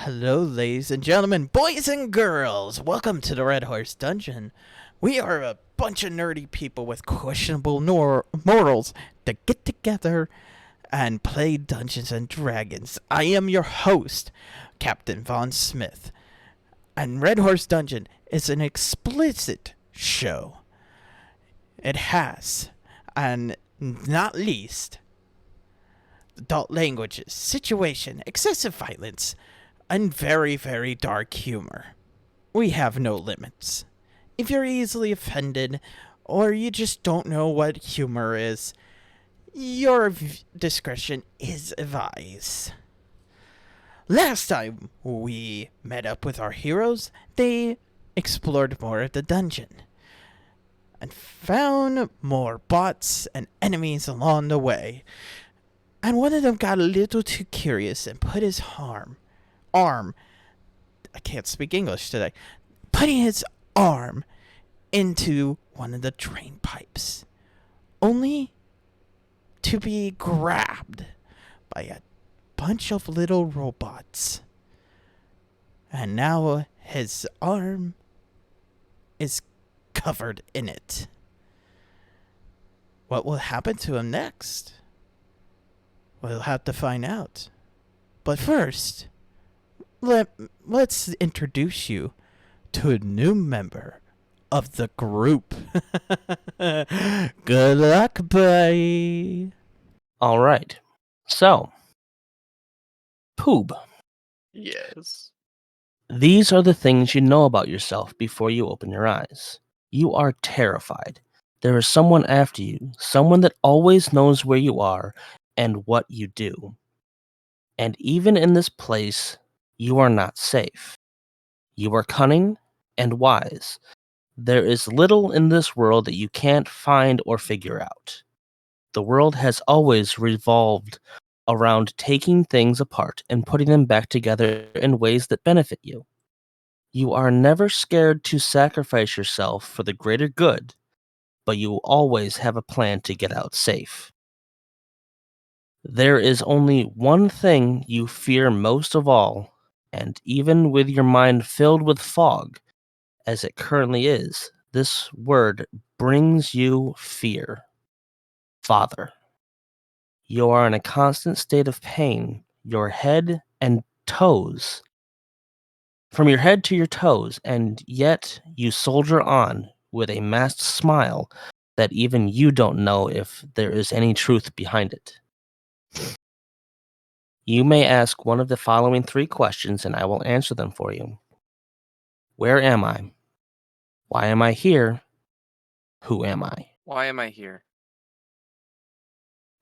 Hello, ladies and gentlemen, boys and girls. Welcome to the Red Horse Dungeon. We are a bunch of nerdy people with questionable morals that get together and play Dungeons and Dragons. I am your host, Captain Von Smith, and Red Horse Dungeon is an explicit show. It has, and not least, adult languages, situation, excessive violence, and very, very dark humor. We have no limits. If you're easily offended, or you just don't know what humor is, your discretion is advised. Last time we met up with our heroes, they explored more of the dungeon and found more bots and enemies along the way. And one of them got a little too curious and put his arm, I can't speak English today, putting his arm into one of the drain pipes, only to be grabbed by a bunch of little robots. And now his arm is covered in it. What will happen to him next? We'll have to find out. But first, let's introduce you to a new member of the group. Good luck, buddy. All right. So, Poob, Yes. these are the things you know about yourself before you open your eyes. You are terrified. There is someone after you, someone that always knows where you are and what you do. And even in this place, you are not safe. You are cunning and wise. There is little in this world that you can't find or figure out. The world has always revolved around taking things apart and putting them back together in ways that benefit you. You are never scared to sacrifice yourself for the greater good, but you always have a plan to get out safe. There is only one thing you fear most of all, and even with your mind filled with fog, as it currently is, this word brings you fear. Father. You are in a constant state of pain, your head and toes. From your head to your toes, and yet you soldier on with a masked smile that even you don't know if there is any truth behind it. You may ask one of the following 3 questions and I will answer them for you. Where am I? Why am I here? Who am I? Why am I here?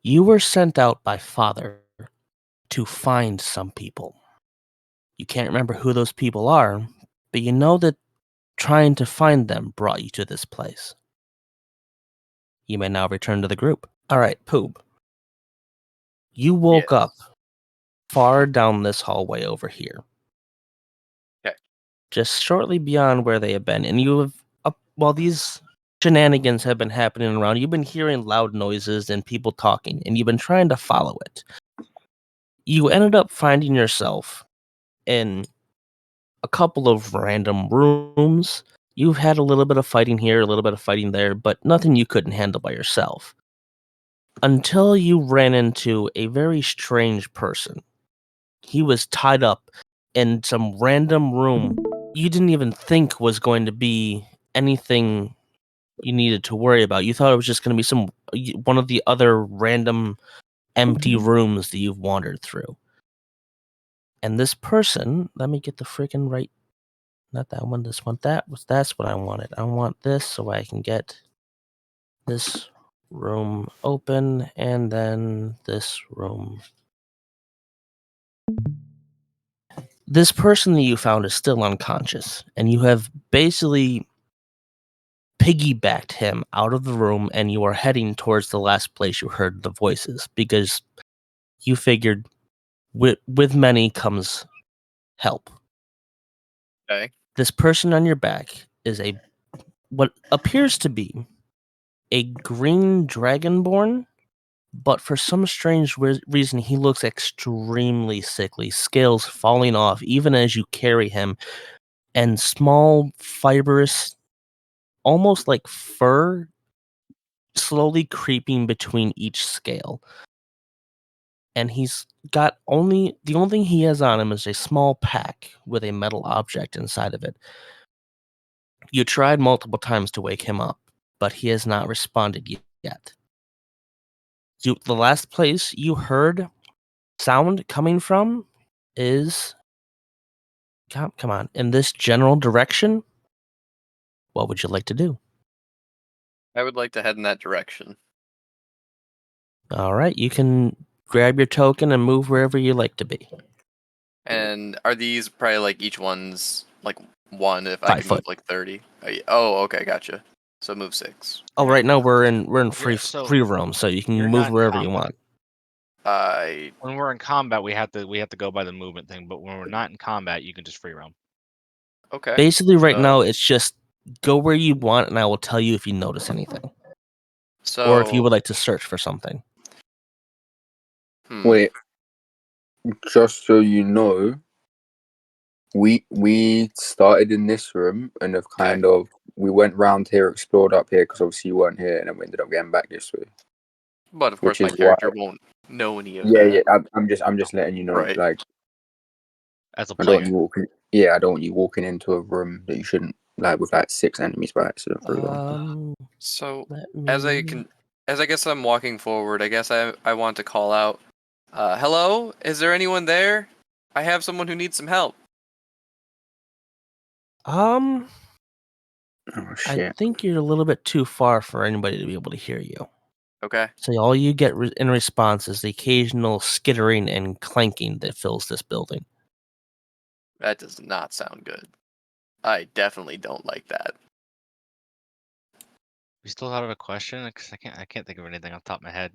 You were sent out by Father to find some people. You can't remember who those people are, but you know that trying to find them brought you to this place. You may now return to the group. All right, Poob. You woke up far down this hallway over here. Okay. Just shortly beyond where they have been, and you have, while these shenanigans have been happening around, you've been hearing loud noises and people talking, and you've been trying to follow it. You ended up finding yourself in a couple of random rooms. You've had a little bit of fighting here, a little bit of fighting there, but nothing you couldn't handle by yourself. Until you ran into a very strange person. He was tied up in some random room you didn't even think was going to be anything you needed to worry about. You thought it was just going to be one of the other random empty rooms that you've wandered through. And this person, let me get the freaking right, not that one, this one, that's what I wanted. I want this so I can get this room open and then this room. This person that you found is still unconscious, and you have basically piggybacked him out of the room, and you are heading towards the last place you heard the voices, because you figured with many comes help. Okay. This person on your back is what appears to be a green dragonborn but for some strange reason, he looks extremely sickly, scales falling off even as you carry him, and small, fibrous, almost like fur, slowly creeping between each scale. And he's got the only thing he has on him is a small pack with a metal object inside of it. You tried multiple times to wake him up, but he has not responded yet. The last place you heard sound coming from is come on, in this general direction. What would you like to do? I would like to head in that direction. All right, you can grab your token and move wherever you like to be. And are these probably like each one's like one if I 5 could foot. move like 30? Oh, okay, gotcha. So move 6. Oh, right now we're in Yeah, so free roam, so you can you're move not in wherever you combat. want. I When we're in combat, we have to go by the movement thing. But when we're not in combat, you can just free roam. okay. Basically, right So- now it's just go where you want, and I will tell you if you notice anything, So or if you would like to search for something. Wait, just so you know, we started in this room and have kind of we went round here, explored up here because obviously you weren't here, and then we ended up getting back this way. But of course, which my is character why- won't know any of Yeah, that. yeah. I'm just letting you know, Right. like As a I don't want player, you walking. Yeah, I don't want you walking into a room that you shouldn't, like with like 6 enemies by accident. For example. So Let as I me- can, as I guess I'm walking forward, I guess I want to call out, hello, is there anyone there? I have someone who needs some help. Oh I shit! think you're a little bit too far for anybody to be able to hear you. Okay. So all you get in response is the occasional skittering and clanking that fills this building. That does not sound good. I definitely don't like that. we still have a question because I can't think of anything off the top of my head.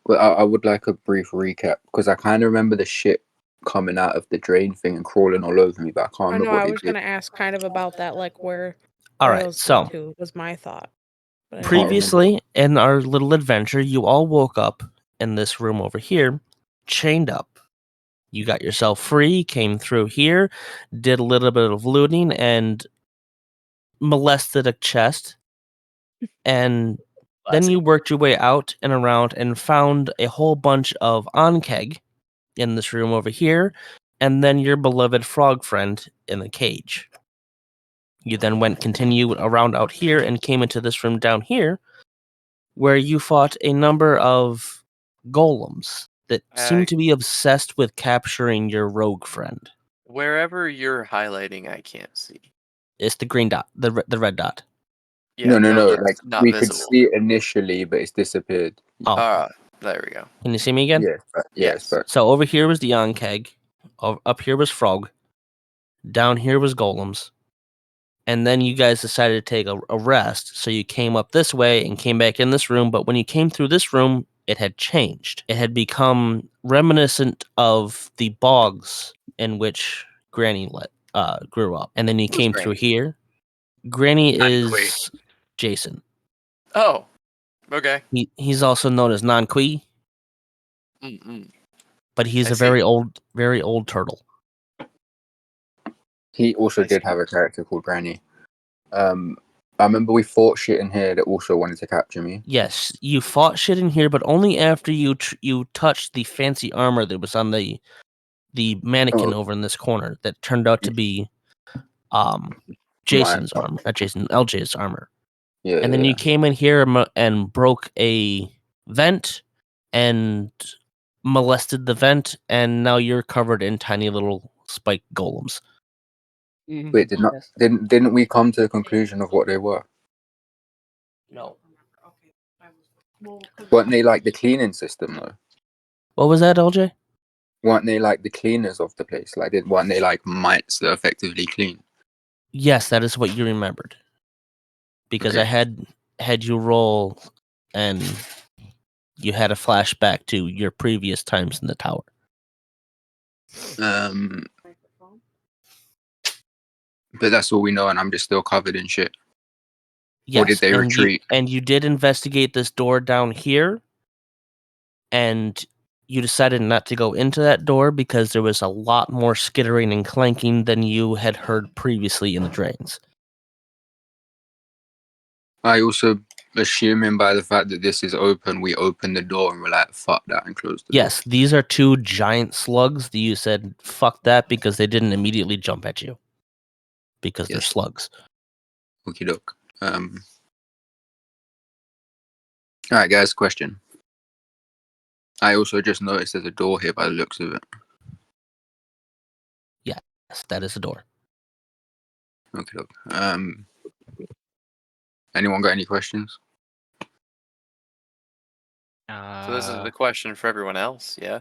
Well, I would like a brief recap because I kind of remember the shit coming out of the drain thing and crawling all over me, but I can't I remember know. what I they was did. gonna ask kind of about that, like where All where right, those so led to was my thought. But I didn't Can't know. previously in our little adventure, you all woke up in this room over here, chained up. You got yourself free, came through here, did a little bit of looting, and molested a chest. And then you worked your way out and around and found a whole bunch of Onkeg in this room over here, and then your beloved frog friend in the cage. You then continued around out here and came into this room down here, where you fought a number of golems that seem to be obsessed with capturing your rogue friend. Wherever you're highlighting, I can't see. It's the green dot, the red dot. Yeah, no. that's Like not we visible. could see it initially, but it's disappeared. Oh, There we go. can you see me again? Yes, but So over here was the Onkeg, up here was frog, down here was golems, and then you guys decided to take a rest, so you came up this way and came back in this room, but when you came through this room, it had changed. It had become reminiscent of the bogs in which Granny grew up. And then you Who's came Granny? through here. Granny Nanqui. is Jason. Oh, okay. He's also known as Nanqui, Mm-mm. but he's I a see. very old turtle. he also I did see. have a character called Granny. I remember we fought shit in here that also wanted to capture me. Yes, you fought shit in here, but only after you touched the fancy armor that was on the mannequin Oh. over in this corner that turned out to be My- Jason's armor, not Jason, LJ's armor. Yeah, And then yeah. you came in here and broke a vent and molested the vent, and now you're covered in tiny little spiked golems. Wait, didn't we come to the conclusion of what they were? No. Weren't they like the cleaning system though? What was that, LJ? Weren't they like the cleaners of the place? Like, weren't they like mites that effectively clean? Yes, that is what you remembered. Because I Okay. had you roll, and you had a flashback to your previous times in the tower. But that's all we know, and I'm just still covered in shit. Yes, Or did they retreat? And you did investigate this door down here, and you decided not to go into that door because there was a lot more skittering and clanking than you had heard previously in the drains. I also, assuming by the fact that this is open, we open the door and we're like, fuck that, and close the door. Yes, these are two giant slugs that you said, fuck that, because they didn't immediately jump at you. Because they're Yes. slugs. Okie doke. Alright, guys, question. I also just noticed there's a door here by the looks of it. Yes, that is a door. Okie doke. Anyone got any questions? So this is the question for everyone else, yeah?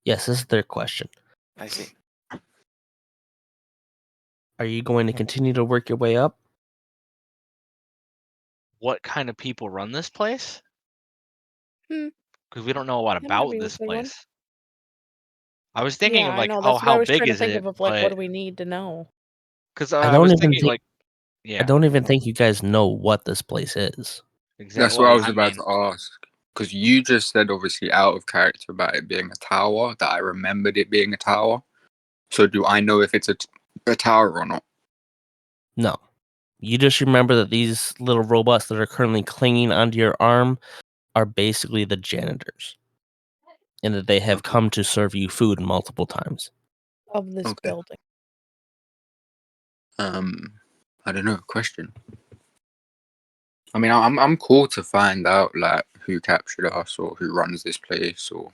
Yes, this is their question. I see. Are you going to continue to work your way up? What kind of people run this place? Hmm. Because we don't know a lot That might about be a this good one. place. I was thinking Yeah, of I like, know. oh, That's what I how was big trying to is think it? of like, what But do we need to know? because I I don't was even thinking think like, I yeah, don't even think you guys know what this place is. exactly. That's what I Well, was I about mean, to ask. Because you just said, obviously, out of character about it being a tower, that I remembered it being a tower. So do I know if it's a tower or not? No. You just remember that these little robots that are currently clinging onto your arm are basically the janitors. And that they have Okay. come to serve you food multiple times. Of this Okay. building. I don't know. Question. I mean, I'm cool to find out like who captured us or who runs this place, or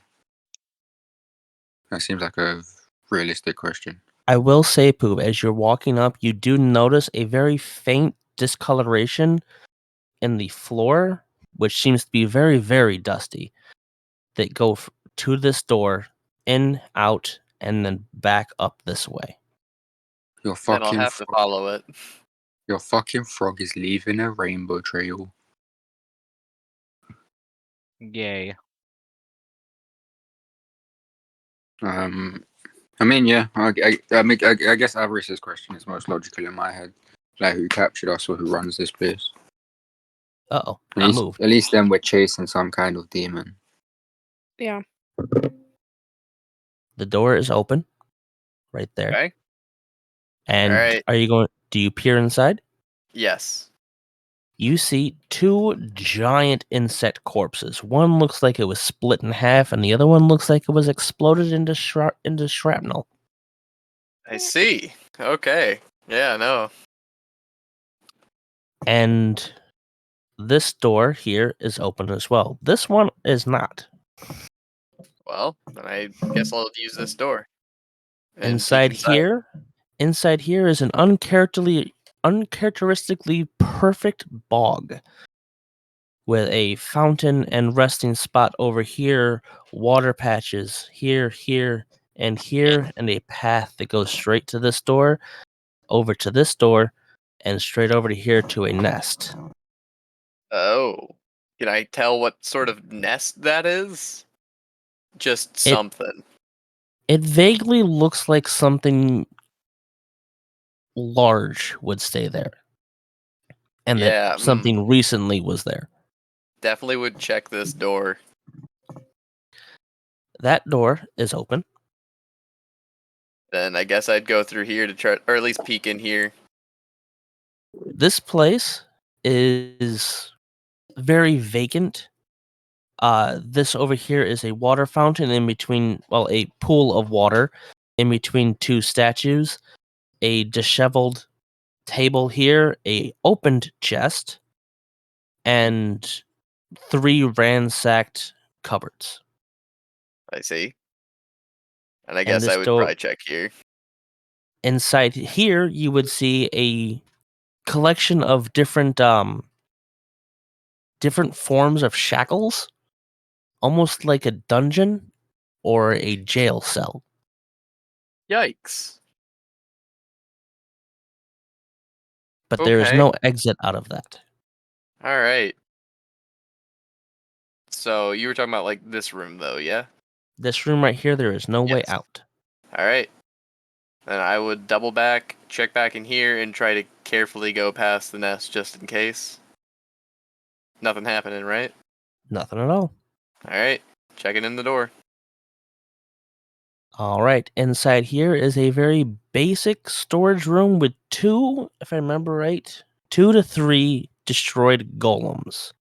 that seems like a realistic question. I will say, Pooh, as you're walking up, you do notice a very faint discoloration in the floor, which seems to be very, very dusty, that go to this door, in, out, and then back up this way. Your Then I'll fucking have to follow it. your fucking frog is leaving a rainbow trail. yay. I mean, yeah. I guess Avarice's question is most logical in my head, like who captured us or who runs this place. Uh-oh, At I least, moved. at least then we're chasing some kind of demon. Yeah. The door is open, right there. Okay. And Alright. do you peer inside? Yes. You see two giant insect corpses. One looks like it was split in half, and the other one looks like it was exploded into shrapnel. I see. Okay. Yeah, no. And this door here is open as well. This one is not. Well, then I guess I'll use this door. And peek Inside here is an uncharacteristically perfect bog with a fountain and resting spot over here, water patches here, and a path that goes straight to this door, over to this door, and straight over to here to a nest. Oh. Can I tell what sort of nest that is? Just It something. it vaguely looks like something large would stay there. And that Yeah, something recently was there. definitely would check this door. That door is open. Then I guess I'd go through here to try, or at least peek in here. This place is very vacant. This over here is a water fountain in between, well, a pool of water in between two statues, a disheveled table here, a opened chest, and three ransacked cupboards. I see. And I And guess this I would door, probably check here. inside here, you would see a collection of different forms of shackles, almost like a dungeon or a jail cell. Yikes. But there is Okay. no exit out of that. All right. So you were talking about like this room though, yeah? This room right here, there is no way Yes. out. All right. Then I would double back, check back in here, and try to carefully go past the nest just in case. Nothing happening, right? Nothing at all. All right. checking in the door. All right. Inside here is a very basic storage room with two, if I remember right, 2 to 3 destroyed golems.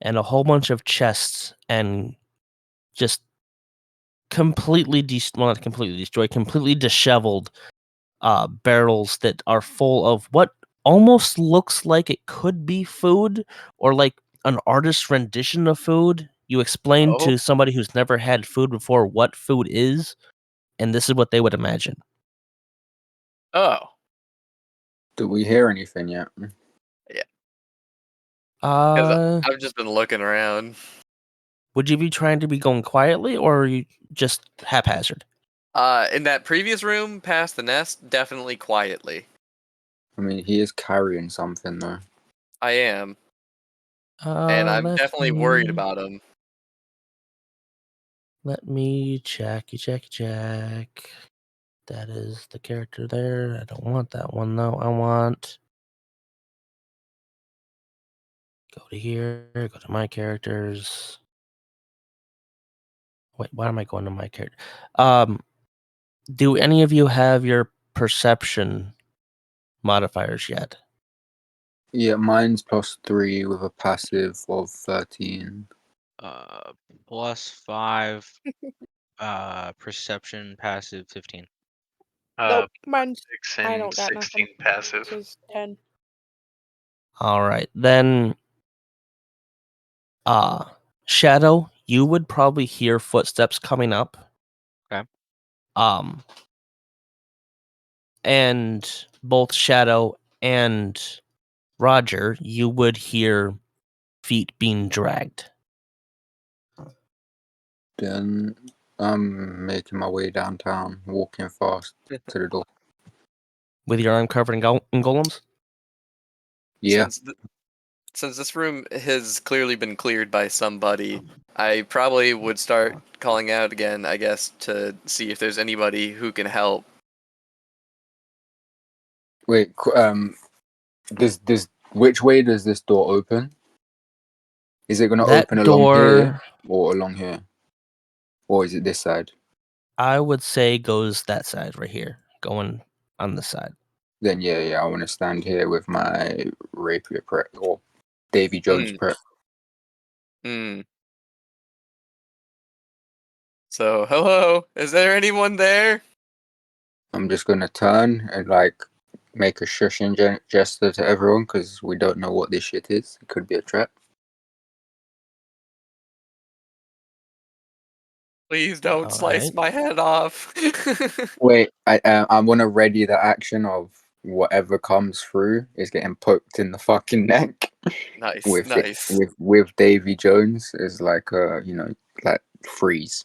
And a whole bunch of chests and just completely well, not completely destroyed, completely disheveled barrels that are full of what almost looks like it could be food or like an artist's rendition of food. You explain Oh. to somebody who's never had food before what food is, and this is what they would imagine. Oh. Do we hear anything yet? Because Uh, I've just been looking around. would you be trying to be going quietly or are you just haphazard? In that previous room, past the nest, definitely quietly. I mean, he is carrying something though. I am, and I'm Let definitely worried me about him. check. That is the character there. I don't want that one though. I want go to here, go to my characters. Wait, why am I going to my character? Do any of you have your perception modifiers yet? Yeah, mine's +3 with a passive of 13. +5. Perception passive 15. Nope, mine's 6 I and don't got 16 nothing. passive. This is 10. All right, then. Shadow, you would probably hear footsteps coming up. Okay. And both Shadow and Roger, you would hear feet being dragged. Then I'm making my way downtown, walking fast to the door. With your arm covered in golems? Yeah, Since this room has clearly been cleared by somebody, I probably would start calling out again, I guess, to see if there's anybody who can help. wait. Does which way does this door open? Is it gonna That open along here door, or along here, or is it this side? I would say, goes that side right here, going on the side. Then yeah, I want to stand here with my rapier prep or Davy Jones Hmm. prep. So, hello, is there anyone there? I'm just gonna turn and like make a shushing gesture to everyone because we don't know what this shit is. It could be a trap. Please don't slice Alright. my head off. Wait, I want to ready the action of whatever comes through is getting poked in the fucking neck Nice, nice. with Davy Jones is like like freeze.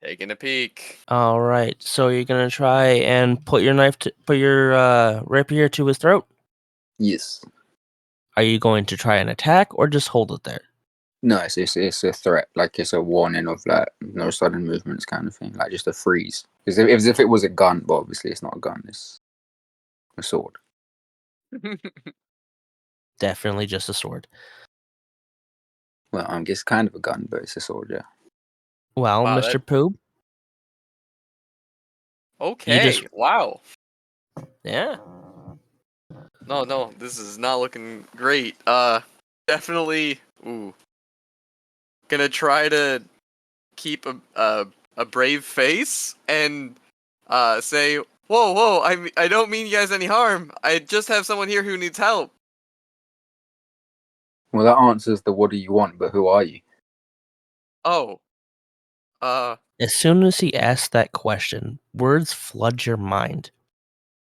Taking a peek. Alright, so you're gonna try and put your rapier to his throat? Yes. Are you going to try and attack or just hold it there? No, it's a threat. Like it's a warning of like no sudden movements kind of thing. Like just a freeze. Because if it was a gun, but obviously it's not a gun. It's a sword. Definitely just a sword. Well, it's kind of a gun, but it's a sword. Yeah. Well, Wow, Mr. Poob, Okay, wow. yeah. No, this is not looking great. Definitely, gonna try to keep a brave face and say, whoa, I don't mean you guys any harm. I just have someone here who needs help. Well, that answers the what do you want, but who are you? Oh, As soon as he asked that question, words flood your mind.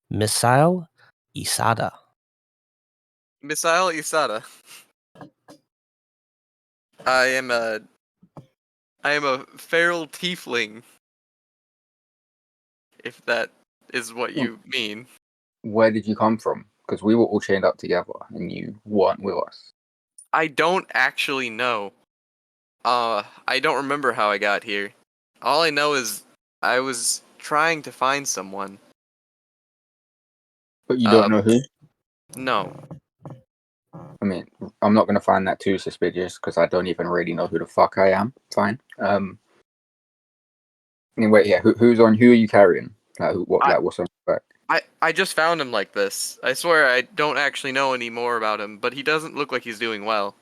Missile Isada. Misael Isada. I am a feral tiefling. If that is what you mean. Where did you come from? Because we were all chained up together, and you weren't with us. I don't actually know. I don't remember how I got here. All I know is I was trying to find someone. But you don't know who. No. I mean, I'm not gonna find that too suspicious because I don't even really know who the fuck I am. Fine. Anyway, yeah. Who's on? Who are you carrying? Like, what's on your back? I just found him like this. I swear I don't actually know any more about him, but he doesn't look like he's doing well.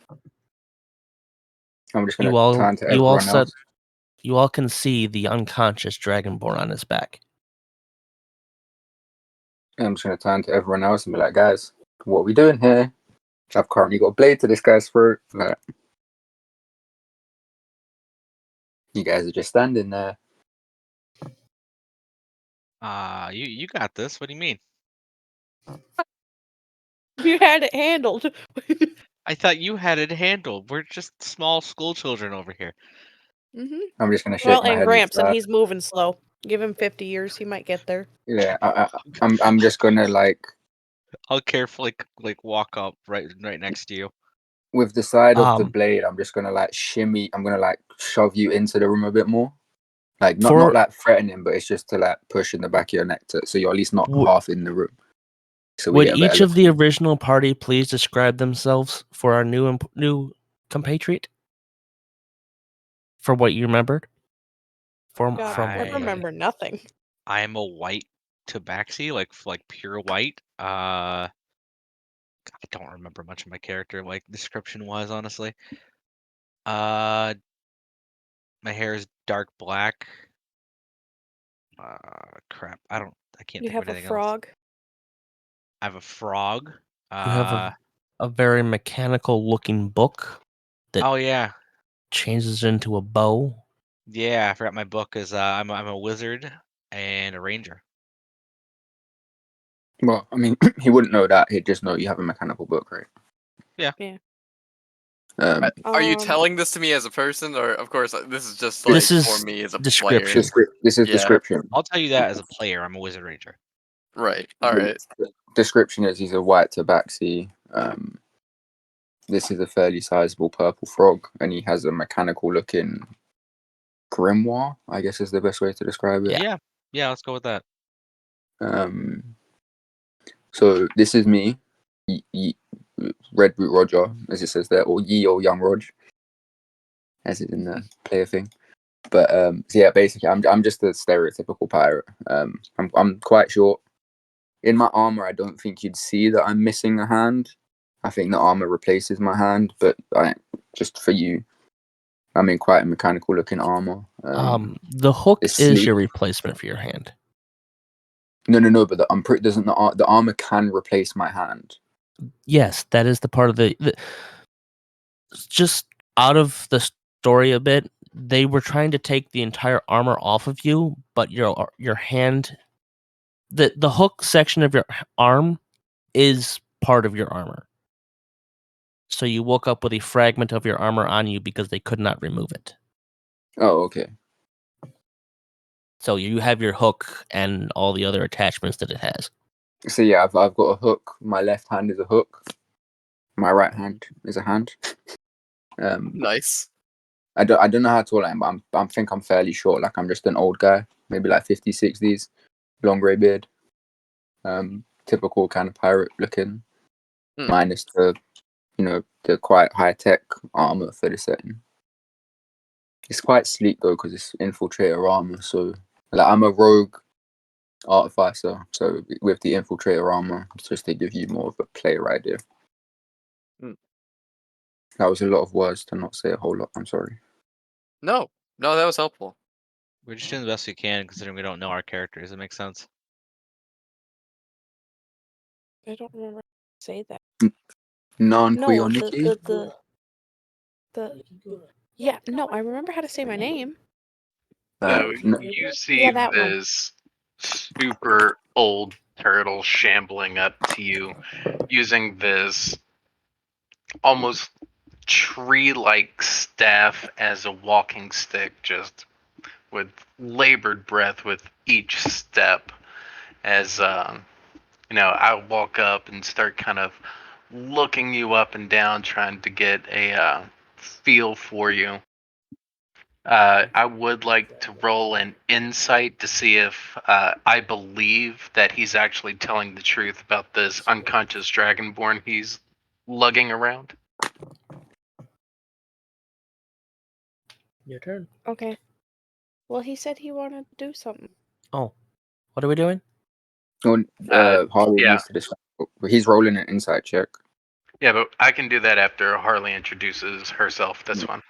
I'm just gonna You all turn to you all everyone said else. you all can see the unconscious dragonborn on his back. I'm just gonna turn to everyone else and be like, guys, what are we doing here? I've currently got a blade to this guy's throat. Like, you guys are just standing there. You got this. What do you mean? You had it handled. I thought you had it handled. We're just small school children over here. I'm just gonna shake Well, my and head. Gramps, and Like, he's moving slow. Give him 50 years, he might get there. yeah, I'm just gonna like I'll carefully like walk up right next to you. with the side of the Um, blade. I'm just gonna like shimmy. I'm gonna like shove you into the room a bit more. Like not For- like threatening, but it's just to like push in the back of your neck so you're at least not Would- half in the room. So we Would get a better each look. of the original party please describe themselves for our new compatriot? For what you remembered? From God, from I what you remembered. remember nothing. I am a white tabaxi, like pure white. I don't remember much of my character, like description wise, honestly. My hair is dark black. Crap. I can't You think of have a anything else. frog. I have a frog. You have a very mechanical looking book that Oh yeah. changes into a bow. Yeah, I forgot my book is I'm a wizard and a ranger. Well, I mean, he wouldn't know that. He'd just know you have a mechanical book, right? Yeah. Yeah. Are you telling this to me as a person, or of course this is just like This is for me as a description. player? This is Yeah. description. I'll tell you that as a player, I'm a wizard ranger. Right. All right. Description is he's a white tabaxi. This is a fairly sizable purple frog, and he has a mechanical looking grimoire, I guess is the best way to describe it. Yeah, let's go with that. So this is me, Red Root Roger, as it says there, or Ye or Young Rog, as it's in the player thing. But so yeah, basically, I'm just a stereotypical pirate. I'm quite short. In my armor, I don't think you'd see that I'm missing a hand. I think the armor replaces my hand, but just for you, I'm in quite a mechanical looking armor. The hook it's is sleek. your replacement for your hand. No, but the armor can replace my hand. Yes, that is the part of the just out of the story a bit. They were trying to take the entire armor off of you, but your hand, the hook section of your arm is part of your armor. So you woke up with a fragment of your armor on you because they could not remove it. Oh, okay. So you have your hook and all the other attachments that it has. So yeah, I've got a hook. My left hand is a hook. My right hand is a hand. Nice. I don't know how tall I am, but I think I'm fairly short. Like I'm just an old guy, maybe like 50s, 60s, long grey beard. Typical kind of pirate looking, minus the quite high tech armor for the setting. It's quite sleek though because it's infiltrator armor. So like I'm a rogue artificer, so with the infiltrator armor, it's just to give you more of a player idea. That was a lot of words to not say a whole lot. I'm sorry. No, that was helpful. We're just doing the best we can considering we don't know our characters. Does it make sense? I don't remember how to say that. Non No, Quioniki? yeah, no, I remember how to say my name. So No. you see that one. this super old turtle shambling up to you using this almost tree-like staff as a walking stick, just with labored breath with each step as I walk up and start kind of looking you up and down, trying to get a feel for you. I would like to roll an insight to see if I believe that he's actually telling the truth about this unconscious dragonborn he's lugging around. Your turn. Okay. Well, he said he wanted to do something. Oh, what are we doing? Oh, Harley yeah. needs to decide. He's rolling an insight check. Yeah, but I can do that after Harley introduces herself. That's fine.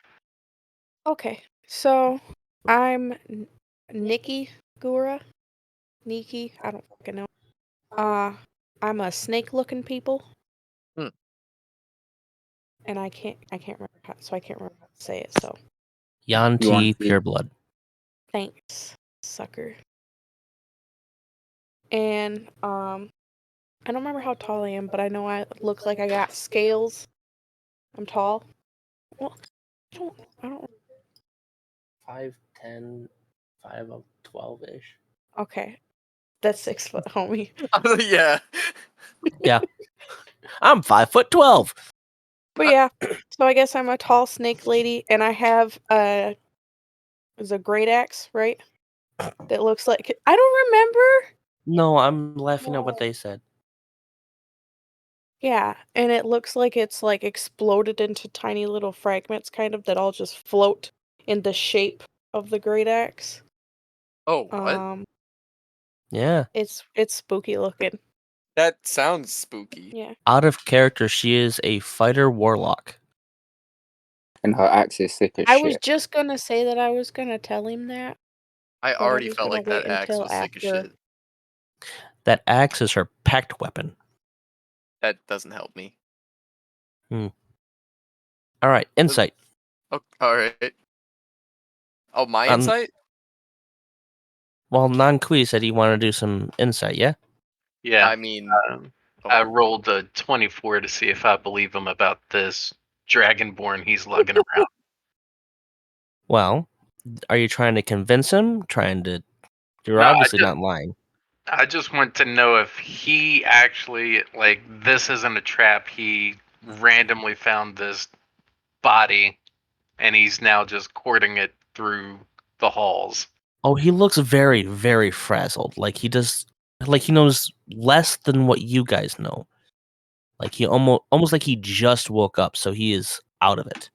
Okay. So, I'm Nikki Gura. Nikki, I don't fucking know. I'm a snake-looking people. Hmm. And I can't remember how to say it, so Yanti Yuan-Ti. Pureblood. thanks, sucker. And, I don't remember how tall I am, but I know I look like I got scales. I'm tall. Well, I don't 5'10", 5'12" okay. That's 6 foot, homie. Yeah. Yeah. I'm 5'12". But yeah, so I guess I'm a tall snake lady, and I have is a great axe, right? That looks like I don't remember. No, I'm laughing at what they said. Yeah, and it looks like it's like exploded into tiny little fragments, kind of that all just float in the shape of the great axe. Oh, what? Yeah. It's spooky looking. That sounds spooky. Yeah. Out of character, she is a fighter warlock. And her axe is sick as I was shit. just gonna say that I was gonna tell him that. I But I already was felt gonna like that wait axe until was sick as after. shit. That axe is her pact weapon. That doesn't help me. All right, insight. Oh, all right. Oh, my Um, insight? Well, Non-Kui said he wanted to do some insight, yeah? Yeah. I mean, I rolled a 24 to see if I believe him about this dragonborn he's lugging around. Well, are you trying to convince him? You're No, obviously not lying. I just want to know if he actually, like, this isn't a trap. He randomly found this body and he's now just courting it through the halls. Oh, he looks very, very frazzled. Like he knows less than what you guys know. Like he almost like he just woke up, so he is out of it.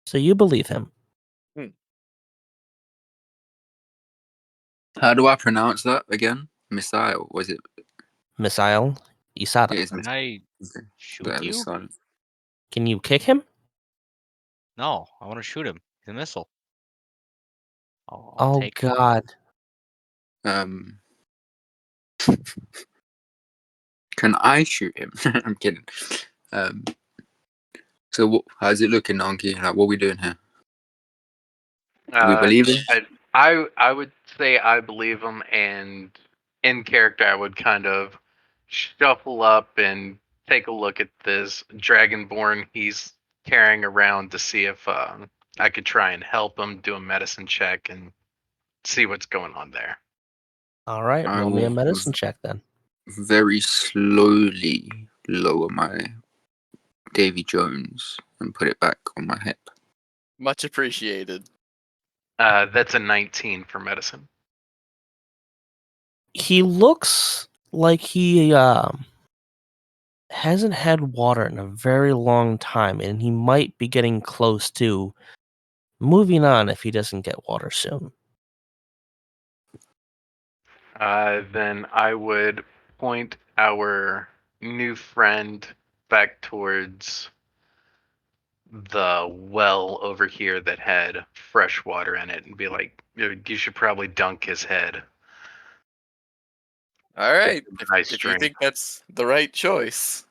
So you believe him. How do I pronounce that again? Missile? Was it? Missile Isada. It is Can I missile. shoot you? Can you kick him? No, I want to shoot him. He's a missile. I'll Oh take. God. Can I shoot him? I'm kidding. So how's it looking, Donkey? Like, what are we doing here? Do we believe him? I would say I believe him, and in character, I would kind of shuffle up and take a look at this dragonborn he's carrying around to see if I could try and help him do a medicine check and see what's going on there. All right, I roll me a will medicine check then. very slowly lower my Davy Jones and put it back on my hip. much appreciated. That's a 19 for medicine. He looks like he hasn't had water in a very long time, and he might be getting close to moving on if he doesn't get water soon. Then I would point our new friend back towards the well over here that had fresh water in it and be like, you should probably dunk his head. All right. Nice If you drink. think that's the right choice.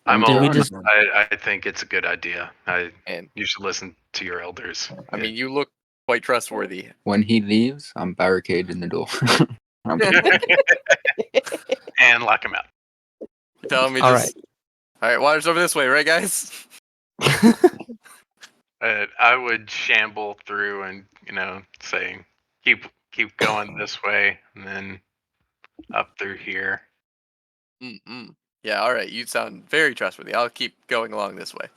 I'm Did we old. just- I think it's a good idea. And You should listen to your elders. I mean, you look quite trustworthy. When he leaves, I'm barricading the door. And lock him out. Tell me All just. All right, water's over this way, right, guys? I would shamble through and say, keep going this way, and then up through here. Mm-mm. Yeah, all right. You sound very trustworthy. I'll keep going along this way.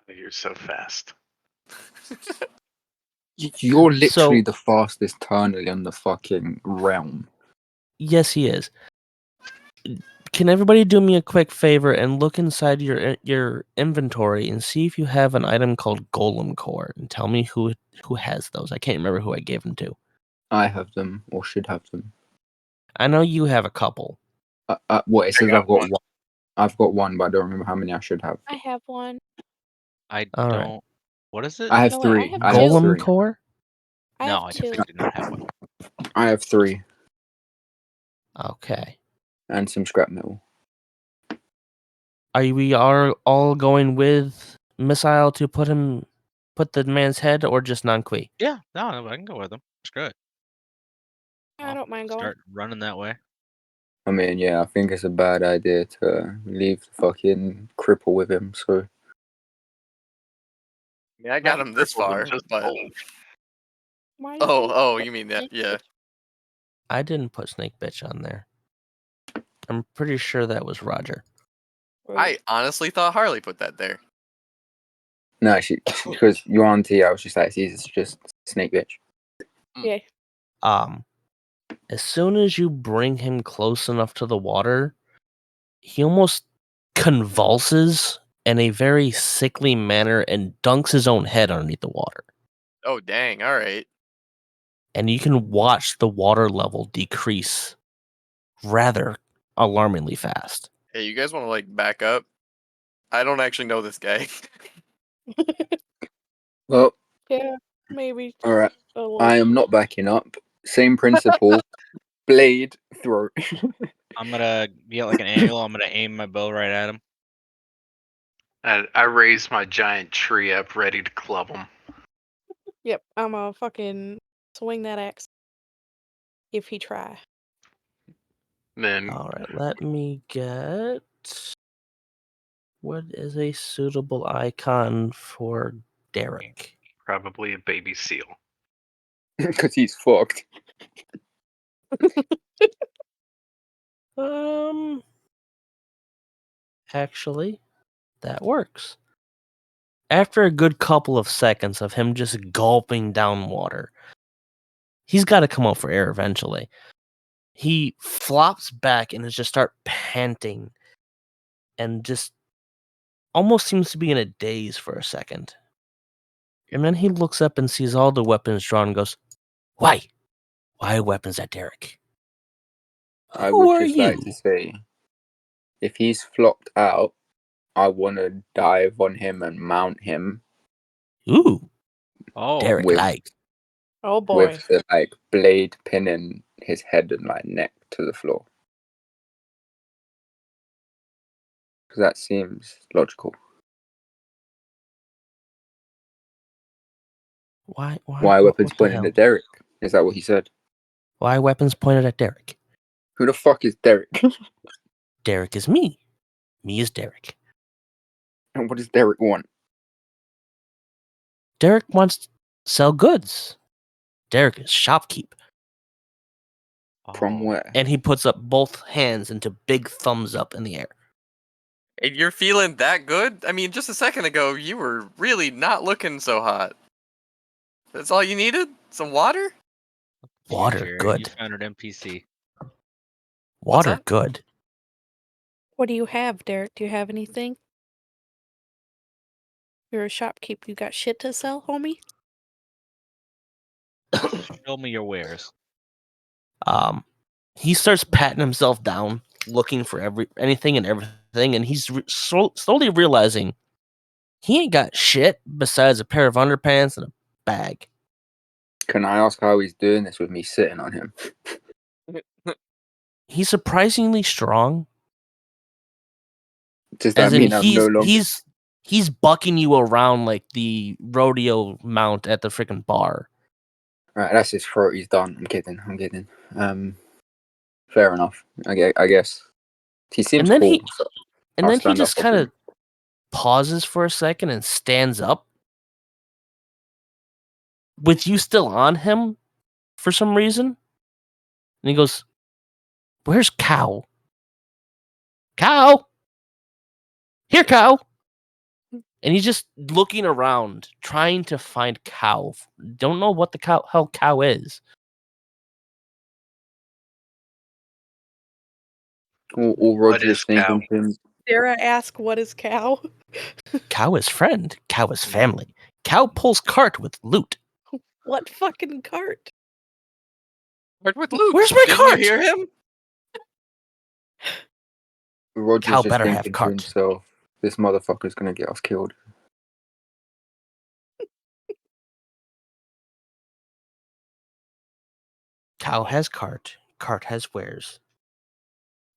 You're so fast. You're literally So- the fastest turner in the fucking realm. Yes, he is. Can everybody do me a quick favor and look inside your inventory and see if you have an item called Golem Core and tell me who has those? I can't remember who I gave them to. I have them, or should have them. I know you have a couple. What it says, got I've got one. one. I've got one, but I don't remember how many I should have. I have one. I All right. don't. What is it? I have No, wait, I three. have I have two. Golem three. Core? I No, have I two. definitely do not have one. I have three, Okay. and some scrap metal. We all going with Missile to put the man's head, or just non-Qui? Yeah, no, I can go with them. Screw it. I don't mind going. Start running that way. I mean, yeah, I think it's a bad idea to leave the fucking cripple with him. So Yeah, I got Not him this crippled, far, just but old. Why do you think oh, you mean that? Snake Yeah. I didn't put Snake Bitch on there. I'm pretty sure that was Roger. I honestly thought Harley put that there. no, because your auntie, I was just like, it's just snake bitch. Yeah. As soon as you bring him close enough to the water, he almost convulses in a very sickly manner and dunks his own head underneath the water. Oh, dang. All right. And you can watch the water level decrease rather alarmingly fast. Hey, you guys want to like back up? I don't actually know this guy. Well, Yeah, maybe. all right. A little. I am not backing up. Same principle. Blade throat. I'm gonna be at like an angle. I'm gonna aim my bow right at him. I raise my giant tree up, ready to club him. Yep, I'm gonna fucking swing that axe. If he try. Then All right, let me get what is a suitable icon for Derek. probably a baby seal. Because he's fucked. Actually, that works. After a good couple of seconds of him just gulping down water, he's got to come up for air eventually. He flops back and just start panting and just almost seems to be in a daze for a second. And then he looks up and sees all the weapons drawn and goes, Why? Why weapons at Derek? I Who would are just you? like to say, if he's flopped out, I want to dive on him and mount him Ooh, Oh, Derek with- like. Oh boy. with the like blade pinning his head and like neck to the floor. Because that seems logical. Why weapons what the pointing hell? at Derek? Is that what he said? Why weapons pointed at Derek? Who the fuck is Derek? Derek is me. Me is Derek. And what does Derek want? Derek wants to sell goods. Derek is shopkeep. From oh. where? And he puts up both hands into big thumbs up in the air. And you're feeling that good? I mean, just a second ago, you were really not looking so hot. That's all you needed? Some water? Water, Jared, good. You found an NPC. What's Water, that? good. What do you have, Derek? Do you have anything? You're a shopkeep. You got shit to sell, homie? Show me your wares. He starts patting himself down, looking for anything and everything, and he's slowly realizing he ain't got shit besides a pair of underpants and a bag. Can I ask how he's doing this with me sitting on him? He's surprisingly strong. Does that As in, mean I'm no longer? he's bucking you around like the rodeo mount at the freaking bar. Right, that's his throat. He's done. I'm kidding. Fair enough. I guess he seems And then cool. he- so And I'll then he stand just up kind for of pauses for a second and stands up with you still on him for some reason. And he goes, "Where's Cow? Cow? Here, Cow." And he's just looking around, trying to find Cow. Don't know what the hell Cow is. All What Roger is is cow? thinking to him, Sarah ask, "What is cow?" Cow is friend. Cow is family. Cow pulls cart with loot. What fucking cart? Part with Luke. Where's my Didn't you cart? hear him? Roger's Cow just better have thinking to cart. himself, this motherfucker's gonna get us killed. Cow has cart. Cart has wares.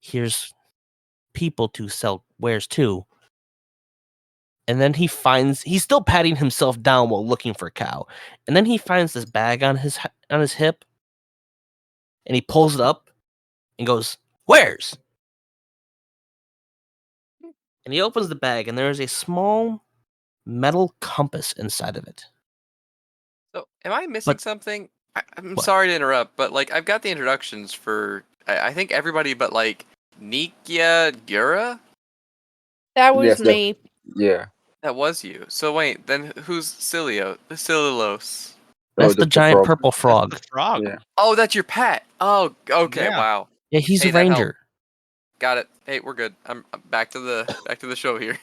Here's people to sell wares to. And then he's still patting himself down while looking for cow. And then he finds this bag on his hip, and he pulls it up and goes, "Wares?" And he opens the bag, and there is a small metal compass inside of it. So, am I missing But something? I'm what? sorry to interrupt, but like I've got the introductions for I think everybody but like Nikia Gura. That was Yes, me. yeah. That was you. So wait, then who's Cilio? Cililos? Oh, That's the the giant frog. purple That's frog. the frog. Yeah. Oh, that's your pet. Oh, okay. Yeah. Wow. Yeah, he's Hey, a that helped. ranger. Got it. Hey, we're good. I'm back to the show here.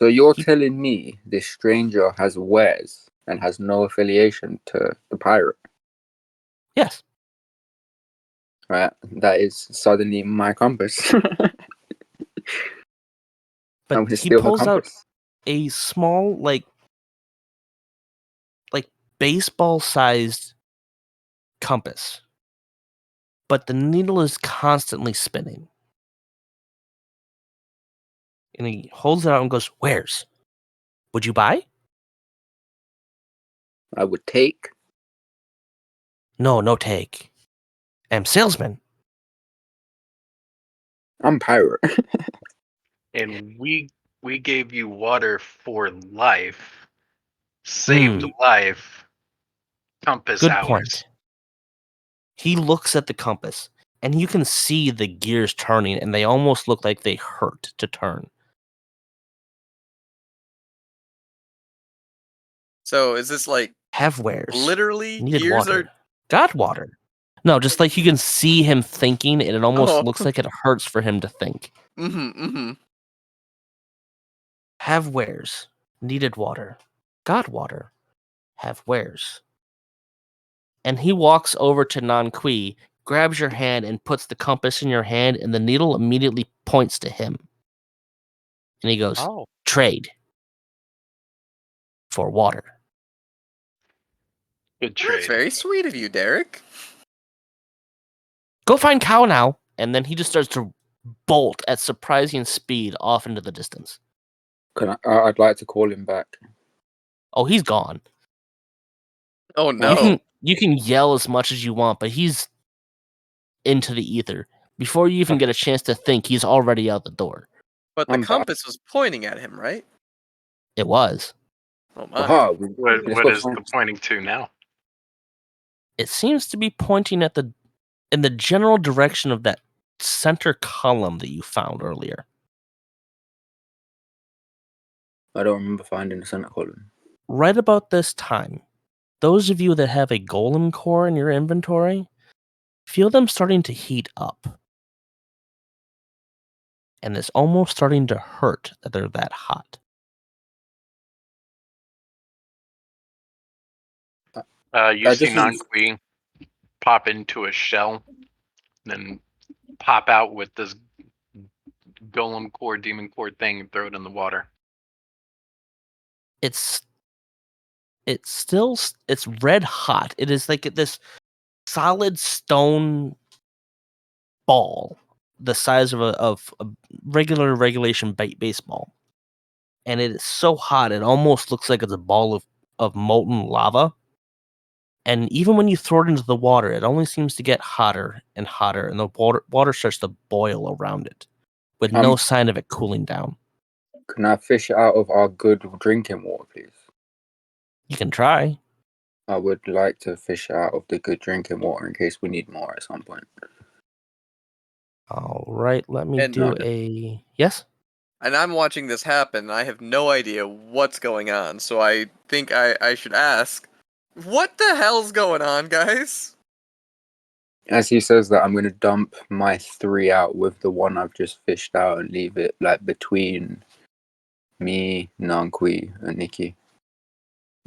So you're He- telling me this stranger has wares and has no affiliation to the pirate, Yes. right? That is suddenly my compass. I'm But gonna he steal her pulls out compass. a small, like baseball sized compass. But the needle is constantly spinning. And he holds it out and goes, "Wares? Would you buy?" I would take. No, no take. Am salesman. I'm pirate. And we gave you water for life, saved life, compass Good hours. point. He looks at the compass, and you can see the gears turning, and they almost look like they hurt to turn. So is this like Have wares. literally Needed gears water. are? Got water. No, just like you can see him thinking, and it almost Oh. looks like it hurts for him to think. Mm-hmm. Have wares. Needed water. Got water. Have wares. And he walks over to Nanqui, grabs your hand, and puts the compass in your hand, and the needle immediately points to him. And he goes, Oh. "Trade for water." Good Well, that's trade. very sweet of you, Derek. Go find cow now. And then he just starts to bolt at surprising speed off into the distance. I'd like to call him back. Oh, he's gone. Oh You no. can yell as much as you want, but he's into the ether. Before you even get a chance to think, he's already out the door. But the I'm back. compass was pointing at him, right? It was. Oh my. Oh, What let's what go is find. the pointing to now? It seems to be pointing at in the general direction of that center column that you found earlier. I don't remember finding the center column. Right about this time, those of you that have a golem core in your inventory feel them starting to heat up. And it's almost starting to hurt that they're that hot. You I see just was, Nanqui pop into a shell, then pop out with this golem core, demon core thing, and throw it in the water. It's it's red hot. It is like this solid stone ball the size of a regular regulation baseball. And it is so hot it almost looks like it's a ball of molten lava. And even when you throw it into the water, it only seems to get hotter and hotter, and the water starts to boil around it, with no sign of it cooling down. can I fish it out of our good drinking water, please? You can try. I would like to fish it out of the good drinking water in case we need more at some point. All right, let me And do a yes. And I'm watching this happen. And I have no idea what's going on. So I think I should ask, what the hell's going on, guys? As he says that, I'm going to dump my 3 out with the one I've just fished out and leave it like between me, Nankwi, and Nikki.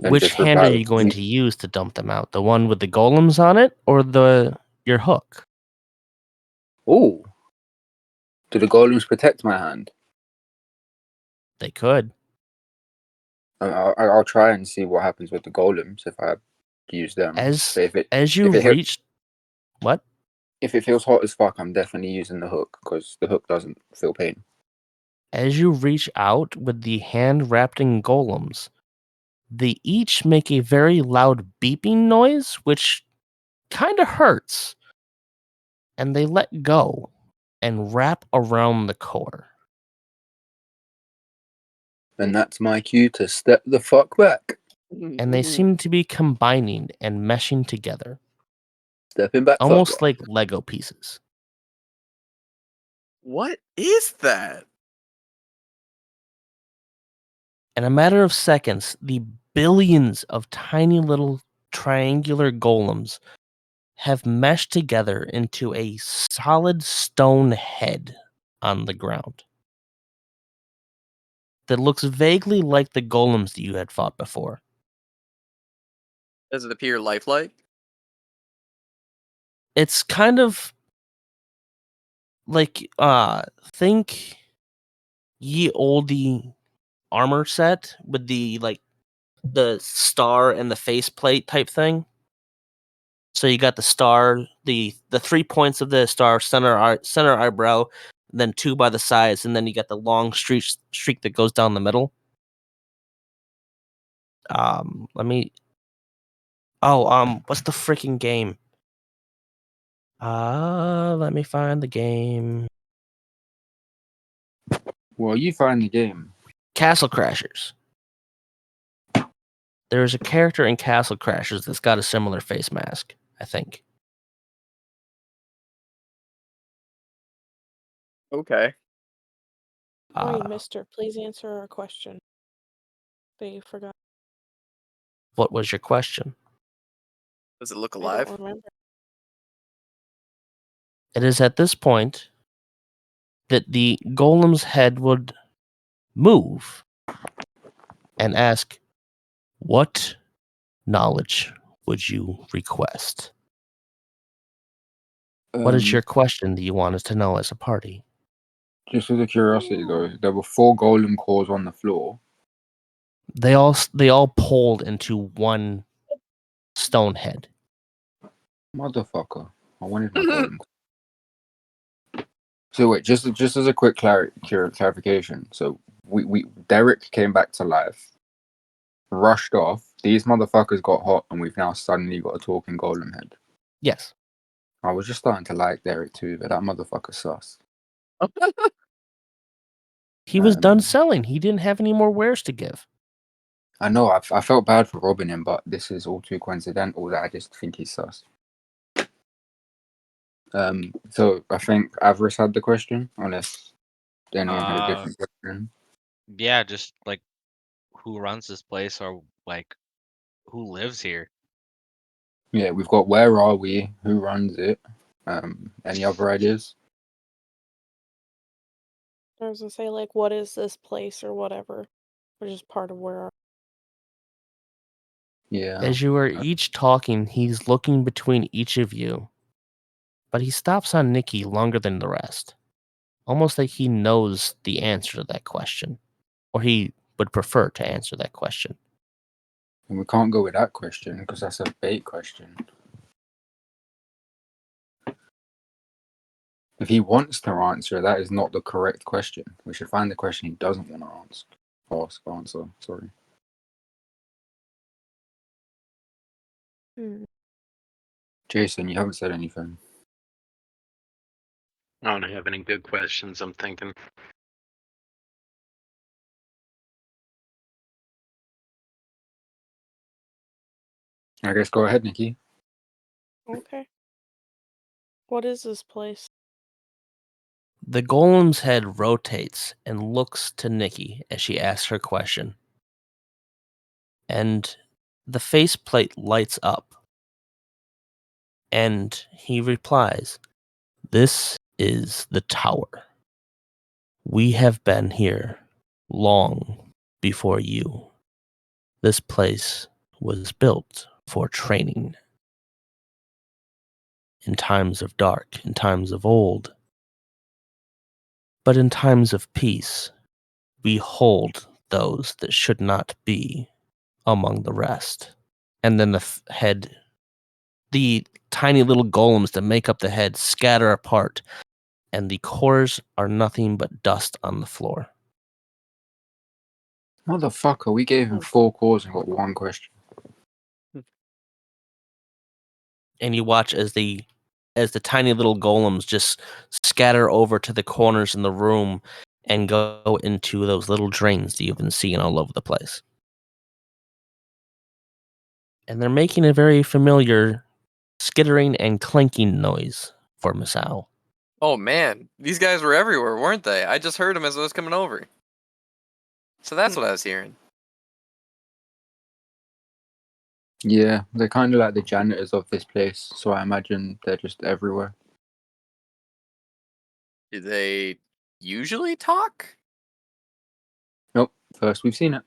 And Which just hand are reply you with going to use to dump them out? The one with the golems on it, or your hook? Oh, do the golems protect my hand? They could. I'll try and see what happens with the golems if I use them. As But you if it reach what? if it feels hot as fuck, I'm definitely using the hook because the hook doesn't feel pain. As you reach out with the hand wrapped in golems, they each make a very loud beeping noise, which kind of hurts. And they let go and wrap around the core. And that's my cue to step the fuck back. And they seem to be combining and meshing together, Stepping back almost further. like Lego pieces. What is that? In a matter of seconds, the billions of tiny little triangular golems have meshed together into a solid stone head on the ground that looks vaguely like the golems that you had fought before. Does it appear lifelike? It's kind of like think ye olde armor set with the star and the faceplate type thing. So you got the star, the 3 points of the star, center eyebrow, then 2 by the sides, and then you got the long streak that goes down the middle. Let me. What's the freaking game? Let me find the game. Well, you find the game. Castle Crashers. There's a character in Castle Crashers that's got a similar face mask, I think. Okay. Wait, Uh, mister, please answer our question. They forgot. what was your question? Does it look I alive? don't remember. It is at this point that the golem's head would move and ask, "What knowledge would you request?" What is your question that you want us to know as a party? Just as a curiosity, though, there were 4 golem cores on the floor. They all pulled into one stone head. Motherfucker. I wanted my golem. So wait, just as a quick clarification. So we Derek came back to life, rushed off. These motherfuckers got hot, and we've now suddenly got a talking golem head. Yes. I was just starting to like Derek too, but that motherfucker's sus. He was done Um, selling. He didn't have any more wares to give. I know. I felt bad for robbing him, but this is all too coincidental that I just think he's sus. So I think Avarice had the question, unless anyone had a different question. Yeah, just like who runs this place or like who lives here. Yeah, we've got where are we? Who runs it? Any other ideas? I was gonna say, like, what is this place or whatever, which is part of where. Yeah. As you are each talking, he's looking between each of you, but he stops on Nikki longer than the rest. Almost like he knows the answer to that question, or he would prefer to answer that question. And we can't go with that question because that's a bait question. If he wants to answer, that is not the correct question. We should find the question he doesn't want to answer. Sorry. Jason, you haven't said anything. I don't have any good questions, I'm thinking. I guess go ahead, Nikki. Okay. What is this place? The golem's head rotates and looks to Nikki as she asks her question. And the faceplate lights up. And he replies, "This is the tower. We have been here long before you. This place was built for training. In times of dark, in times of old, but in times of peace, we hold those that should not be among the rest." And then the tiny little golems that make up the head scatter apart, and the cores are nothing but dust on the floor. Motherfucker, we gave him 4 cores and got 1 question. And you watch as the tiny little golems just scatter over to the corners in the room and go into those little drains that you've been seeing all over the place. And they're making a very familiar skittering and clanking noise for Masao. Oh man, these guys were everywhere, weren't they? I just heard them as I was coming over. So that's what I was hearing. Yeah, they're kind of like the janitors of this place, so I imagine they're just everywhere. Do they usually talk? Nope, first we've seen it.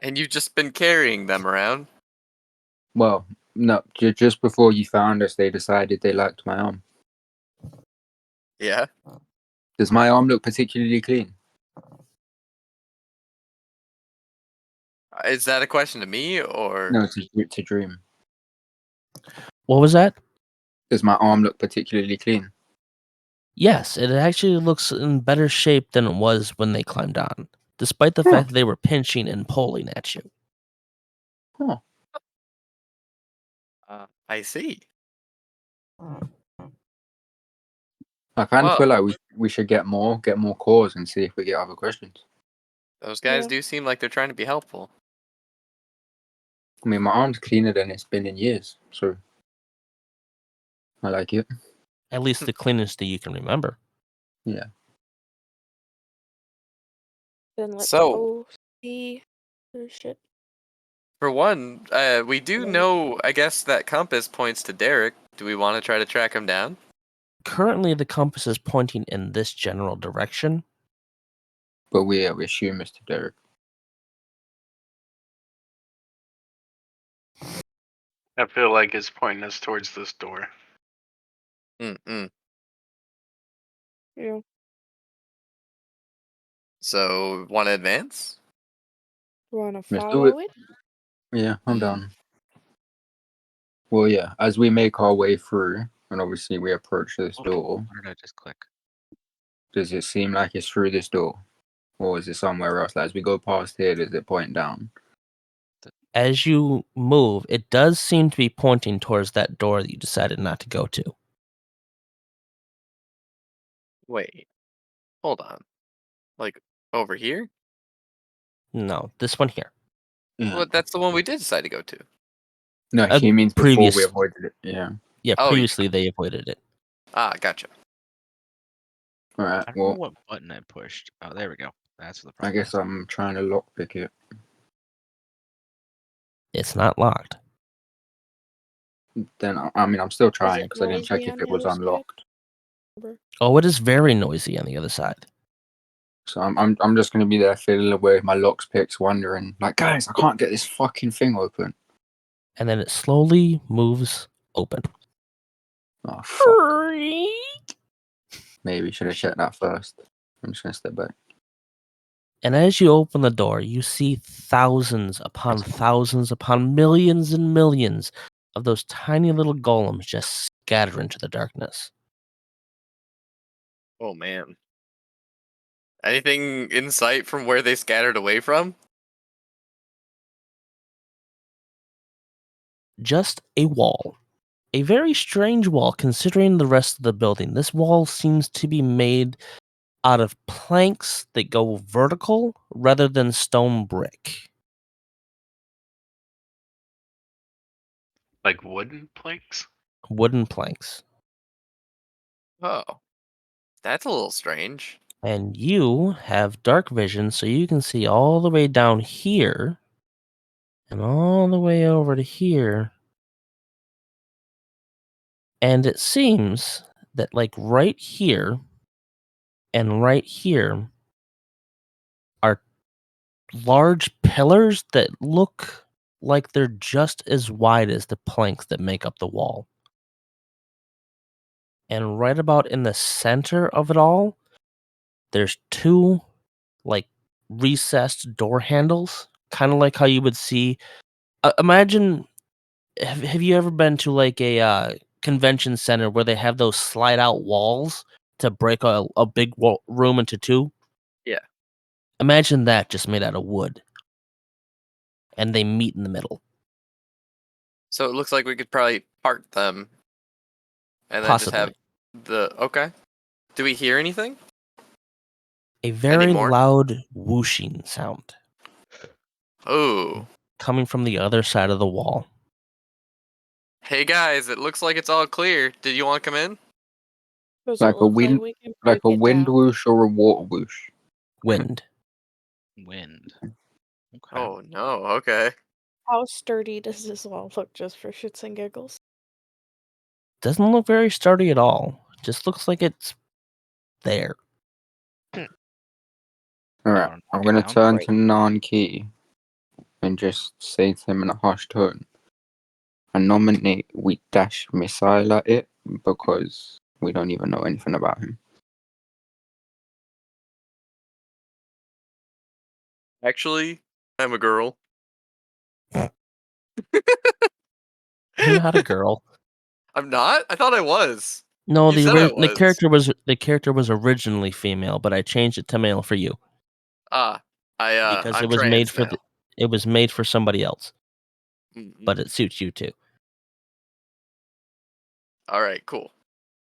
And you've just been carrying them around? Well, no, just before you found us, they decided they liked my arm. Yeah. Does my arm look particularly clean? Is that a question to me or? No, it's a dream. What was that? Does my arm look particularly clean? Yes, it actually looks in better shape than it was when they climbed on, despite the Huh. fact that they were pinching and pulling at you. Huh. I see. I kind of Well, feel like we should get more cores and see if we get other questions. those guys Yeah. do seem like they're trying to be helpful. I mean, my arm's cleaner than it's been in years, so I like it. At least the cleanest that you can remember. Yeah. Then let's So- go see their shit. For one, we do know, I guess, that compass points to Derek. Do we want to try to track him down? Currently, the compass is pointing in this general direction. But we assume Mr. Derek. I feel like it's pointing us towards this door. Mm-mm. Yeah. So, want to advance? Wanna Let's do follow it? Yeah, I'm down. Well, yeah, as we make our way through, and obviously we approach this door, What did I just click? does it seem like it's through this door? Or is it somewhere else? Like, as we go past here, does it point down? As you move, it does seem to be pointing towards that door that you decided not to go to. Wait. Hold on. Like, over here? No, this one here. Yeah. Well, that's the one we did decide to go to. No, he means before previous- we avoided it. Yeah. Yeah, Oh, yeah. previously they avoided it. Ah, gotcha. Alright, I don't know well, what button I pushed. Oh, there we go. That's the I problem. guess I'm trying to lockpick it. It's not locked. Then, I mean, I'm still Is trying it because I didn't check noisy if on it the was other side? unlocked. Oh, it is very noisy on the other side. So I'm just gonna be there fiddling away with my locks picks, wondering, like, guys, I can't get this fucking thing open. And then it slowly moves open. Oh fuck. Maybe should have checked that first. I'm just gonna step back. And as you open the door, you see thousands upon millions and millions of those tiny little golems just scatter into the darkness. Oh, man. Anything in sight from where they scattered away from? Just a wall. A very strange wall considering the rest of the building. This wall seems to be made out of planks that go vertical rather than stone brick. Like wooden planks? Wooden planks. Oh. That's a little strange. And you have dark vision, so you can see all the way down here and all the way over to here. And it seems that like right here and right here are large pillars that look like they're just as wide as the planks that make up the wall. And right about in the center of it all, there's two like recessed door handles, kind of like how you would see. Imagine, have you ever been to like a convention center where they have those slide out walls to break a big room into two? Yeah. Imagine that just made out of wood, and they meet in the middle. So it looks like we could probably part them, and then just Possibly. have the okay. Do we hear anything? A very Anymore? loud whooshing sound Oh. coming from the other side of the wall. Hey guys, it looks like it's all clear. Did you want to come in? Does Like it a look wind- like we can Like break a it wind down? whoosh or a water whoosh. Wind. Wind. Okay. Oh no, okay. How sturdy does this wall look, just for shits and giggles? Doesn't look very sturdy at all. Just looks like it's there. Alright, Wanna I'm knock it gonna down? turn Right. to Nan-Ki and just say to him in a hushed tone, I nominate we dash missile at it because we don't even know anything about him. Actually, I'm a girl. You're not a girl. I'm not? I thought I was. No, You said I the was. character was originally female, but I changed it to male for you Ah, because I'm it was made trans for now. it was made for somebody else, but Mm. it suits you too. All right, cool.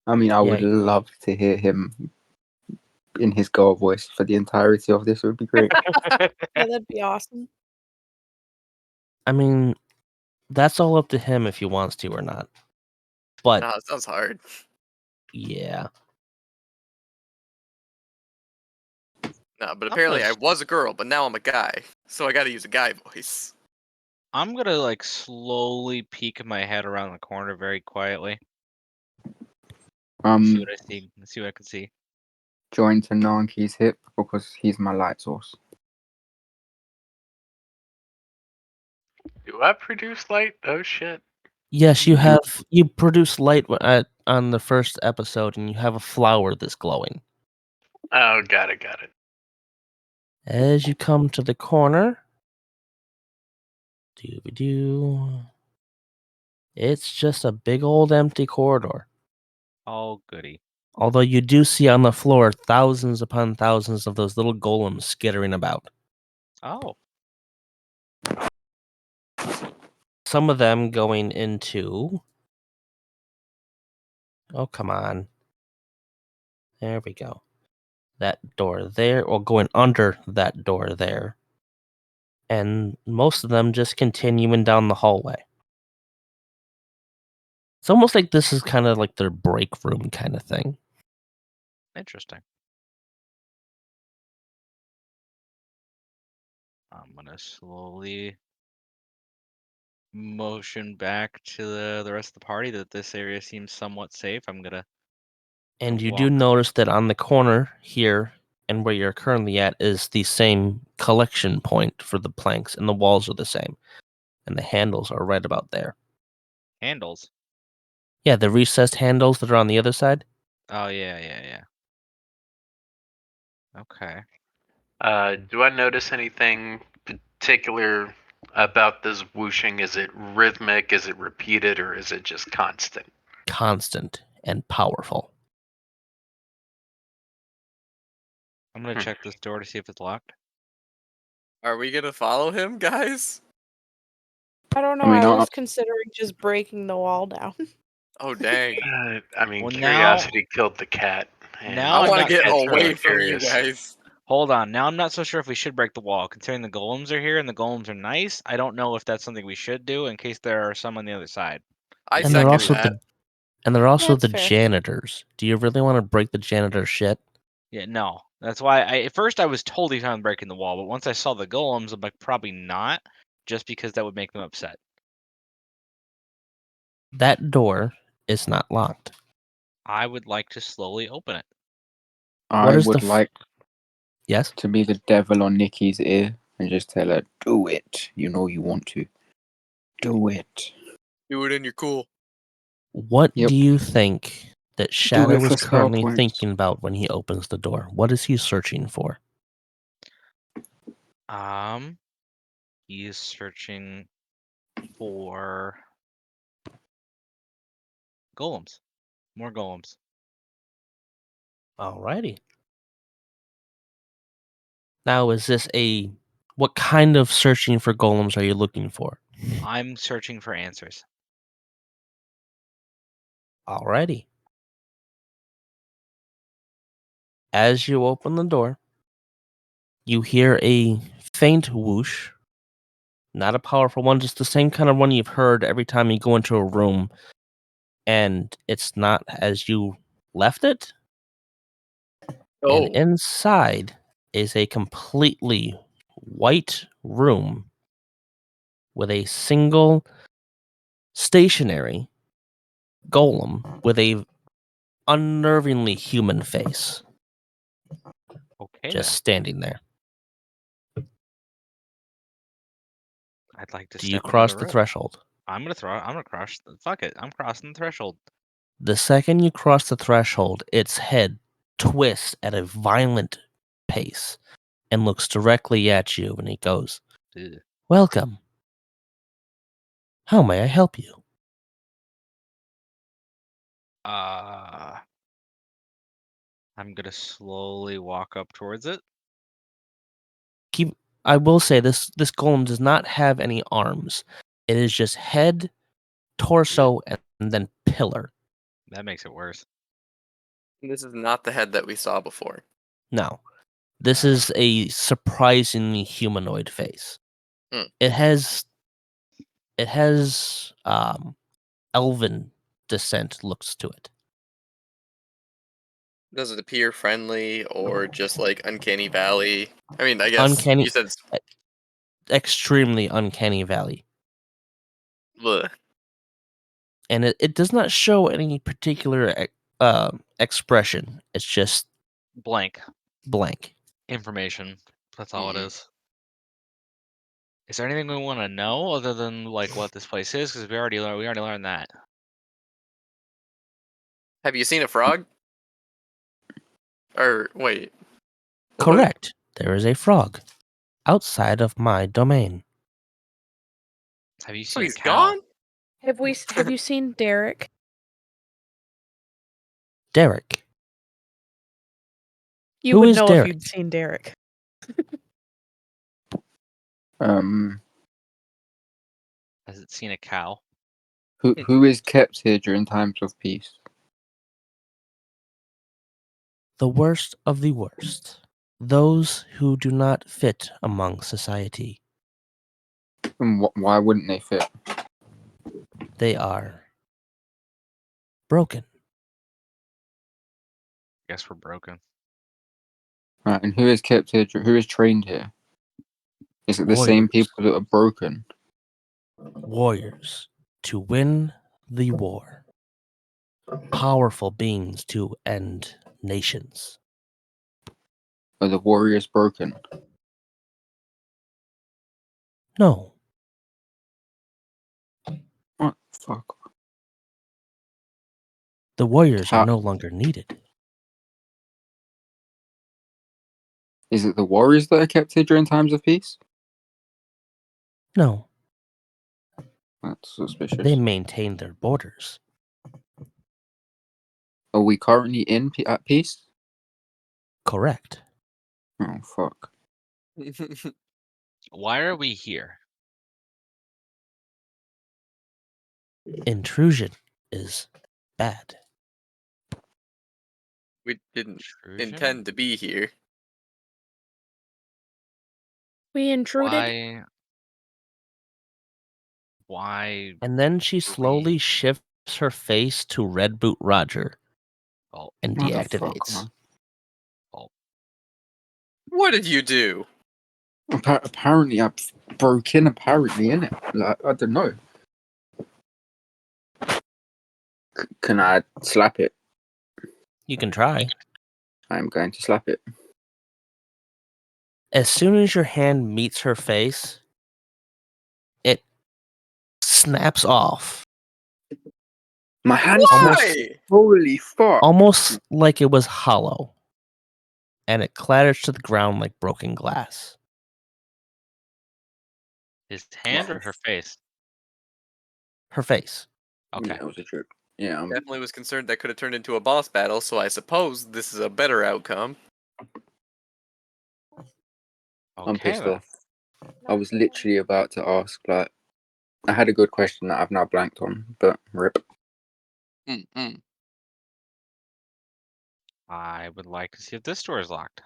I mean, I would Yeah. love to hear him in his girl voice for the entirety of this. It would be great. Yeah, that'd be awesome. I mean, that's all up to him if he wants to or not. But Nah, that sounds hard. yeah, Nah, but I'm apparently gonna I s- was a girl, but now I'm a guy, so I got to use a guy voice. I'm gonna like slowly peek my head around the corner very quietly. See what I see. See what I can see. Join to Nanki's hip because he's my light source. Do I produce light? Oh shit. yes, you produce light on the first episode, and you have a flower that's glowing. Oh, got it. As you come to the corner, doo, it's just a big old empty corridor. Oh goody. Although you do see on the floor thousands upon thousands of those little golems skittering about. Oh. Some of them going into. Oh, come on. There we go. That door there, or going under that door there. And most of them just continuing down the hallway. It's almost like this is kind of like their break room kind of thing. Interesting. I'm gonna slowly motion back to the rest of the party that this area seems somewhat safe. I'm gonna And you do walk. notice that on the corner here and where you're currently at is the same collection point for the planks, and the walls are the same. And the handles are right about there. Handles. Yeah, the recessed handles that are on the other side. Oh yeah. Okay. Do I notice anything particular about this whooshing? Is it rhythmic? Is it repeated? Or is it just constant? Constant and powerful. I'm gonna check this door to see if it's locked. Are we gonna follow him, guys? I don't know. I mean, I I- was considering just breaking the wall down. Oh dang! I mean, Well, curiosity killed the cat. And now I I'm want to not get cat's away really from you curious. guys. Hold on. Now I'm not so sure if we should break the wall, considering the golems are here and the golems are nice. I don't know if that's something we should do in case there are some on the other side. I And they're second also that. That's the fair. janitors. Do you really want to break the janitor's shit? Yeah, no. That's why at first I was totally fine with breaking the wall, but once I saw the golems, I'm like probably not, just because that would make them upset. That door It's not locked. I would like to slowly open it. I is the would like Yes? to be the devil on Nikki's ear and just tell her, do it. You know you want to. Do it. Do it and you're cool. What Yep. do you think that Do Shadow it is for star currently points. thinking about when he opens the door? What is he searching for? He is searching for golems. More golems. Alrighty. Now, what kind of searching for golems are you looking for? I'm searching for answers. Alrighty. As you open the door, you hear a faint whoosh. Not a powerful one, just the same kind of one you've heard every time you go into a room and it's not as you left it. And inside is a completely white room with a single stationary golem with a unnervingly human face Okay, just standing there. I'd like to Do you step into cross the the room. threshold? I'm gonna cross. Fuck it. I'm crossing the threshold. The second you cross the threshold, its head twists at a violent pace and looks directly at you, and he goes, Ugh. "Welcome. How may I help you?" I'm gonna slowly walk up towards it. I will say this golem does not have any arms. It is just head, torso, and then pillar. That makes it worse. This is not the head that we saw before. No. This is a surprisingly humanoid face. Hmm. It has elven descent looks to it. Does it appear friendly or just like Uncanny Valley? I mean, I guess Uncanny you said extremely uncanny valley. bleh. And it does not show any particular expression. It's just Blank blank. information. That's all it Mhm. is. Is there anything we want to know other than like what this place is? Because we already learned that. Have you seen a frog? Or wait. What? Correct. There is a frog outside of my domain. Have you So seen a he's cow? gone? Have you seen Derek? Derek. You Who would is know Derek? if you'd seen Derek. Has it seen a cow? Who is kept here during times of peace? The worst of the worst. Those who do not fit among society. And why wouldn't they fit? They are broken. Guess we're broken. Right, and who is kept here? Who is trained here? Is it the same Warriors. people that are broken? Warriors to win the war. Powerful beings to end nations. Are the warriors broken? No. What the fuck? The warriors are How no longer needed. is it the warriors that are kept here during times of peace? No. That's suspicious. They maintain their borders. Are we currently at peace? Correct. Oh fuck! Why are we here? Intrusion is bad. We didn't Intrusion? intend to be here. We intruded. Why? And then she we- slowly shifts her face to Red Boot Roger Oh, and What the fuck, deactivates. man? What did you do? Apparently, I broke in. Apparently, in it. Like I don't know. Can I slap it? You can try. I'm going to slap it. As soon as your hand meets her face, it snaps off. My hand Almost- snaps. Holy fuck! Almost like it was hollow, and it clatters to the ground like broken glass. His hand or her face? Her face. Okay. Yeah, it was a joke. Yeah, Definitely was concerned that could have turned into a boss battle, so I suppose this is a better outcome. I'm Okay. pissed Then. off. I was literally about to ask, like, I had a good question that I've now blanked on, but rip. Mm-mm. I would like to see if this door is locked.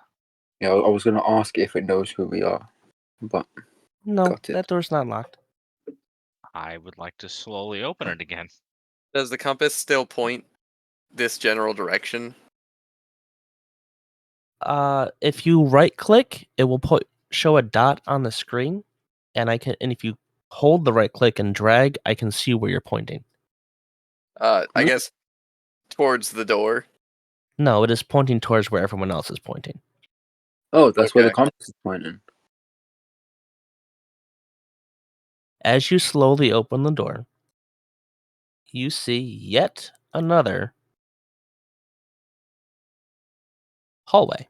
Yeah, I was going to ask if it knows who we are, but No, got it. that door's not locked. I would like to slowly open it again. Does the compass still point this general direction? If you right click, it will show a dot on the screen, and if you hold the right click and drag, I can see where you're pointing. I guess towards the door. No, it is pointing towards where everyone else is pointing. Oh, that's where the Okay. compass is pointing. As you slowly open the door, you see yet another hallway,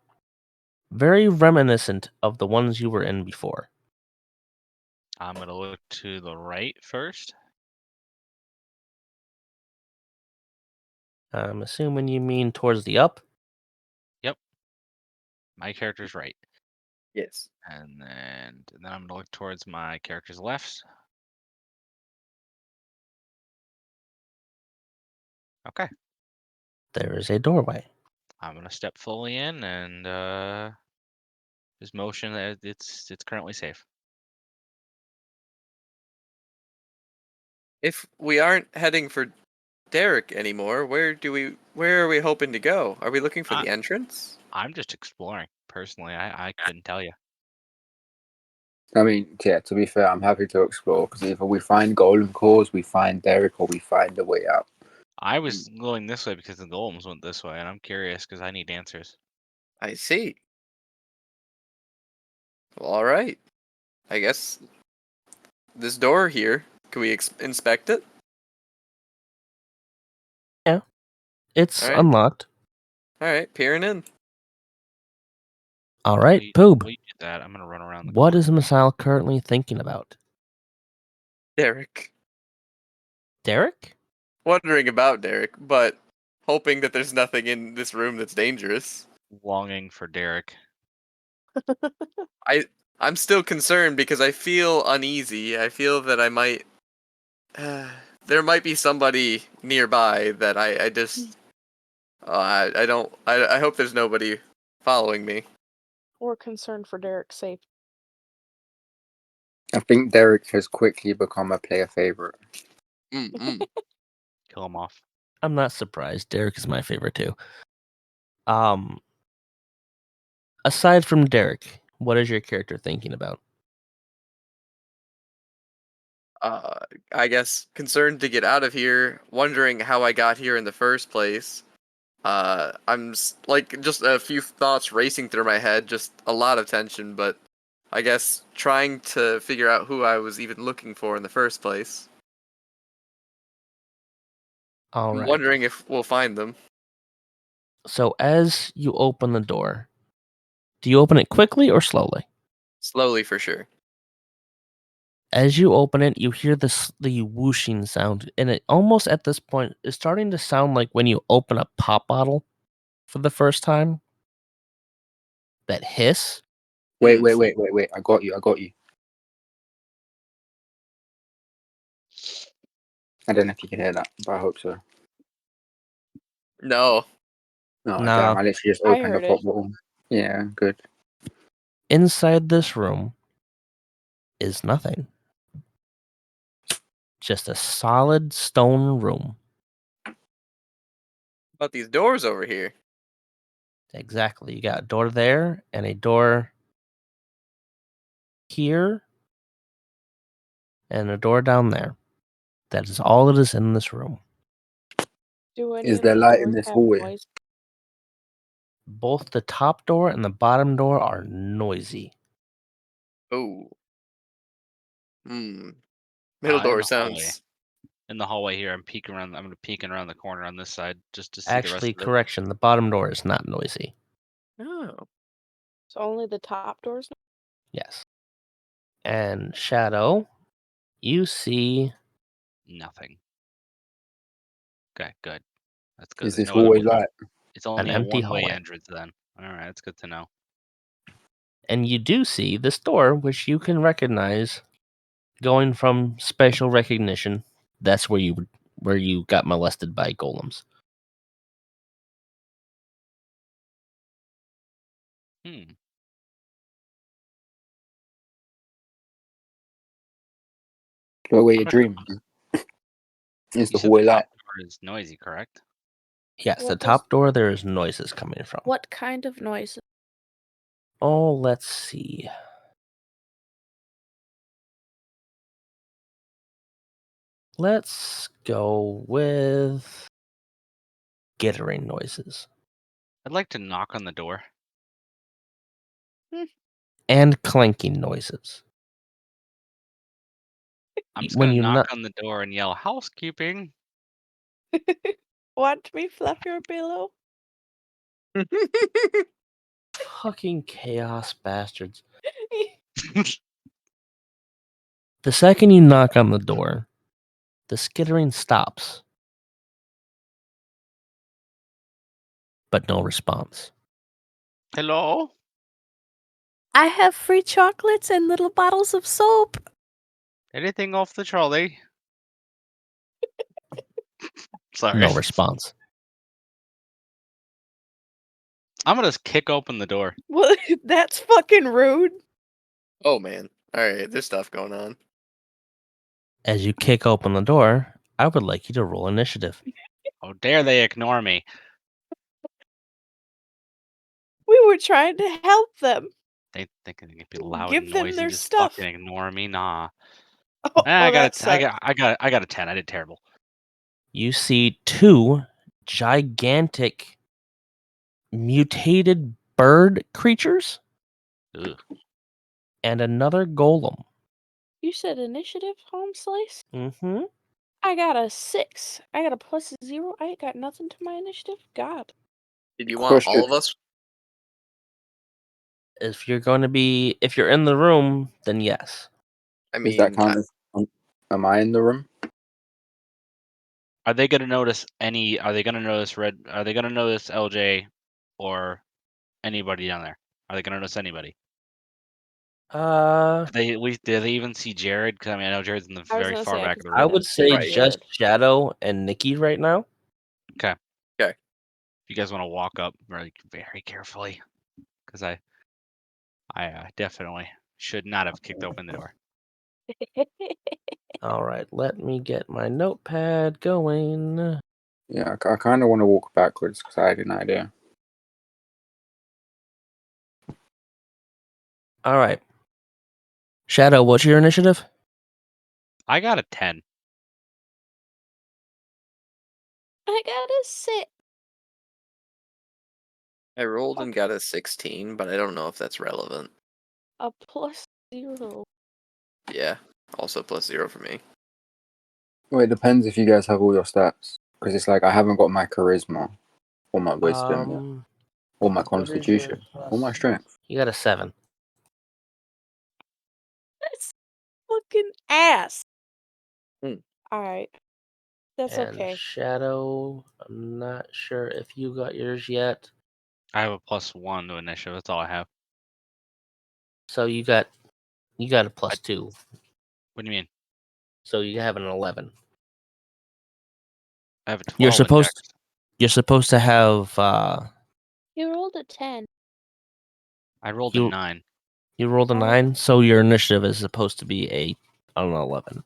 very reminiscent of the ones you were in before. I'm going to look to the right first. I'm assuming you mean towards the up. My character's right. Yes. And then I'm going to look towards my character's left. Okay. There is a doorway. I'm going to step fully in and just motion that it's currently safe. If we aren't heading for Derek anymore, where are we hoping to go? Are we looking for the entrance? I'm just exploring. Personally, I couldn't tell you. I mean, yeah, to be fair, I'm happy to explore because either we find golden cores, we find Derek, or we find a way out. I was going this way because the golems went this way, and I'm curious because I need answers. I see. Well, all right. I guess this door here, can we inspect it? It's All right. unlocked. All right, peering in. All right, Boob. While you do that, I'm going to run around the What corner. is Masal currently thinking about? Derek. Derek? Wondering about Derek, but hoping that there's nothing in this room that's dangerous. Longing for Derek. I'm still concerned because I feel uneasy. I feel that I might there might be somebody nearby that I just I don't I hope there's nobody following me. We're concerned for Derek's safety. I think Derek has quickly become a player favorite. Mm-mm. Kill him off. I'm not surprised. Derek is my favorite too. Aside from Derek, what is your character thinking about? I guess concerned to get out of here, wondering how I got here in the first place. Like just a few thoughts racing through my head, just a lot of tension, but I guess trying to figure out who I was even looking for in the first place. All I'm right. wondering if we'll find them. So as you open the door, do you open it quickly or slowly? Slowly for sure. As you open it, you hear the whooshing sound, and it almost at this point is starting to sound like when you open a pop bottle for the first time. That hiss. Wait. I got you. I don't know if you can hear that, but I hope so. No. Oh, No. damn. I literally just I opened the heard pop it. bottle. Yeah, good. Inside this room is nothing. Just a solid stone room. About these doors over here. Exactly. You got a door there and a door here and a door down there. That is all that is in this room. Do any Is of there the light in doors this have hallway? noise? Both the top door and the bottom door are noisy. Oh. Hmm. Middle In door the hallway. sounds. In the hallway here, I'm peeking around. I'm gonna peek around the corner on this side just to see the rest Actually, of it. correction, the bottom door is not noisy. Oh. So only the top doors? Yes. And Shadow, you see Nothing. Okay, good. That's good. Is There's this no other. hallway light? It's only a empty one-way hallway. entrance then. All right, that's good to know. and you do see this door, which you can recognize going from special recognition. That's where you got molested by golems. Hmm. But where you're Okay. dreaming. Is You the said the hallway top light? door is noisy, correct? Yes, the What top door there is noises coming from. What kind of noise? Oh, let's see. Let's go with gittering noises I'd like to knock on the door. and clanking noises. I'm just When gonna you knock not on the door and yell housekeeping. Want me fluff your pillow? fucking chaos bastards. The second you knock on the door, the skittering stops. But no response. Hello? I have free chocolates and little bottles of soap. Anything off the trolley? Sorry. No response. I'm gonna just kick open the door. Well, that's fucking rude. Oh man. Alright, there's stuff going on. As you kick open the door, I would like you to roll initiative. How dare they ignore me? We were trying to help them. They think they can be loud Give and them noisy, their just stuff. fucking ignore me. Nah. Oh, I got that a, I sucks. got, I got, I got a 10. I did terrible. You see two gigantic mutated bird creatures Ugh. and another golem. You said initiative, home slice? Mm-hmm. I got a 6. I got a +0. I ain't got nothing to my initiative. God. Did you want all of us? If you're in the room, then yes. I Is that mean, kind of? Am I in the room? Are they gonna notice any? Are they gonna notice red? Are they gonna notice LJ or anybody down there? Are they gonna notice anybody? Did they even see Jared? Because I mean, I know Jared's in the I was very gonna far say, I back could of the see I room. would them say Right. just Shadow and Nikki right now. Okay. Okay. If you guys want to walk up very, very carefully, because I definitely should not have kicked open the door. All right, let me get my notepad going. Yeah, I kind of want to walk backwards because I had an idea. All right. Shadow, what's your initiative? I got a 10. I got a 6. I rolled and got a 16, but I don't know if that's relevant. A +0. Yeah. Also +0 for me. Well, it depends if you guys have all your stats. Because it's like I haven't got my charisma, or my wisdom, yet, or my What is your constitution, or my plus? strength. You got a 7. That's fucking ass. Hmm. Alright. That's And okay. Shadow, I'm not sure if you got yours yet. I have a +1 to initiative. That's all I have. So you got a +2. What do you mean? So you have an 11. I have a 12 You're in supposed Dex. you're supposed to have You rolled a 10. I rolled a you 9. you rolled a Oh. 9, so your initiative is supposed to be an 11.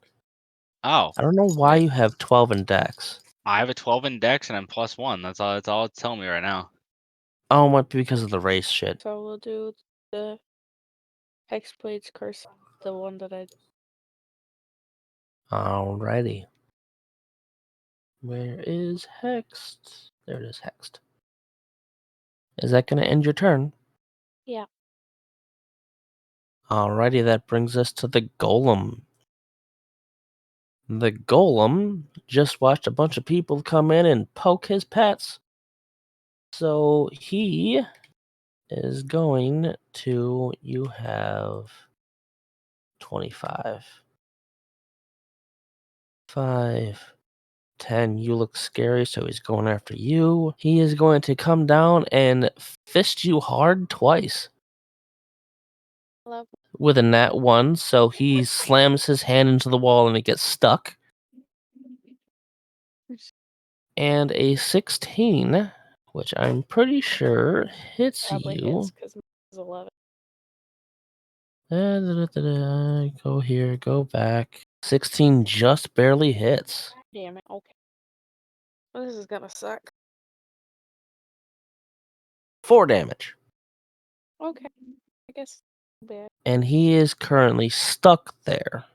Oh, I don't know why you have 12 in Dex. I have a 12 in Dex and I'm +1. That's all. That's all it's telling me right now. Oh, it might be because of the race shit. So we'll do the Hexblade's Curse, the one that I... Alrighty. Where is Hexed? There it is, Hexed. Is that going to end your turn? Yeah. Alrighty, that brings us to the Golem. The Golem just watched a bunch of people come in and poke his pets. So he is going to. You have 25. 5. 10. You look scary, so he's going after you. He is going to come down and fist you hard twice Love. with a nat 1. So he slams his hand into the wall and it gets stuck. And a 16, which I'm pretty sure hits Probably you. hits because it's 11. Go here, go back. 16 just barely hits. Damn it. Okay. Well, this is gonna suck. 4 damage. Okay. I guess. Bad. And he is currently stuck there.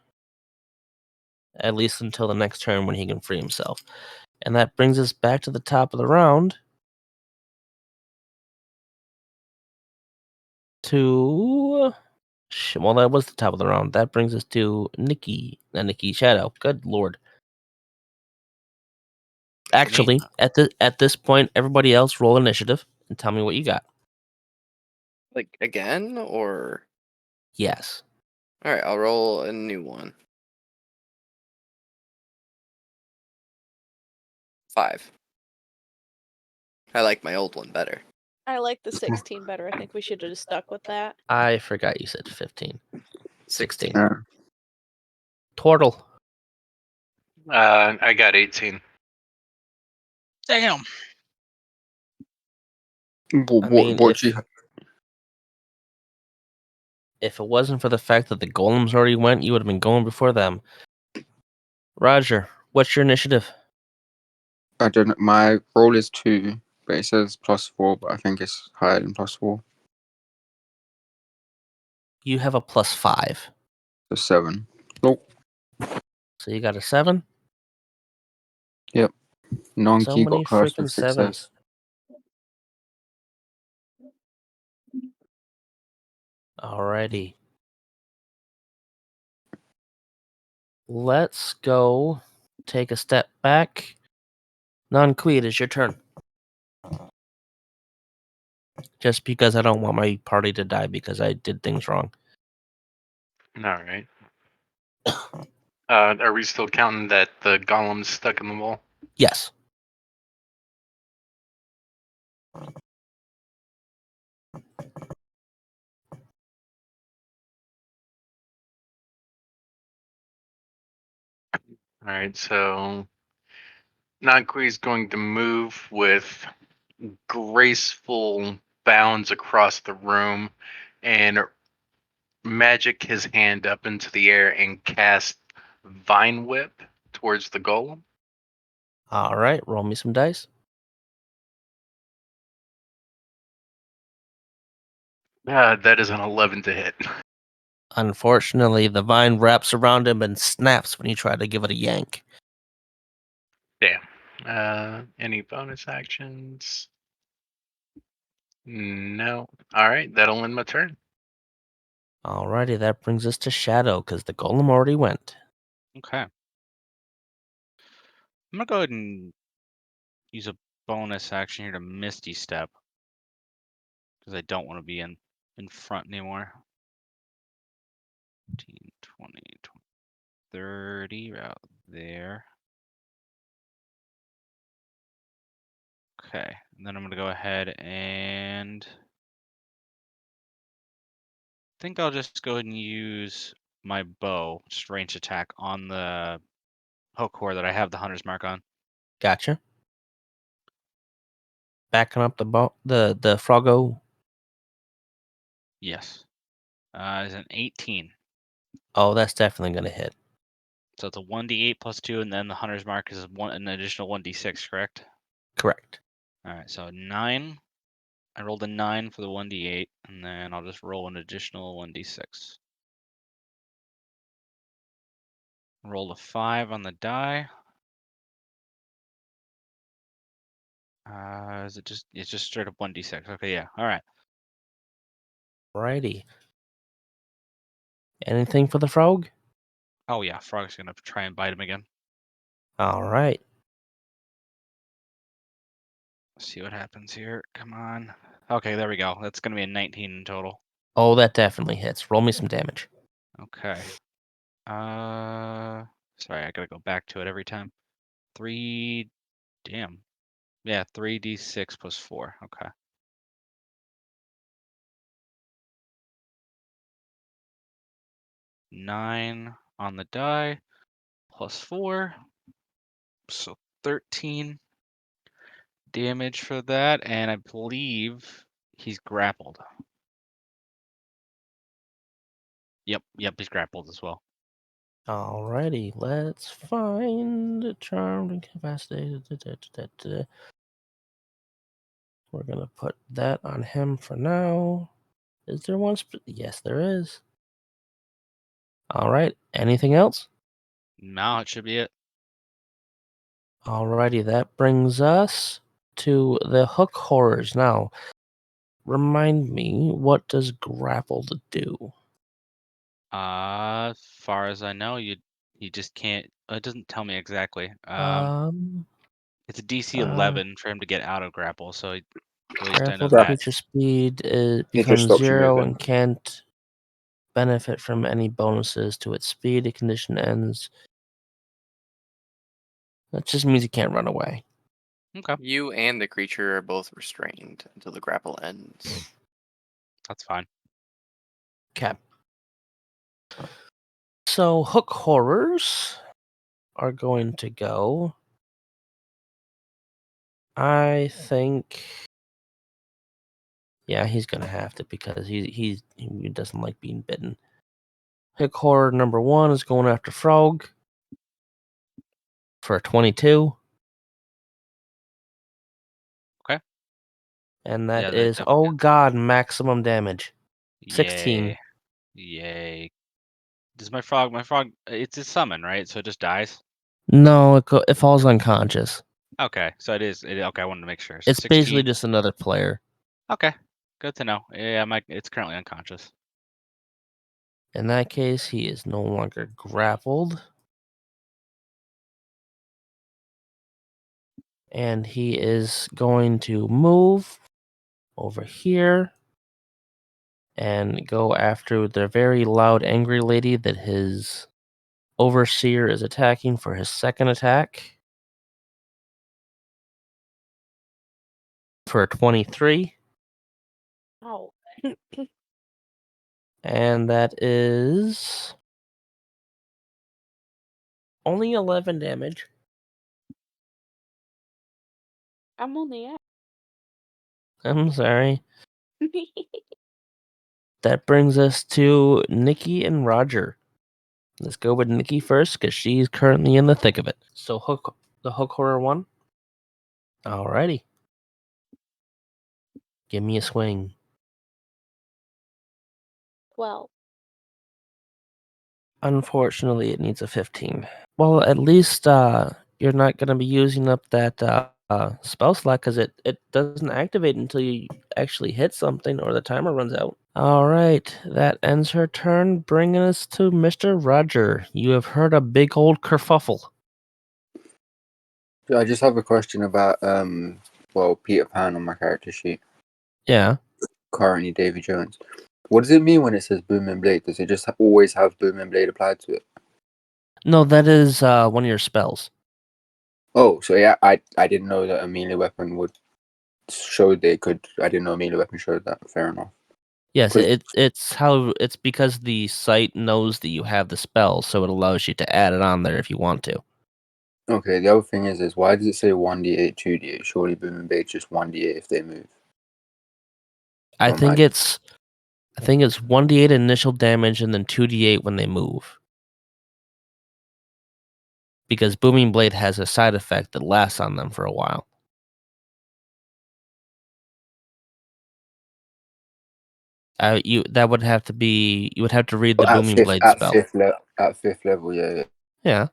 At least until the next turn when he can free himself. And that brings us back to the top of the round. To. Well, that was the top of the round. That brings us to Nikki. Nikki Shadow. Good lord. Actually, at this point, everybody else roll initiative and tell me what you got. Like again, or Yes. all right, I'll roll a new one. 5. I like my old one better. I like the 16 better. I think we should have just stuck with that. I forgot you said 15. 16. Yeah. Tortle. I got 18. Damn. I mean, What do you? if it wasn't for the fact that the golems already went, you would have been going before them. Roger, what's your initiative? I don't know. My roll is 2, but it says +4, but I think it's higher than +4. You have a +5. So 7. Nope. So you got a 7? Non-key So many got cursed freaking with success. 7s. Alrighty. Let's go take a step back. Non-Queed, it's your turn. Just because I don't want my party to die because I did things wrong. All right. Are we still counting that the golem's stuck in the wall? Yes. All right, so Nagui is going to move with graceful bounds across the room and magic his hand up into the air and cast Vine Whip towards the golem. Alright, roll me some dice. That is an 11 to hit. Unfortunately, the vine wraps around him and snaps when you try to give it a yank. Damn. Any bonus actions? No. All right, that'll end my turn. Alrighty, that brings us to Shadow, because the golem already went. Okay. I'm gonna go ahead and use a bonus action here to Misty Step. Because I don't want to be in front anymore. 15, 20, 30 out there. Okay, and then I'm gonna go ahead and I think I'll just go ahead and use my bow, just range attack on the hook core that I have the hunter's mark on. Gotcha. Backing up the Froggo. Yes. Is an 18. Oh, that's definitely gonna hit. So it's a 1d8 plus 2, and then the hunter's mark is an additional 1d6, correct? Correct. Alright, so 9. I rolled a 9 for the 1d8, and then I'll just roll an additional 1d6. Roll a 5 on the die. Is it just? It's just straight up 1d6. Okay, yeah. All right. Alrighty. Anything for the frog? Oh yeah, Frog's gonna try and bite him again. All right. Let's see what happens here. Come on. Okay, there we go. That's gonna be a 19 in total. Oh, that definitely hits. Roll me some damage. Okay. Sorry, I gotta go back to it every time. 3. Damn. Yeah, 3d6 plus 4. Okay. 9 on the die plus 4. So 13 damage for that, and I believe he's grappled. Yep, he's grappled as well. Alrighty, let's find the charmed incapacitated. We're gonna put that on him for now. Is there one? Yes, there is. All right. Anything else? No, it should be it. Alrighty, that brings us to the hook horrors. Now, remind me, what does grappled do? As far as I know, you just can't. It doesn't tell me exactly. Um, It's a DC uh, 11 for him to get out of grapple. So at least I know grappled that. creature speed It just becomes stops you 0 moving. and can't benefit from any bonuses to its speed. A condition ends. That just means he can't run away. Okay, You and the creature are both restrained until the grapple ends. that's fine. Cap. So hook horrors are going to go. I think. Yeah, he's gonna have to because he doesn't like being bitten. Hook horror number 1 is going after Frog for a 22. Okay. And Yeah, that that is, definitely oh hits. god, maximum damage. 16. Yay, yay. Does my frog? My frog. It's a summon, right? So it just dies. No, it falls unconscious. Okay, so it is. Okay, I wanted to make sure. So It's basically 16. just another player. Okay, good to know. Yeah, it's currently unconscious. In that case, he is no longer grappled. And he is going to move over here and go after the very loud, angry lady that his overseer is attacking for his second attack. For a 23. Oh. And that is only 11 damage. I'm only at. I'm sorry. That brings us to Nikki and Roger. Let's go with Nikki first because she's currently in the thick of it. So the hook horror 1. Alrighty. Give me a swing. 12. Unfortunately, it needs a 15. Well, at least you're not going to be using up that spell slot because it doesn't activate until you actually hit something or the timer runs out. All right, that ends her turn, bringing us to Mr. Roger. You have heard a big old kerfuffle. I just have a question about Peter Pan on my character sheet. Yeah. Currently Davy Jones. What does it mean when it says Boom and Blade? Does it just always have Boom and Blade applied to it? No, that is one of your spells. Oh, so yeah, I didn't know that a melee weapon would show they could. I didn't know a melee weapon showed that. Fair enough. Yes, 'Cause- it's because the site knows that you have the spell, so it allows you to add it on there if you want to. Okay, the other thing is why does it say 1d8, 2d8? Surely Boom and Blade's just 1d8 if they move. I Or think magic. it's 1d8 initial damage and then 2d8 when they move. Because Booming Blade has a side effect that lasts on them for a while. You would have to read the At Booming Blade spell. At fifth level, yeah. Yeah.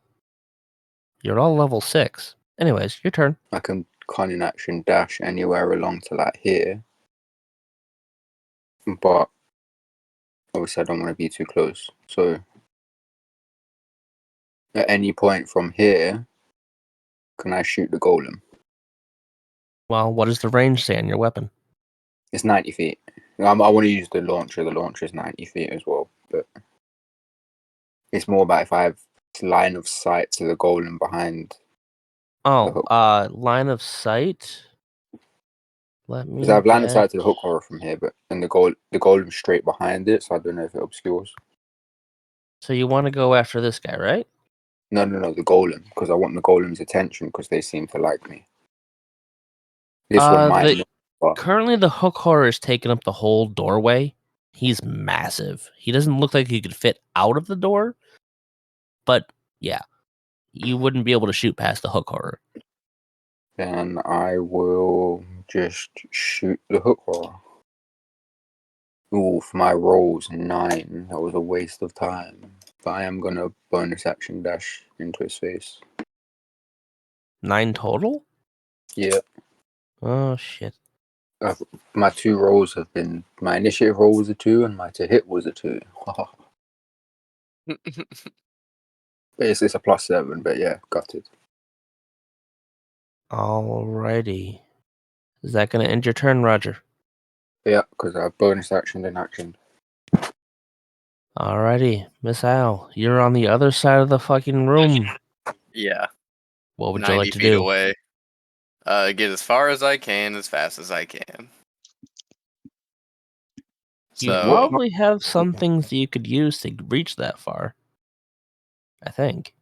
You're all level 6. Anyways, your turn. I can cunning action dash anywhere along to like here, but obviously I don't want to be too close. So at any point from here, can I shoot the golem? Well, what does the range say on your weapon? It's 90 feet. I want to use the launcher. The launcher is 90 feet as well, but it's more about if I have line of sight to the golem behind. Oh, hook. line of sight. Let me Because I have line of get. sight to the hook horror from here, but and the golem's straight behind it, so I don't know if it obscures. So you want to go after this guy, right? No, the golem, because I want the golem's attention because they seem to like me. This one might not, but Currently the hook horror is taking up the whole doorway. He's massive. He doesn't look like he could fit out of the door, but yeah, you wouldn't be able to shoot past the hook horror. then I will just shoot the hook horror. Ooh, for my rolls 9. That was a waste of time. But I am gonna bonus action dash into his face. 9 total? Yeah. Oh shit. My 2 rolls have been my initiative roll was a 2 and my to hit was a 2. But it's a +7, but yeah, got it. Alrighty. Is that gonna end your turn, Roger? Yeah, because I have bonus action then action. Alrighty, Miss Al, you're on the other side of the fucking room. Yeah, What would you 90 like to feet do? away. Get as far as I can, as fast as I can. You So probably have some things that you could use to reach that far. I think.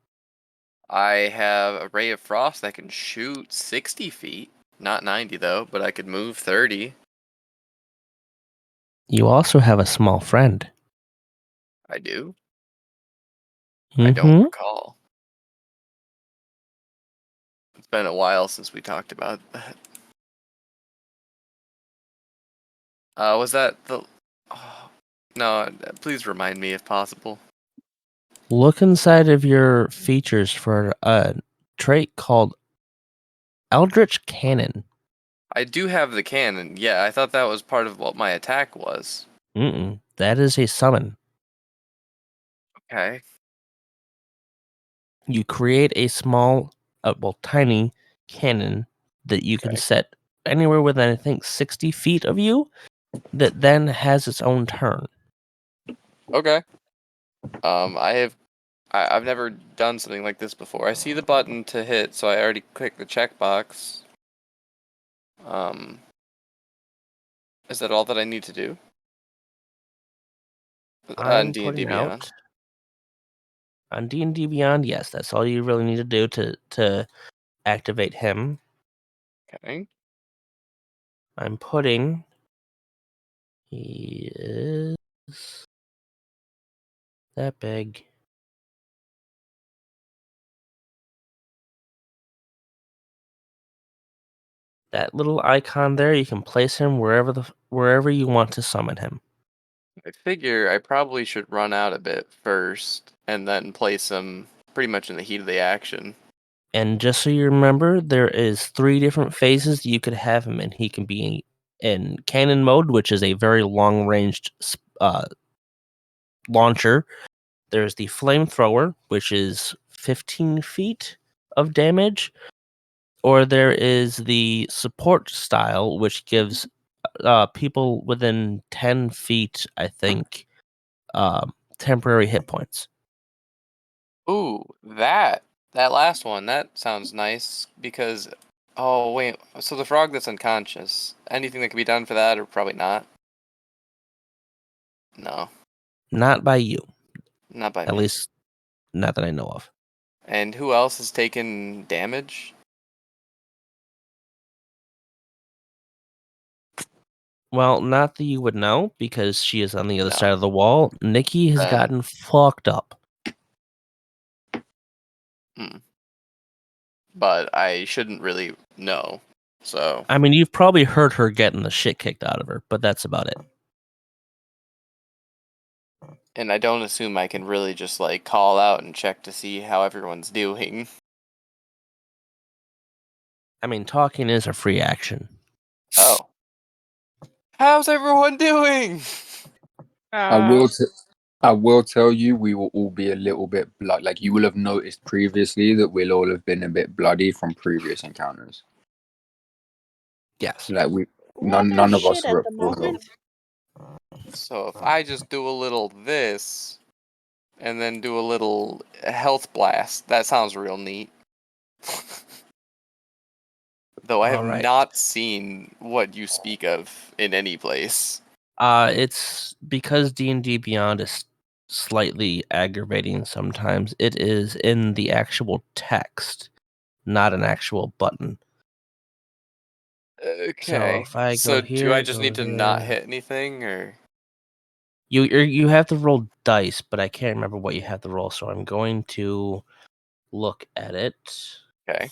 I have a ray of frost that can shoot 60 feet. Not 90 though, but I could move 30. You also have a small friend. I do. I don't recall. It's been a while since we talked about that. Was that the? Oh, no, please remind me if possible. Look inside of your features for a trait called Eldritch Cannon. I do have the cannon. Yeah, I thought that was part of what my attack was. That is a summon. Okay. You create a small, tiny cannon that you can Okay. set anywhere within, I think, 60 feet of you that then has its own turn. Okay. I've never done something like this before. I see the button to hit, so I already clicked the checkbox. Is that all that I need to do? On I'm D&D putting Beyond. out on D&D Beyond, yes, that's all you really need to do to activate him. Okay. I'm putting he is that big. That little icon there, you can place him wherever you want to summon him. I figure I probably should run out a bit first, and then place him pretty much in the heat of the action. And just so you remember, there is 3 different phases you could have him in. He can be in cannon mode, which is a very long-ranged launcher. There's the flamethrower, which is 15 feet of damage. Or there is the support style, which gives people within 10 feet, I think, temporary hit points. Ooh, that last one, that sounds nice because oh wait, so the frog that's unconscious, anything that can be done for that or probably not? No, Not by you, not by at me. least not that I know of. And who else has taken damage? Well, not that you would know because she is on the other No. side of the wall. Nikki has Then- gotten fucked up. But I shouldn't really know. So, I mean, you've probably heard her getting the shit kicked out of her, but that's about it. and I don't assume I can really just like call out and check to see how everyone's doing. I mean, talking is a free action. Oh. How's everyone doing? I will. I will tell you, we will all be a little bit blood. Like you will have noticed previously that we'll all have been a bit bloody from previous encounters. Yes. Like Well, none there's of us shit are at at the full moment. health. So if I just do a little this, and then do a little health blast, that sounds real neat. Though I have All right. not seen what you speak of in any place. It's because D&D Beyond is slightly aggravating sometimes. It is in the actual text, not an actual button. So Okay. if I So go do I here, just go need to not there, hit anything, or? you have to roll dice, but I can't remember what you have to roll, so I'm going to look at it. Okay.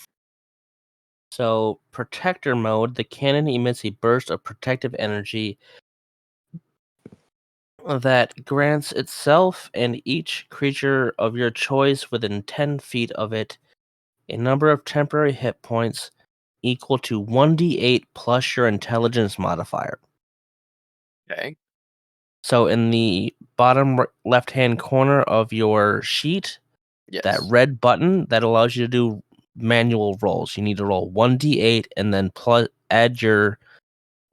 So protector mode, the cannon emits a burst of protective energy that grants itself and each creature of your choice within 10 feet of it a number of temporary hit points equal to 1d8 plus your intelligence modifier. Okay. So in the bottom left-hand corner of your sheet, Yes. that red button that allows you to do manual rolls. You need to roll 1d8 and then add your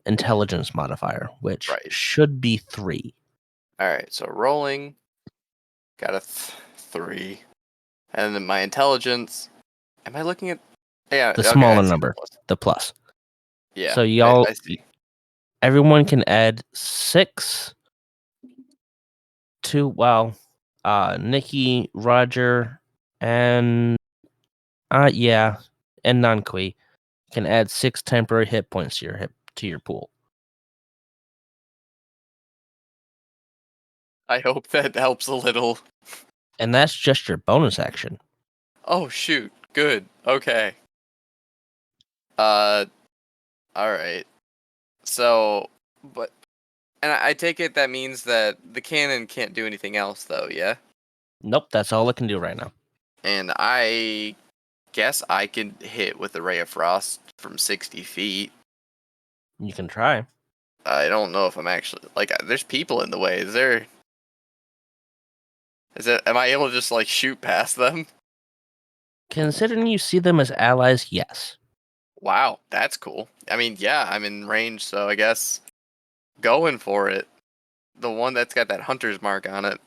intelligence modifier, which Right. should be 3. All right. So rolling, got a 3, and then my intelligence. Am I looking at? Yeah. The Okay. smaller I see the number, plus. the plus. Yeah. So y'all, I see. everyone can add 6 to, well, Nikki, Roger, and yeah, and Nankui can add 6 temporary hit points to your pool. I hope that helps a little. And that's just your bonus action. Oh shoot. Good. Okay. All right. So, but, and I take it that means that the cannon can't do anything else, though. Yeah. Nope, that's all it can do right now. And I guess I can hit with the ray of frost from 60 feet. You can try. I don't know if I'm actually like. There's people in the way. Is there? Is it? Am I able to just like shoot past them? Considering you see them as allies, yes. Wow, that's cool. I mean, yeah, I'm in range, so I guess going for it. The one that's got that hunter's mark on it.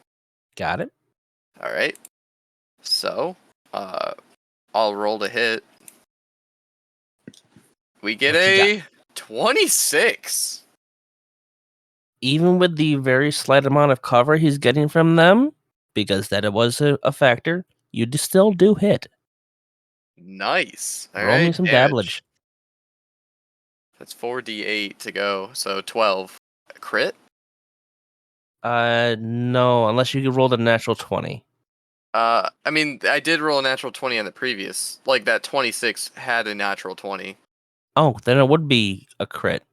Got it. All right. So, I'll roll to hit. We get What you got? a 26. Even with the very slight amount of cover he's getting from them, because that it was a factor, you still do hit. Nice. All Roll me right, some damage. damage. That's 4d8 to go, so 12. A crit? No, unless you rolled a natural 20. I mean, I did roll a natural 20 on the previous. Like, that 26 had a natural 20. Oh, then it would be a crit.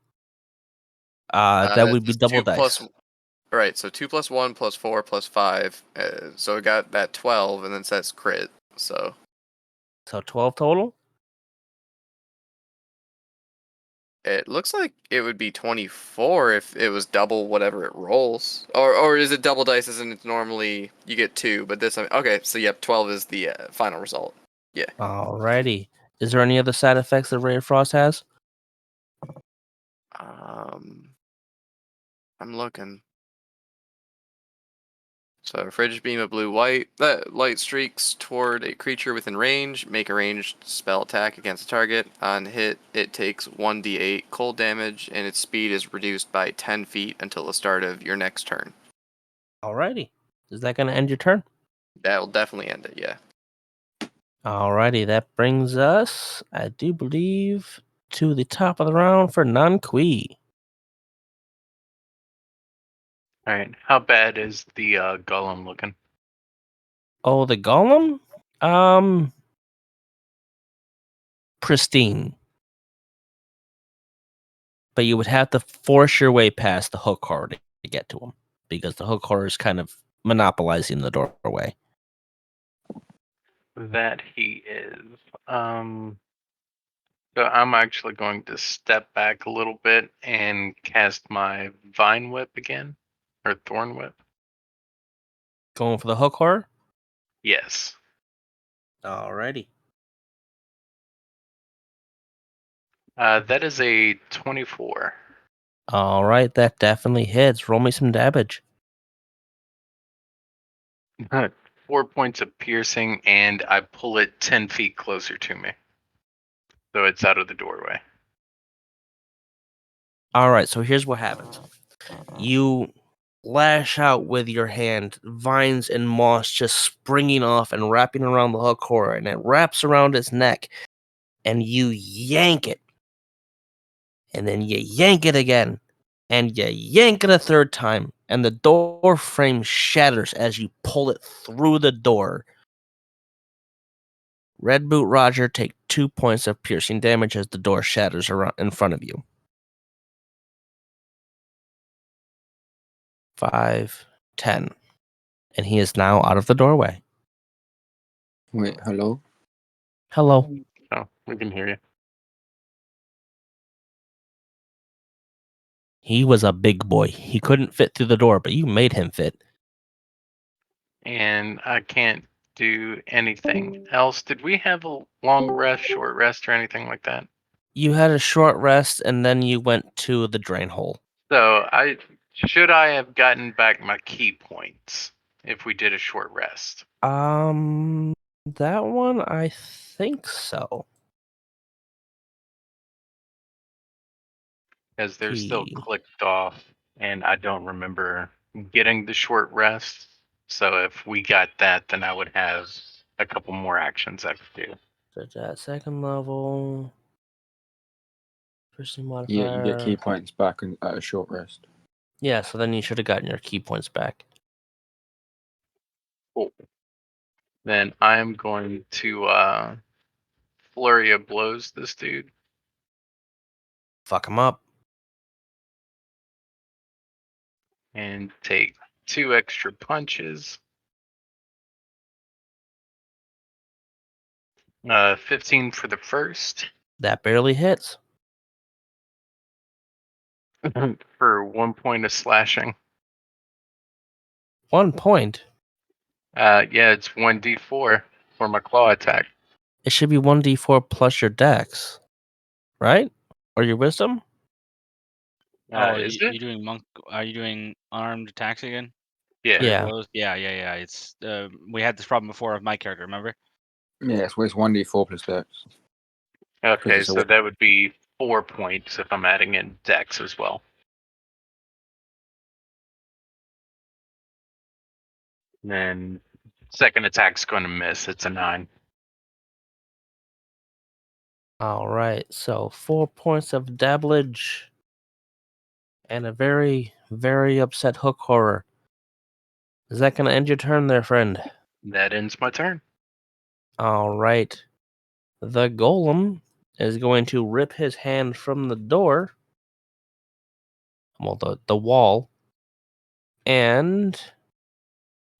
That would be Just double 2 dice. plus. Right, so 2 plus 1 plus 4 plus 5. So it got that 12, and then says crit. So. So 12 total? It looks like it would be 24 if it was double whatever it rolls. Or is it double dice as in it's normally you get 2, but this time. Okay, so yep, 12 is the final result. Yeah. Alrighty. Is there any other side effects that Ray of Frost has? I'm looking. So, frigid beam of blue-white. Light streaks toward a creature within range. Make a ranged spell attack against a target. On hit, it takes 1d8 cold damage, and its speed is reduced by 10 feet until the start of your next turn. Alrighty. Is that going to end your turn? That will definitely end it, yeah. Alrighty, that brings us, I do believe, to the top of the round for Nankui. All right. How bad is the golem looking? Oh, the golem? Pristine. But you would have to force your way past the hook horror to get to him, because the hook horror is kind of monopolizing the doorway. That he is. So I'm actually going to step back a little bit and cast my Vine Whip again, or Thorn Whip. Going for the hook horror? Yes. Alrighty. That is a 24. Alright, that definitely hits. Roll me some damage. 4 points of piercing, and I pull it 10 feet closer to me. So it's out of the doorway. Alright, so here's what happens. You lash out with your hand, vines and moss just springing off and wrapping around the hook horror, and it wraps around its neck, and you yank it. And then you yank it again, and you yank it a third time, and the door frame shatters as you pull it through the door. Red Boot Roger, take 2 points of piercing damage as the door shatters around in front of you. 5, 10. And he is now out of the doorway. Wait, hello? Hello. Oh, we can hear you. He was a big boy. He couldn't fit through the door, but you made him fit. And I can't do anything else. Did we have a long rest, short rest, or anything like that? You had a short rest, and then you went to the drain hole. So should I have gotten back my key points if we did a short rest? That one, I think so. Because they're still Key. clicked off, and I don't remember getting the short rest. So if we got that, then I would have a couple more actions I could do. So that second level. Piercing Yeah, you get key modifier. points back at a short rest. Yeah, so then you should have gotten your key points back. Cool. Then I am going to flurry of blows this dude. Fuck him up. And take 2 extra punches. 15 for the first. That barely hits. For 1 point of slashing. 1 point. Yeah, it's 1d4 for my claw attack. It should be 1d4 plus your dex, right? Or your wisdom? Is it? you doing monk? Are you doing armed attacks again? Yeah. Yeah. Blows? Yeah. It's we had this problem before with my character. Remember? Yeah, it's 1d4 plus dex. Okay, it's a so that would be 4 points if I'm adding in dex as well. And then second attack's going to miss. It's a 9. All right. So 4 points of dabblage and a very, very upset hook horror. Is that going to end your turn there, friend? That ends my turn. All right. The golem is going to rip his hand from the door. Well, the wall. And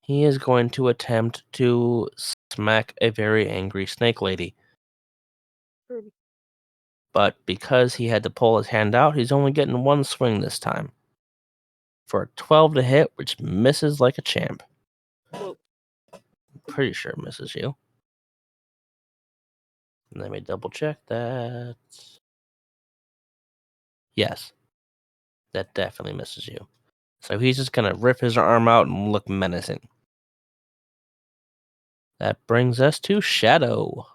he is going to attempt to smack a very angry snake lady. But because he had to pull his hand out, he's only getting one swing this time. For a 12 to hit, which misses like a champ. Pretty sure it misses you. Let me double check that. Yes. That definitely misses you. So he's just going to rip his arm out and look menacing. That brings us to Shadow.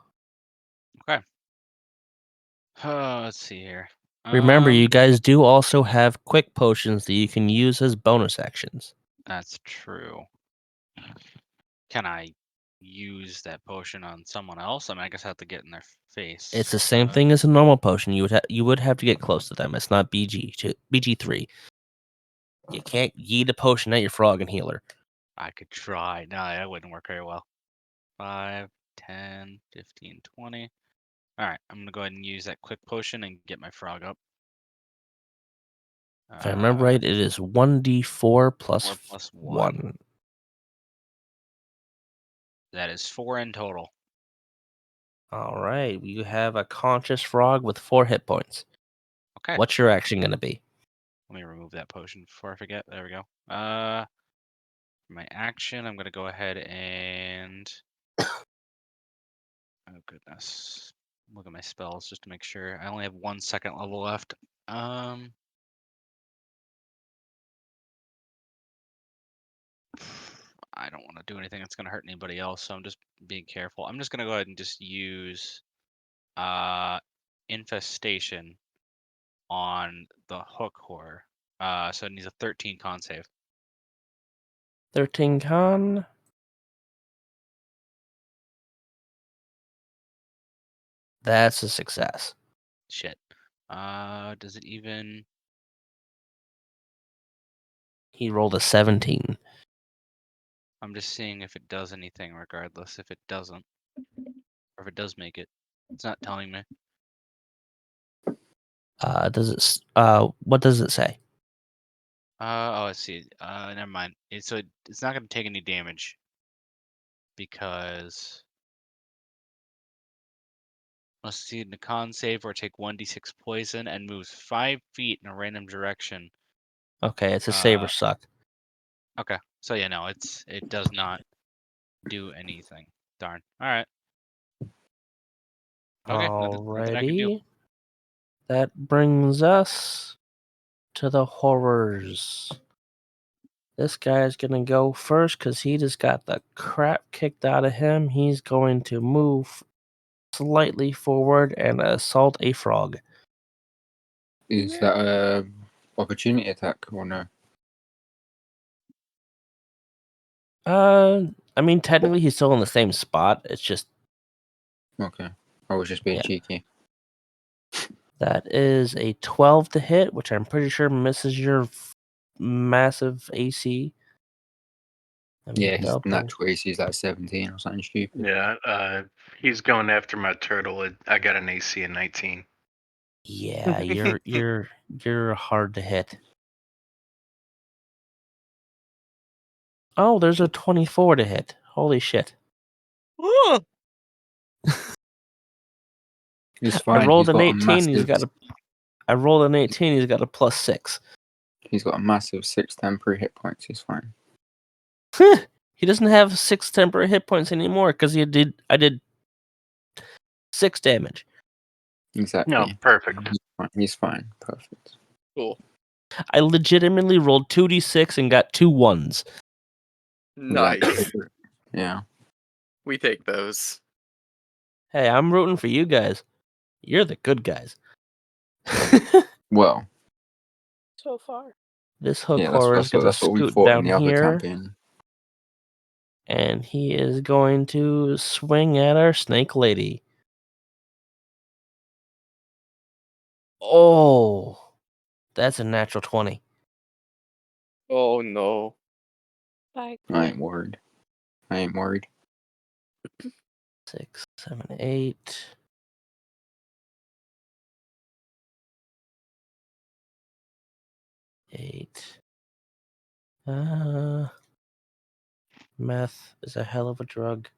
Let's see here. Remember, you guys do also have quick potions that you can use as bonus actions. That's true. Can I use that potion on someone else? I mean, I guess I have to get in their face. It's the same thing as a normal potion. You would have to get close to them. It's not BG3. You can't yeet a potion at your frog and healer. I could try. No, that wouldn't work very well. 5, 10, 15, 20. All right, I'm gonna go ahead and use that quick potion and get my frog up. If I remember right, it is 1d4 plus 4 plus 1. That is 4 in total. All right. You have a conscious frog with 4 hit points. Okay. What's your action going to be? Let me remove that potion before I forget. There we go. My action, I'm gonna go ahead and oh goodness. Look at my spells just to make sure. I only have 1 second level left. I don't want to do anything that's gonna hurt anybody else, so I'm just being careful. I'm just gonna go ahead and just use infestation on the hook horror. So it needs a 13 con save. 13 con. That's a success. Shit. Does it even? He rolled a 17. I'm just seeing if it does anything regardless. If it doesn't, or if it does make it, it's not telling me. What does it say? Oh, I see. Never mind. It's not gonna take any damage because must succeed in a con save or take 1d6 poison and moves 5 feet in a random direction. Okay, it's a save or Uh, suck. Okay. So yeah, no, it does not do anything. Darn. All right. Okay. Nothing I can do. Alrighty. That brings us to the horrors. This guy is going to go first because he just got the crap kicked out of him. He's going to move slightly forward and assault a frog. Is that a opportunity attack or no? I mean, technically he's still in the same spot. It's just Okay. I was just being Yeah. cheeky. that is a 12 to hit, which I'm pretty sure misses your massive AC. Let me Yeah, he's double. natural AC is like 17 or something stupid. Yeah, he's going after my turtle. I got an AC of 19. Yeah, you're hard to hit. Oh, there's a 24 to hit. Holy shit. He's I fine. rolled He's an got a 18, massive. I rolled an 18, he's got a plus 6. He's got a massive 6 temporary hit points. He's fine. He doesn't have 6 temporary hit points anymore because I did 6 damage. Exactly. No, perfect. He's fine. Perfect. Cool. I legitimately rolled 2d6 and got 2 1s. Nice. Exactly. Yeah. We take those. Hey, I'm rooting for you guys. You're the good guys. Well, So far. This hook yeah, horror is going to that's what we scoot fought in down the other here, campaign. and he is going to swing at our snake lady. Oh, that's a natural 20. Oh no. Bye. I ain't worried. 6, 7, 8. 8. Meth is a hell of a drug.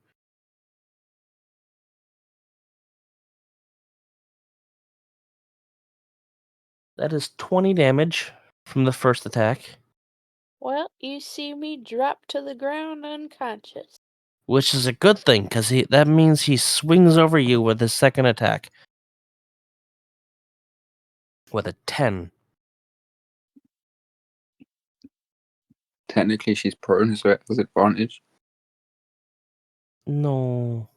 That is 20 damage from the first attack, Well, you see me drop to the ground unconscious. which is a good thing because that means he swings over you with his second attack with a 10. Technically, she's prone, so it has advantage. No.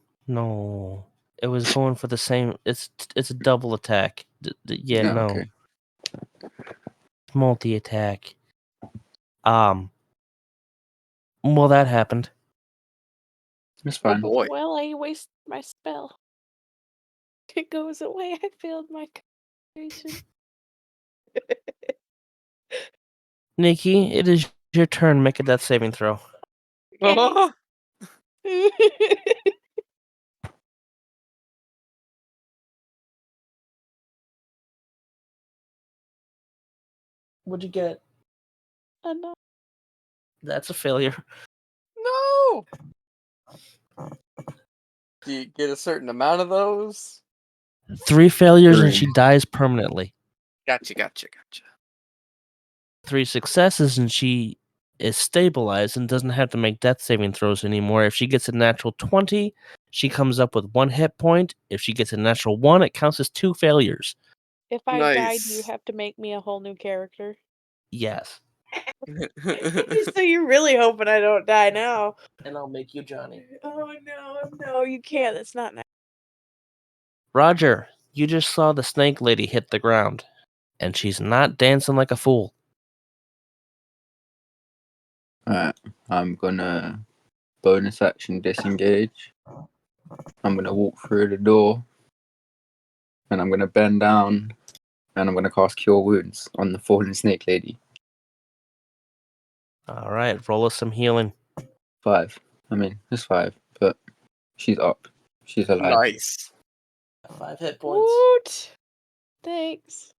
It was going for the same. It's a double attack. Yeah, Yeah, no. okay. Multi attack. Well, that happened. It's Oh fine. boy. Well, I wasted my spell. It goes away. I failed my concentration. Nikki, it is your turn. Make a death saving throw. Oh, What'd you get? No. That's a failure. no. Do you get a certain amount of those? 3 failures and 3. she dies permanently. Gotcha. 3 successes and she is stabilized and doesn't have to make death saving throws anymore. If she gets a natural 20, she comes up with 1 hit point. If she gets a natural 1, it counts as 2 failures. If I die, do you Nice. have to make me a whole new character? Yes. So you're really hoping I don't die now. And I'll make you Johnny. Oh no, you can't. That's not nice. Roger, you just saw the snake lady hit the ground, and she's not dancing like a fool. Alright, I'm gonna bonus action disengage. I'm gonna walk through the door, and I'm gonna bend down, and I'm gonna cast Cure Wounds on the fallen snake lady. All right, roll us some healing. 5. I mean, it's 5, but she's up. She's alive. Nice. 5 hit Woot! Thanks.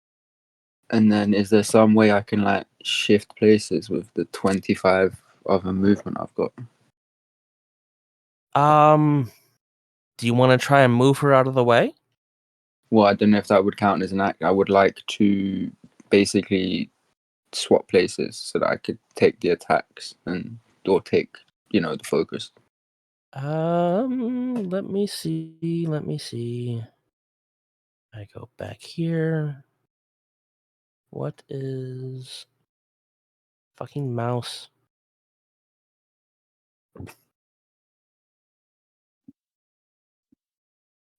And then, is there some way I can like shift places with the 25 other movement I've got? Do you want to try and move her out of the way? Well, I don't know if that would count as an act. I would like to basically swap places so that I could take the attacks or take, the focus. Let me see. I go back here. What is fucking mouse?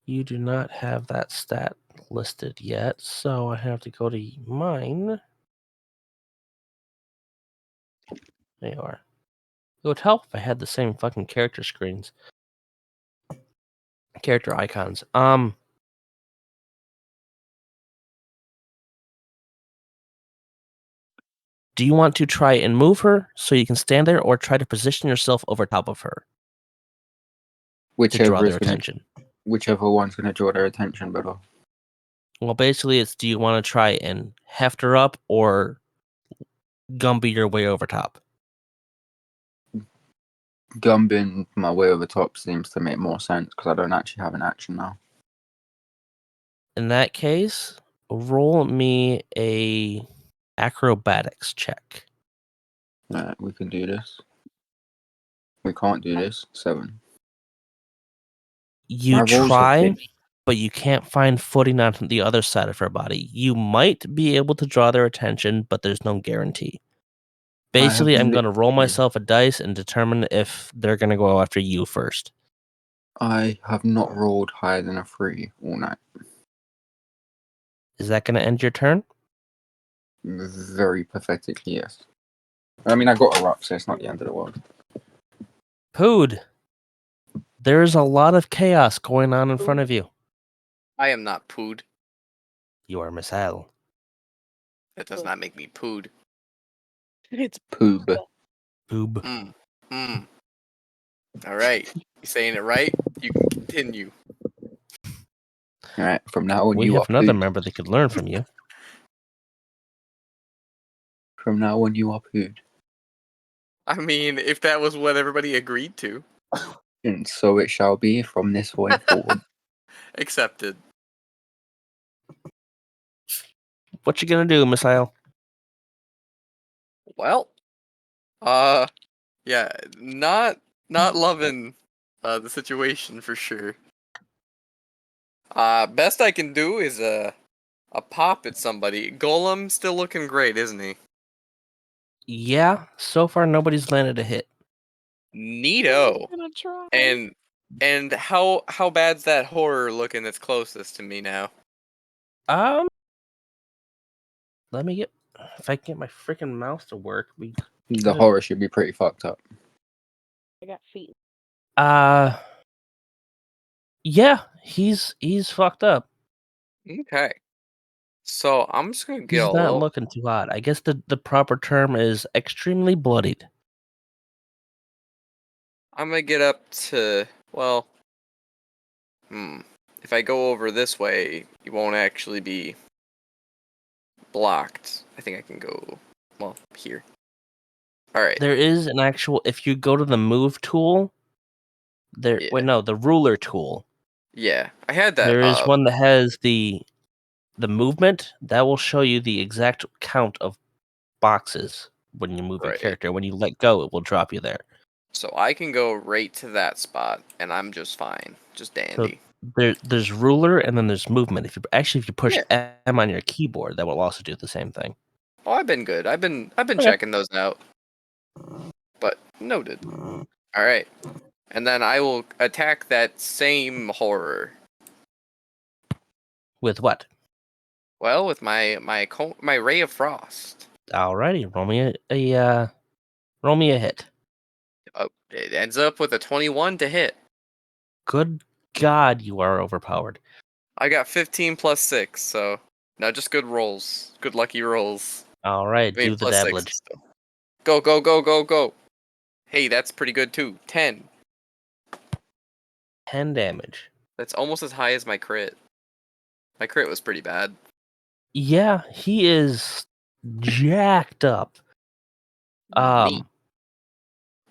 You do not have that stat listed yet, so I have to go to mine. There you are. It would help if I had the same fucking character screens. Character icons. Do you want to try and move her so you can stand there, or try to position yourself over top of her to draw their attention? Whichever one's gonna draw their attention better. Well, basically, it's do you want to try and heft her up or Gumby your way over top? Gumbing my way over top seems to make more sense because I don't actually have an action now. In that case, roll me a acrobatics check. We can do this. We can't do this. 7. You My rolls are try, big. but you can't find footing on the other side of her body. You might be able to draw their attention, but there's no guarantee. Basically, I'm going to roll myself a dice and determine if they're going to go after you first. I have not rolled higher than a 3 all night. Is that going to end your turn? Very pathetically, yes. I mean, I got a rock, so it's not the end of the world. Pood, there's a lot of chaos going on in front of you. I am not pooed. You are Miss Hal. That does not make me pooed. It's Poob. Boob. All right. You saying it right? You can continue. Alright, from now on We you are have another Pood. member that could learn from you. From now on you are Pood. I mean, if that was what everybody agreed to. And so it shall be from this point forward. Accepted. What you gonna do, Miss Hal? Well, yeah, not loving the situation for sure. Best I can do is a pop at somebody. Golem still looking great, isn't he? Yeah, so far nobody's landed a hit. Neato. I'm gonna try. And how bad's that horror looking that's closest to me now? Let me get if I can get my freaking mouse to work. The horror should be pretty fucked up. I got feet. Yeah, he's fucked up. Okay. So I'm just gonna get He's a not little. looking too hot. I guess the proper term is extremely bloodied. I'm gonna get up to if I go over this way, you won't actually be blocked. I think I can go here. All right. There is an actual if you go to the move tool There, Yeah. wait, no, the ruler tool. Yeah, I had that. There is one that has the movement that will show you the exact count of boxes when you move your Right. character. When you let go, it will drop you there. So I can go right to that spot, and I'm just fine, just dandy. There's ruler and then there's movement. If you push Yeah. M on your keyboard, that will also do the same thing. Oh, I've been good. I've been Okay. checking those out. But noted. All right, and then I will attack that same horror. With what? Well, with my ray of frost. Alrighty, roll me a hit. Oh, it ends up with a 21 to hit. Good God, you are overpowered. I got 15 plus 6, so now just good rolls, good lucky rolls. All right, I mean, do the plus 6. dabblage. So. Go, go, go, go, go. Hey, that's pretty good too. 10. 10 damage. That's almost as high as my crit. My crit was pretty bad. Yeah, he is jacked up. Neat.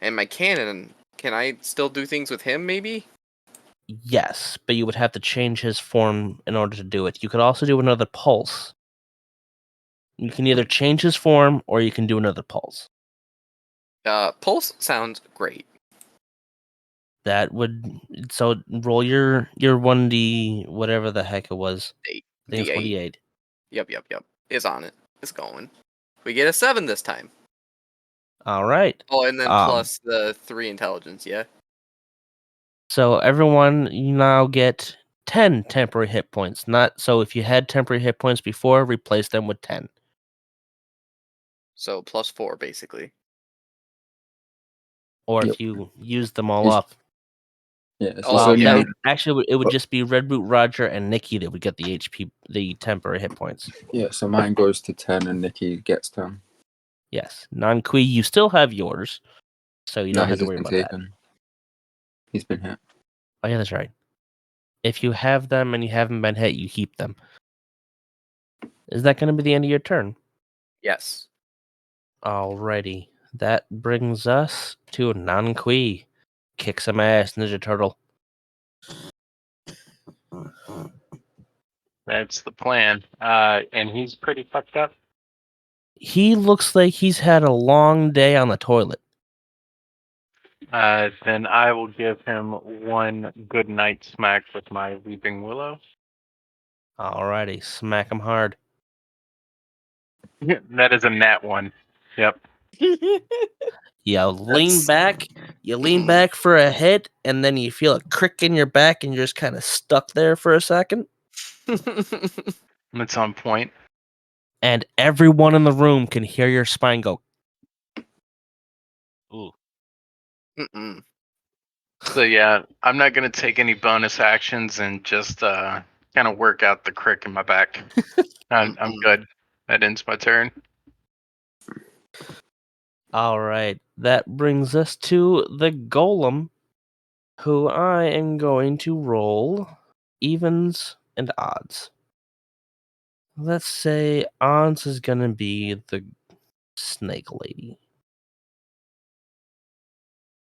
And my cannon, can I still do things with him, maybe? Yes, but you would have to change his form in order to do it. You could also do another pulse. You can either change his form or you can do another pulse. Pulse sounds great. That would roll your 1d whatever the heck it was. 8. I think it's D8. 1d8. Yep. It's on it. It's going. We get a 7 this time. All right. Oh, and then plus the 3 intelligence, yeah? So everyone, you now get 10 temporary hit points. Not so if you had temporary hit points before, replace them with 10. So plus 4, basically. Or Yep. if you use them all It's- up. Yeah, it's Oh, only yeah. That would, actually, it would Oh. just be Red Boot Roger and Nikki that would get the HP, the temporary hit points. yeah. So mine goes to 10, and Nikki gets 10. Yes. Non-Qui, you still have yours, so you No, don't have he's to just worry been about that. taken. He's been hit. Oh, yeah, that's right. If you have them and you haven't been hit, you keep them. Is that going to be the end of your turn? Yes. Alrighty. That brings us to Non-Qui. Kick some ass, Ninja Turtle. That's the plan. And he's pretty fucked up. He looks like he's had a long day on the toilet. Then I will give him one good night smack with my Weeping Willow. Alrighty, smack him hard. That is a nat one. Yep. You lean That's- back for a hit, and then you feel a crick in your back, and you're just kind of stuck there for a second. It's on point. And everyone in the room can hear your spine go. Ooh. Mm-mm. So yeah, I'm not gonna take any bonus actions and just kind of work out the crick in my back. I'm good. That ends my turn. All right, that brings us to the golem, who I am going to roll evens and odds. Let's say odds is going to be the snake lady.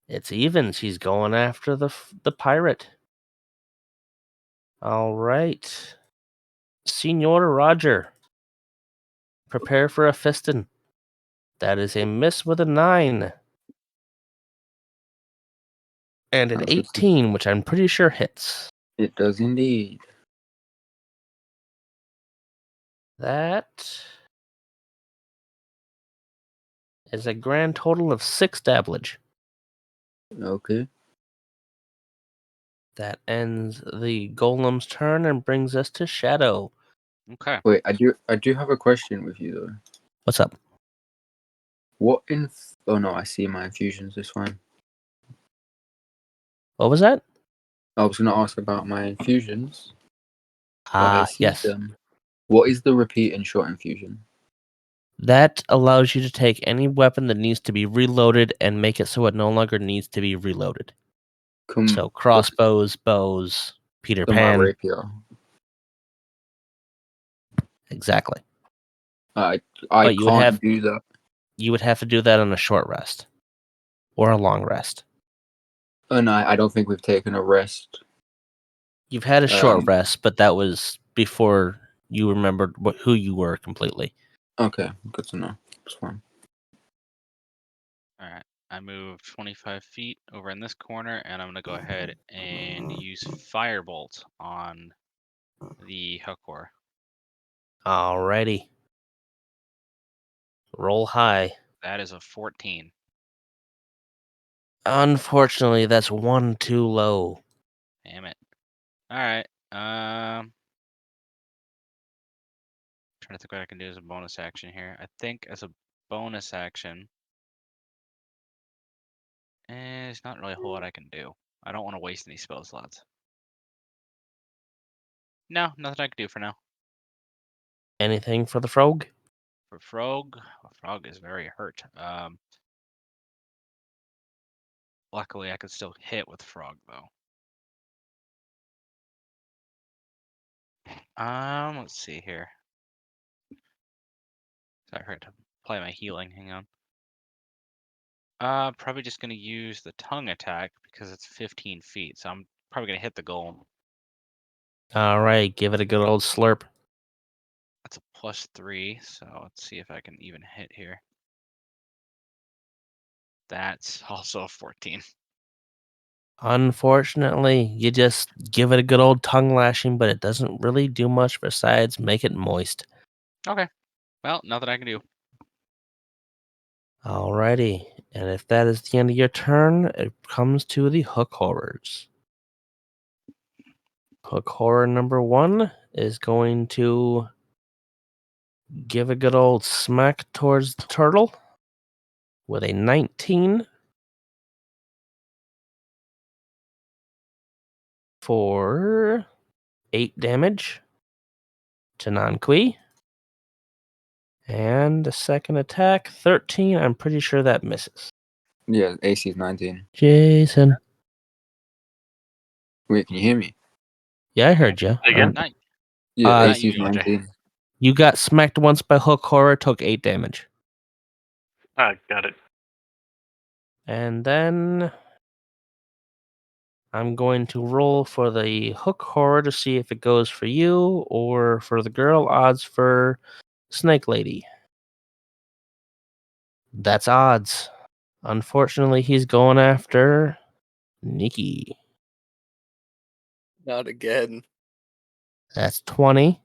It's evens. He's going after the pirate. All right. Senor Roger. Prepare for a fistin'. That is a miss with a 9. And an 18, which I'm pretty sure hits. It does indeed. That is a grand total of 6 dabblage. Okay. That ends the golem's turn and brings us to Shadow. Okay. Wait, I do have a question with you though. What's up? What in? Oh no, I see my infusions. This one. What was that? I was gonna ask about my infusions, but I see Yes. them. What is the repeat and short infusion? That allows you to take any weapon that needs to be reloaded and make it so it no longer needs to be reloaded. So crossbows, bows, Peter my Pan. rapier. Exactly. I But you would can't have do that. you would have to do that on a short rest or a long rest. Oh no, I don't think we've taken a rest. You've had a short Um, rest, but that was before you remembered who you were completely. Okay, good to know. It's fine. All right. I move 25 feet over in this corner, and I'm gonna go ahead and use Firebolt on the Huckor. Alrighty. Roll high. That is a 14. Unfortunately, that's one too low. Damn it. All right. Trying to think what I can do as a bonus action here. I think as a bonus action, there's not really a whole lot I can do. I don't want to waste any spell slots. No, nothing I can do for now. Anything for the frog? For Frog, Frog is very hurt. Luckily I could still hit with Frog though. Let's see here. Sorry, I forgot to play my healing. Hang on. Probably just gonna use the tongue attack because it's 15 feet, so I'm probably gonna hit the golem. Alright, give it a good old slurp. That's a +3, so let's see if I can even hit here. That's also a 14. Unfortunately, you just give it a good old tongue lashing, but it doesn't really do much besides make it moist. Okay. Well, nothing I can do. Alrighty, and if that is the end of your turn, it comes to the hook horrors. Hook horror number 1 is going to give a good old smack towards the turtle with a 19 for 8 damage to Nanqui. And the second attack, 13. I'm pretty sure that misses. Yeah, AC is 19. Jason. Wait, can you hear me? Yeah, I heard you. Again? Not, Yeah, Uh, AC is you, OJ. 19. You got smacked once by hook horror, took 8 damage. Got it. And then I'm going to roll for the hook horror to see if it goes for you or for the girl. Odds for Snake Lady. That's odds. Unfortunately, he's going after Nikki. Not again. That's 20.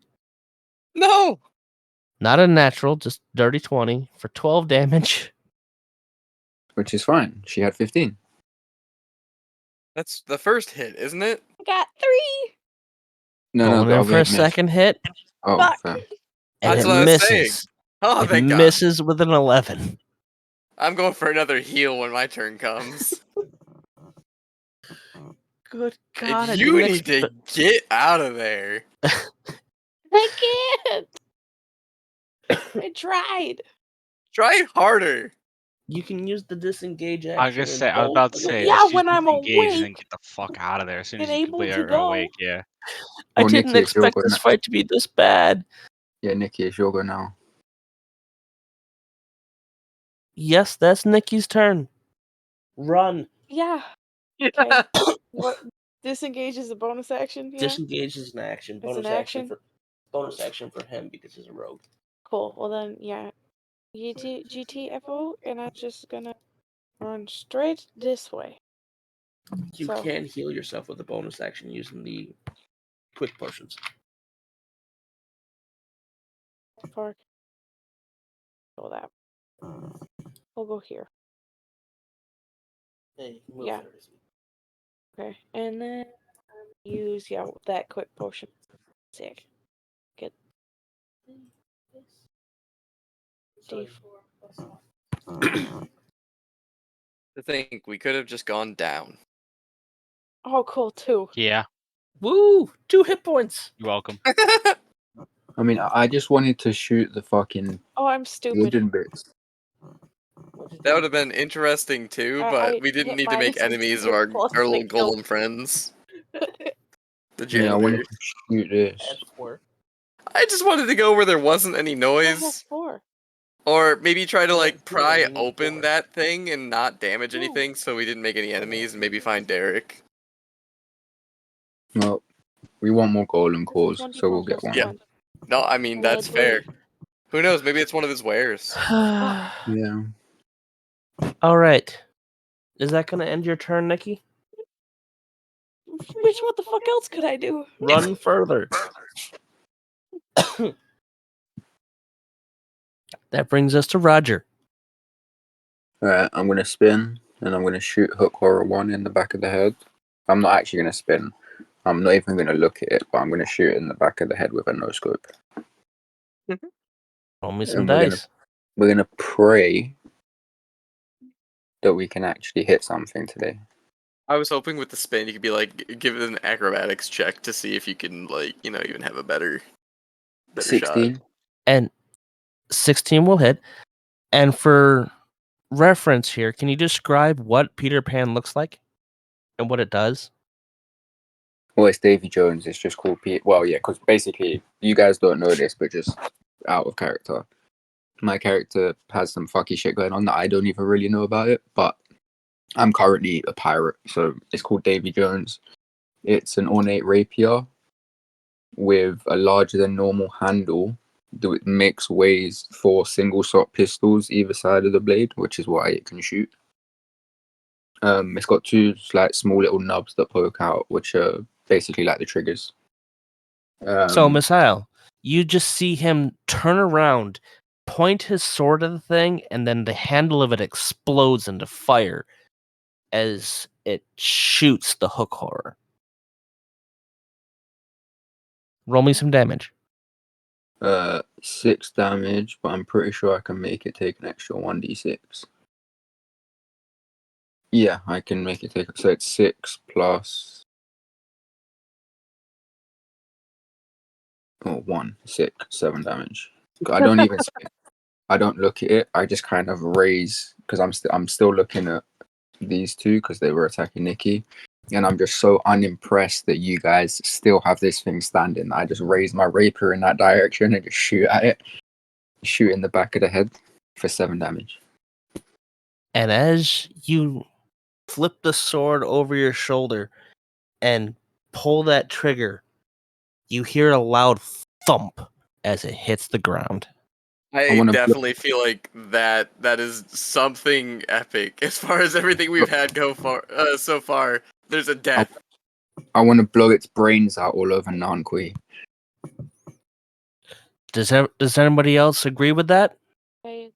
No! Not a natural, just dirty 20 for 12 damage. Which is fine. She had 15. That's the first hit, isn't it? I got 3. No, Going the in other for a hit missed. second hit, Oh, Fuck. fair. and That's it what I was saying. misses. Oh, It thank God. misses with an 11. I'm going for another heal when my turn comes. Good And God, I you didn't need to get out of there. I can't. I tried. Try harder. You can use the disengage action. I was gonna say, and I was about to bolt. say, Yeah, just use when I'm disengage and then awake get the fuck out of there as soon as and you able completely to are go. awake. Yeah. I Oh, didn't Nikki, it's your expect go this now. fight to be this bad. Yeah, Nikki, it's your go now. Yes, that's Nikki's turn. Run. Yeah. Okay. What? Disengage is a bonus action. Yeah. Disengage is an action. It's Bonus an action? bonus action for him because he's a rogue. Cool. Well then, yeah. GTFO, and I'm just gonna run straight this way. You So- can heal yourself with a bonus action using the quick potions. Park. Go that. We'll go here. Yeah. Okay, and then use that quick potion. Sick. Get D4. To think we could have just gone down. Oh, cool too. Yeah. Woo! 2 hit points. You're welcome. I mean, I just wanted to shoot the fucking Oh, I'm stupid. hidden bits. That would have been interesting too, I but we didn't hit need to make minus and enemies of get our plus little and kill. golem friends. The Yeah, I wanted janitor. to shoot this. Add 4. I just wanted to go where there wasn't any I have noise. 4. Or maybe try to like Let's do pry it. open that thing and not damage No. anything, so we didn't make any enemies, and maybe find Derek. Well, we want more golden This is cores, 1d12 so we'll get plus one. Yeah. No, I mean Well, that's let's fair. wait. Who knows? Maybe it's one of his wares. Yeah. All right. Is that going to end your turn, Nikki? Which what the fuck else could I do? Run further. That brings us to Roger. Alright, I'm gonna spin and I'm gonna shoot Hook Horror 1 in the back of the head. I'm not actually gonna spin. I'm not even gonna look at it, but I'm gonna shoot it in the back of the head with a no scope. Roll me some And dice. we're gonna pray that we can actually hit something today. I was hoping with the spin you could be like, give it an acrobatics check to see if you can like, even have a better shot. 16. And 16 will hit. And for reference here, can you describe what Peter Pan looks like and what it does? Well, it's Davy Jones. It's just called Pete. Well, yeah, because basically you guys don't know this, but just out of character. My character has some fucky shit going on that I don't even really know about it, but I'm currently a pirate, so it's called Davy Jones. It's an ornate rapier with a larger than normal handle that makes ways for single shot pistols either side of the blade, which is why it can shoot. It's got two like small little nubs that poke out, which are basically like the triggers. So, Misael, you just see him turn around, point his sword at the thing, and then the handle of it explodes into fire as it shoots the hook horror. Roll me some damage. 6 damage, but I'm pretty sure I can make it take an extra 1d6. Yeah, I can make it take. So it's 6 plus 1, 6, 7 damage. I don't even. I don't look at it. I just kind of raise because I'm still looking at these two because they were attacking Nikki, and I'm just so unimpressed that you guys still have this thing standing. I just raise my rapier in that direction and just shoot at it, shoot in the back of the head for 7 damage. And as you flip the sword over your shoulder and pull that trigger, you hear a loud thump as it hits the ground. I wanna definitely feel like that is something epic. As far as everything we've had so far, there's a death. I want to blow its brains out all over Nankui. Does anybody else agree with that? Okay.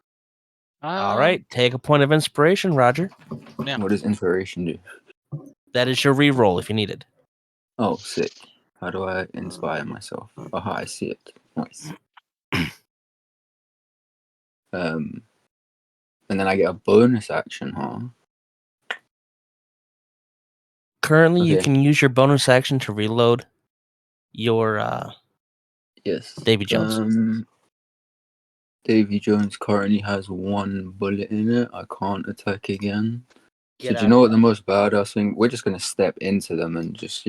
All right, take a point of inspiration, Roger. Yeah. What does inspiration do? That is your reroll if you need it. Oh, sick. How do I inspire myself? Aha, I see it. Nice. And then I get a bonus action, huh? Currently, you Okay. can use your bonus action to reload your Yes. Davy Jones. Davy Jones currently has 1 bullet in it. I can't attack again. Get So do you out. know what the most badass thing? We're just gonna step into them and just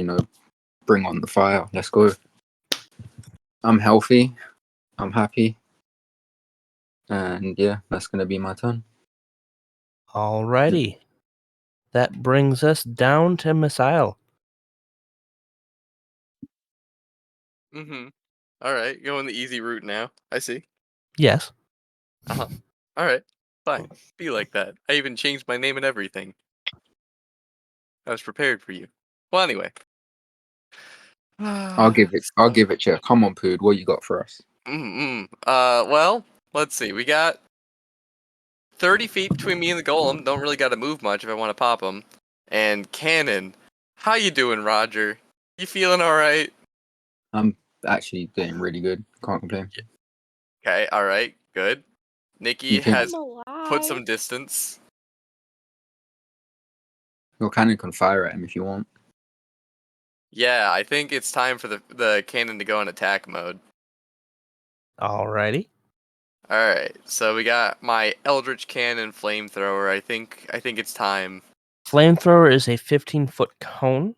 bring on the fire. Let's go. I'm healthy. I'm happy. And yeah, that's gonna be my turn. Alrighty. That brings us down to Misael. Mm-hmm. All right, going the easy route now. I see. Yes. All right, fine. Be like that. I even changed my name and everything. I was prepared for you. Well, anyway. I'll give it to you. Come on, Pood, what you got for us? Well, let's see. We got 30 feet between me and the golem. Don't really got to move much if I want to pop him. And cannon. How you doing, Roger? You feeling all right? I'm actually doing really good. Can't complain. Okay, all right, good. Nikki You can- has I'm alive. put some distance. Your cannon can fire at him if you want. Yeah, I think it's time for the cannon to go in attack mode. Alrighty. All right, so we got my Eldritch Cannon flamethrower. I think it's time. Flamethrower is a 15-foot cone.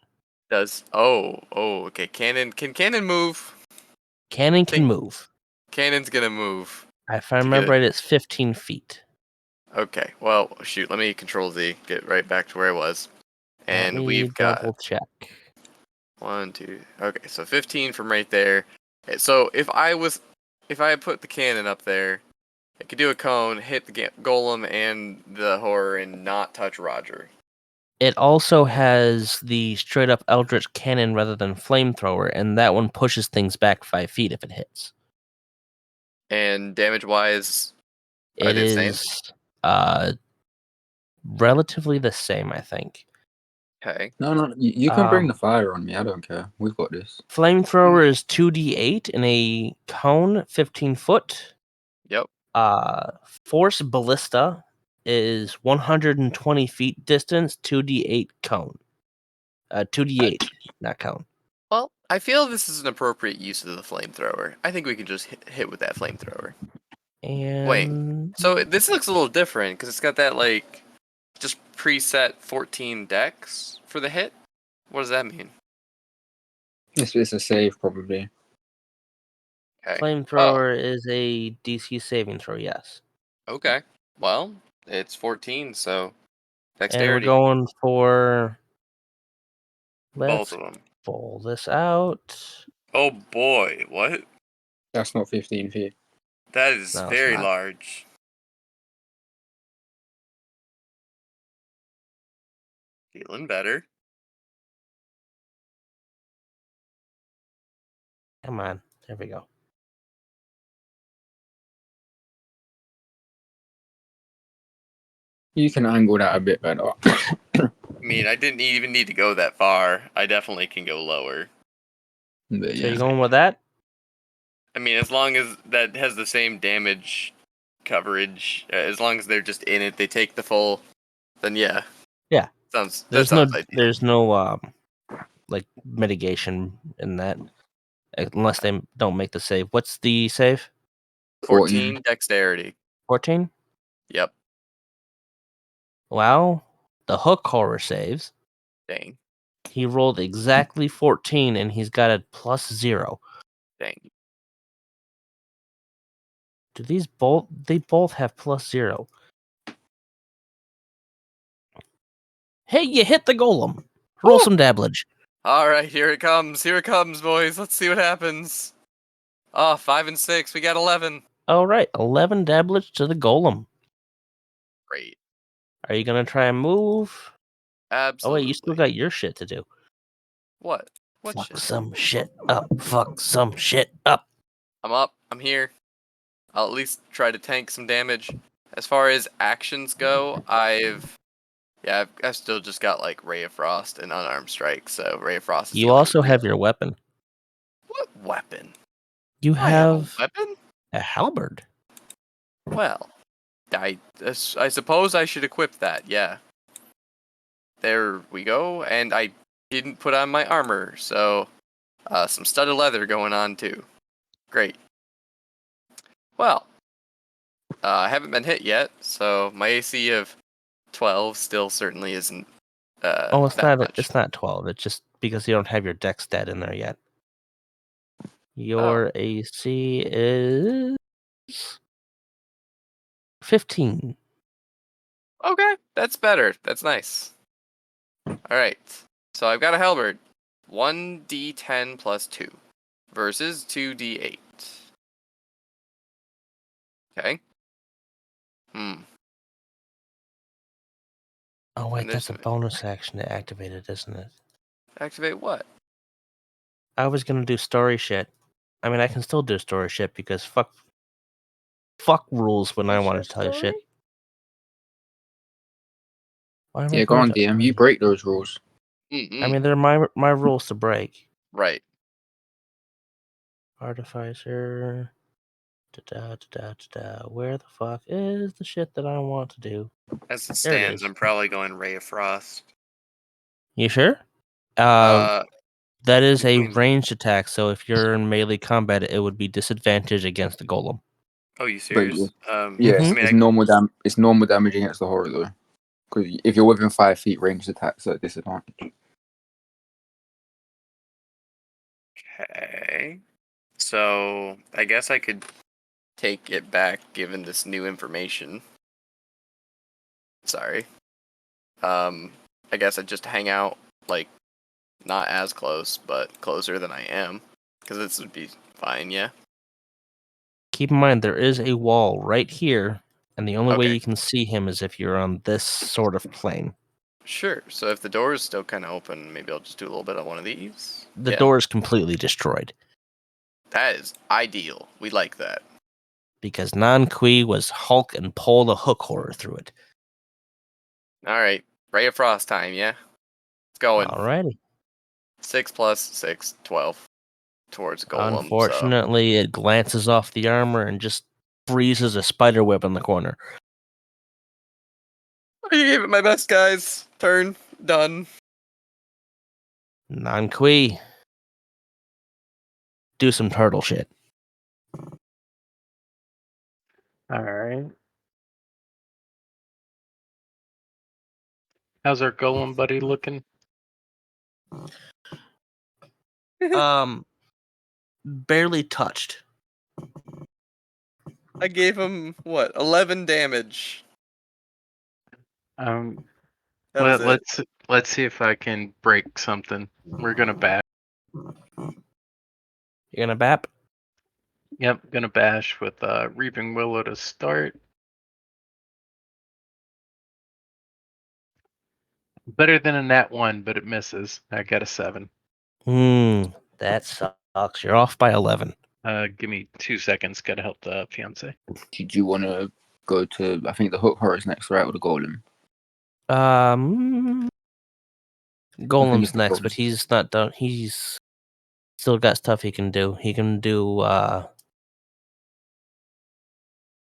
Okay. Can cannon move? Cannon can Think- move. Cannon's gonna move. If I to remember get right, it's 15 feet. Okay, well, shoot, let me Control Z, get right back to where I was. Let And me we've got double check. 1, 2. Okay, so 15 from right there. So if I had put the cannon up there, it could do a cone, hit the golem and the horror, and not touch Roger. It also has the straight up Eldritch Cannon rather than Flamethrower, and that one pushes things back 5 feet if it hits. And damage-wise, are It they the same? is relatively the same, I think. Okay. No, you can bring the fire on me. I don't care. We've got this. Flamethrower is 2d8 in a cone, 15 foot. Yep. Force Ballista is 120 feet distance, 2d8 cone. 2d8, not cone. Well, I feel this is an appropriate use of the flamethrower. I think we can just hit with that flamethrower. Wait, And so this looks a little different because it's got that like just preset 14 dex for the hit. What does that mean? It's a save probably. Okay. Flamethrower is a DC saving throw, yes. Okay. Well, it's 14, so And we're dexterity. going for. Both Let's of them. pull this out. Oh boy, what? That's not 15 feet. That is No, it's very not. large. Feeling better. Come on. There we go. You can angle that a bit better. I mean, I didn't even need to go that far. I definitely can go lower. But So yeah. you're going with that? I mean, as long as that has the same damage coverage, as long as they're just in it, they take the full, then yeah. Yeah. That There's sounds ideal. no like mitigation in that unless they don't make the save. What's the save? 14 dexterity. 14? Yep. Well, the hook horror saves. Dang. He rolled exactly 14 and he's got a +0. Dang. Do these both they both have +0? Hey, you hit the golem. Roll Woo! some dabblage. All right, here it comes. Here it comes, boys. Let's see what happens. Oh, 5 and 6. We got 11. All right, 11 dabblage to the golem. Great. Are you gonna try and move? Absolutely. Oh wait, you still got your shit to do. What? What Fuck shit? some shit up. Fuck some shit up. I'm up. I'm here. I'll at least try to tank some damage. As far as actions go, I've still just got like Ray of Frost and Unarmed Strike, so Ray of Frost is the You only also have real- your weapon. What weapon? You I have a have weapon? a halberd. Well, I suppose I should equip that, yeah. There we go, and I didn't put on my armor, so some studded leather going on too. Great. Well, I haven't been hit yet, so my AC of 12 still certainly isn't Oh, it's that not. much. It's not 12. It's just because you don't have your dex stat in there yet. Oh. Your AC is 15. Okay, that's better. That's nice. Alright, so I've got a halberd. 1d10 plus 2 versus 2d8. Okay. Oh wait, And that's there's a bonus action to activate it, isn't it? activate what? I was gonna do story shit. I mean, I can still do story shit because fuck rules when I want to tell you shit. Why am I Yeah, go going on, to? DM. You break those rules. I mean, they're my rules to break. Right. Artificer. Where the fuck is the shit that I want to do? As it There it stands, is. I'm probably going Ray of Frost. You sure? That is a between- ranged attack, so if you're in melee combat, it would be disadvantage against the golem. Oh, you But serious? yes, I mean, it's normal it's normal damage against the horror though. Because if you're within 5 feet, ranged attacks at disadvantage. okay. So I guess I could take it back given this new information. Sorry. I guess I'd just hang out, like, not as close, but closer than I am. Because this would be fine, yeah? Keep in mind, there is a wall right here, and the only way Okay. you can see him is if you're on this sort of plane. Sure. So if the door is still kind of open, maybe I'll just do a little bit on one of these. The Yeah. door is completely destroyed That is ideal. We like that. because Nan Kui was Hulk and pulled a hook horror through it. Alright. Ray of Frost time, yeah? It's going. Alrighty. 6 plus 6, 12. Towards Golem, so... Unfortunately, it glances off the armor and just freezes a spider web in the corner. I gave it my best, guys. Turn. Done. Nan Kui, do some turtle shit. All right. How's our golem buddy looking? Barely touched. I gave him, what, 11 damage. Um, That was it. let's see if I can break something. We're gonna bash. You're gonna bap? Yep, gonna bash with Reaping Willow to start. Better than a nat 1, but it misses. I got a 7. That sucks. You're off by 11. Give me 2 seconds. Gotta help the fiance. Did you want to go to? I think the hook horror is next, right, with the golem. Golem's the next, but golem. he's not done. He's still got stuff he can do. He can do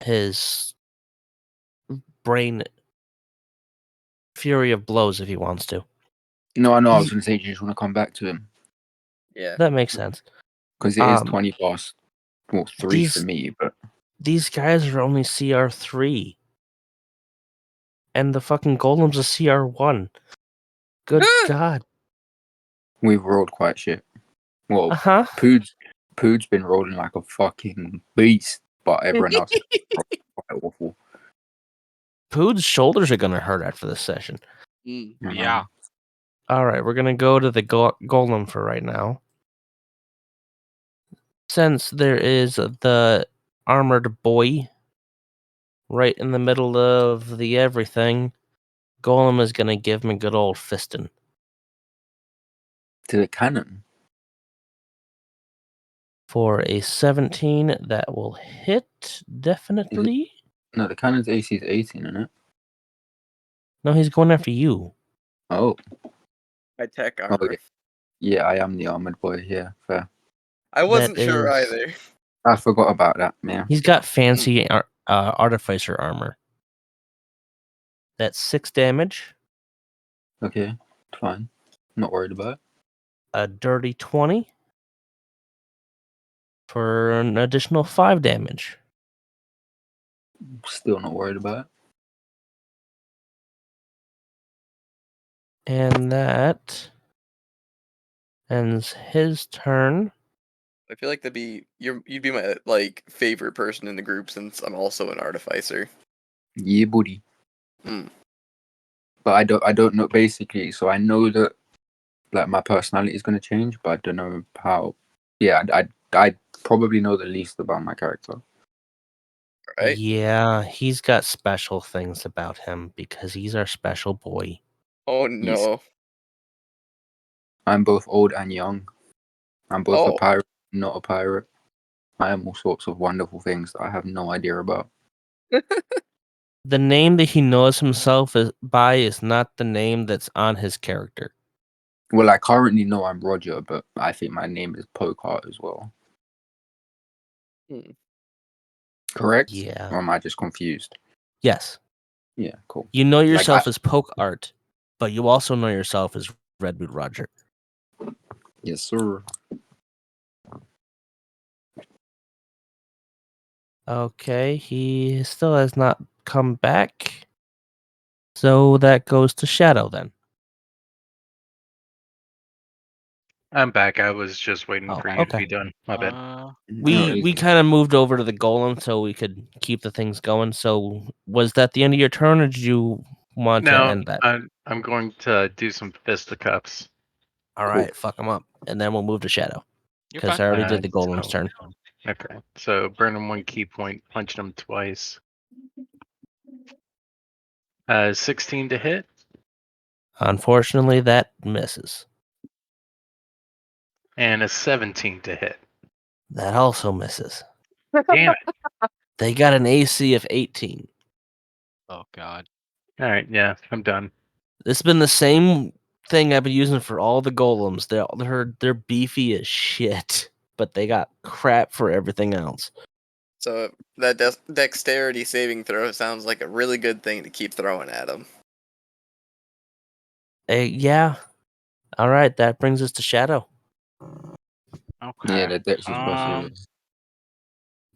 his brain fury of blows if he wants to. No, I know. I was going to say, do you just want to come back to him Yeah. That makes sense. because it is 20 past, well, 3 for these- me, but These guys are only CR3. And the fucking golem's a CR1. Good God. we've rolled quite shit. Well, Uh-huh. Pood's been rolling like a fucking beast, but everyone else is quite awful. Pood's shoulders are gonna hurt after this session. You know? Yeah. Alright, we're gonna go to the golem for right now. Since there is the armored boy right in the middle of the everything, golem is gonna give him a good old fisting. To the cannon. For a 17, that will hit, definitely. No, the cannon's AC is 18, isn't it? No, he's going after you. Oh, My tech armor. yeah, I am the armored boy. Yeah, fair. I wasn't That sure is- either. I forgot about that. Yeah. He's got fancy artificer armor. That's 6 damage. Okay, fine. Not worried about it. A dirty 20 for an additional 5 damage. Still not worried about it. And that ends his turn. I feel like you'd be my like favorite person in the group since I'm also an artificer. Yeah, buddy. Mm. But I don't know basically. So I know that like my personality is going to change, but I don't know how. Yeah, I probably know the least about my character. Right? Yeah, he's got special things about him because he's our special boy. Oh no. I'm both old and young. I'm both a Oh. pirate, not a pirate. I am all sorts of wonderful things that I have no idea about. The name that he knows himself by is not the name that's on his character. Well, I currently know I'm Roger, but I think my name is Pokart as well. Hmm. Correct? Yeah. Or am I just confused? Yes. Yeah, cool. You know yourself I- as Poke Art, but you also know yourself as Redwood Roger. Yes, sir. Okay, he still has not come back. So that goes to Shadow then. I'm back. I was just waiting Oh, for you to okay. be done. My bad. We kind of moved over to the golem so we could keep the things going. So was that the end of your turn, or did you want to No, end that? I'm going to do some fisticuffs. All right, fuck them up, and then we'll move to Shadow You're because fine. I already did the So- golem's turn. Okay, so burn him 1 key point, punch him twice. 16 to hit, Unfortunately, that misses. and a 17 to hit. That also misses. Damn it. They got an AC of 18. Oh God. All right, yeah, I'm done. This has been the same thing I've been using for all the golems. They're beefy as shit, but they got crap for everything else. So that dexterity saving throw sounds like a really good thing to keep throwing at him. Yeah. All right, that brings us to Shadow. Okay. Yeah, the dex was quite serious.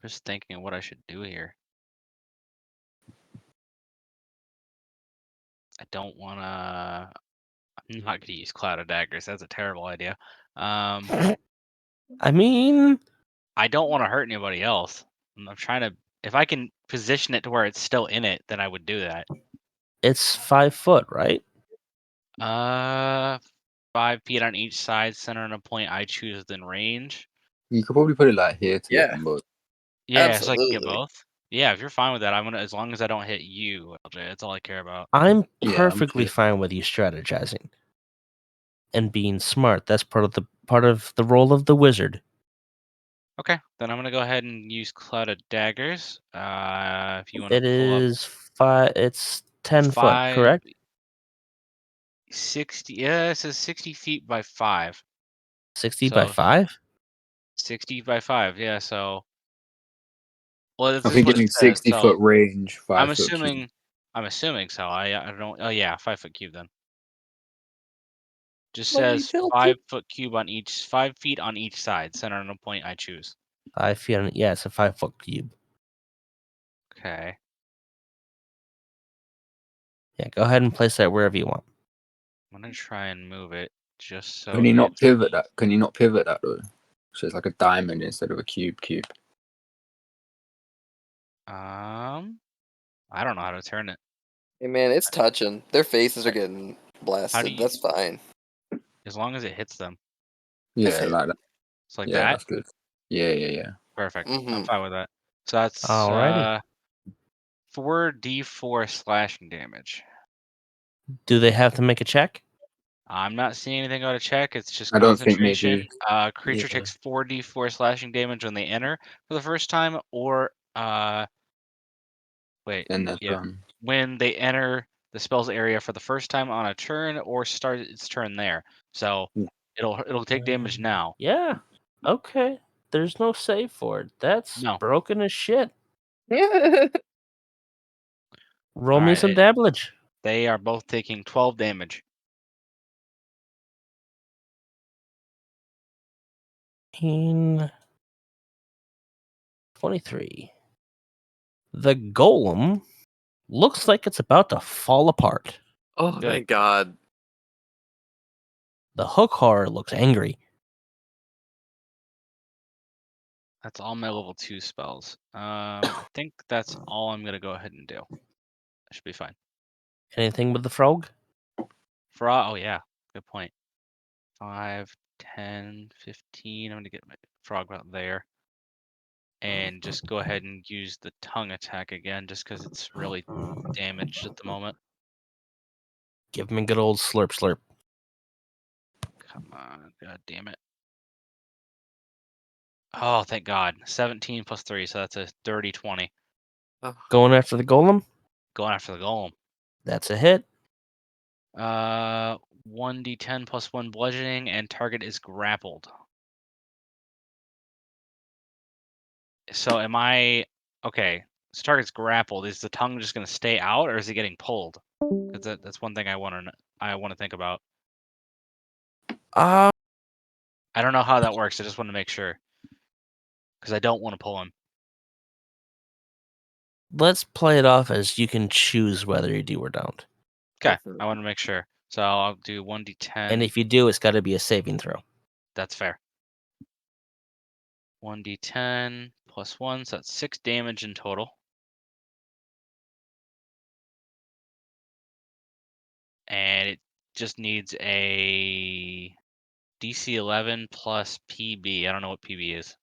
Just thinking of what I should do here. I don't wanna. I'm not gonna use Cloud of Daggers. That's a terrible idea. I mean, I don't want to hurt anybody else. I'm trying to. If I can position it to where it's still in it, then I would do that. it's 5 foot, right? 5 feet on each side, center on a point I choose within range. You could probably put it like here to get Yeah. them both. Yeah, so I can get Absolutely. both. Yeah, if you're fine with that, I'm gonna. As long as I don't hit you, LJ, that's all I care about. I'm Yeah, I'm perfectly chill. fine with you strategizing and being smart. That's part of the role of the wizard. Okay, then I'm gonna go ahead and use Cloud of Daggers. If you want It to pull up is 5. It's 10 foot, 5, correct? 60. Yeah, it says 60 feet by 5. 60 by So 5. 60 by 5. Yeah. So, well, I this is think what it it means says. 60-foot So range, I'm 5-foot cube. assuming. I'm assuming so. I don't. Oh yeah, 5 foot cube then. Just Lady says tilted. 5 foot cube on each, 5 feet on each side, center on a point I choose. 5 feet. Yeah, it's a 5 foot cube. Okay. Yeah, go ahead and place that wherever you want. I'm gonna try and move it just so Can you not it's. pivot that? Can you not pivot that though? So it's like a diamond instead of a cube. I don't know how to turn it. Hey man, it's touching. Their faces are getting How do blasted. you? That's fine. As long as it hits them. It's Yeah, hit. like that. It's like Yeah, that. that's good. Yeah. Perfect. I'm Mm-hmm. fine with that. So that's Alrighty. 4d4 slashing damage. Do they have to make a check? I'm not seeing anything out of check. It's just I don't think they do. concentration. Creature Yeah. takes 4d4 slashing damage when they enter for the first time, or wait, Then that's yeah, when they enter the spell's area for the first time on a turn, or start its turn there. So Yeah. it'll take damage now. Yeah. Okay. There's no save for it. That's No. broken as shit. Yeah. Roll All me right, some damage. They are both taking 12 damage. 23. The golem looks like it's about to fall apart. Oh, Good. thank God. The hook horror looks angry. That's all my level 2 spells. I think that's all I'm gonna go ahead and do. That should be fine. Anything with the frog? Oh yeah, good point. 5, 10, 15. I'm gonna get my frog out there. And just go ahead and use the tongue attack again, just because it's really damaged at the moment. Give him a good old slurp slurp. Come on, god damn it. Oh, thank God. 17 plus 3, so that's a dirty 20. Going after the golem? Going after the golem. That's a hit. 1d10 plus 1 bludgeoning, and target is grappled. So am I okay? So target's grappled. Is the tongue just gonna stay out, or is it getting pulled? Because that's one thing I want to think about. Uh, I don't know how that works. I just want to make sure because I don't want to pull him. let's play it off as you can choose whether you do or don't. Okay, I want to make sure. So I'll do 1d10. And if you do, it's got to be a saving throw. That's fair. 1d10 plus 1, so that's 6 damage in total. And it just needs a DC 11 plus PB. I don't know what PB is.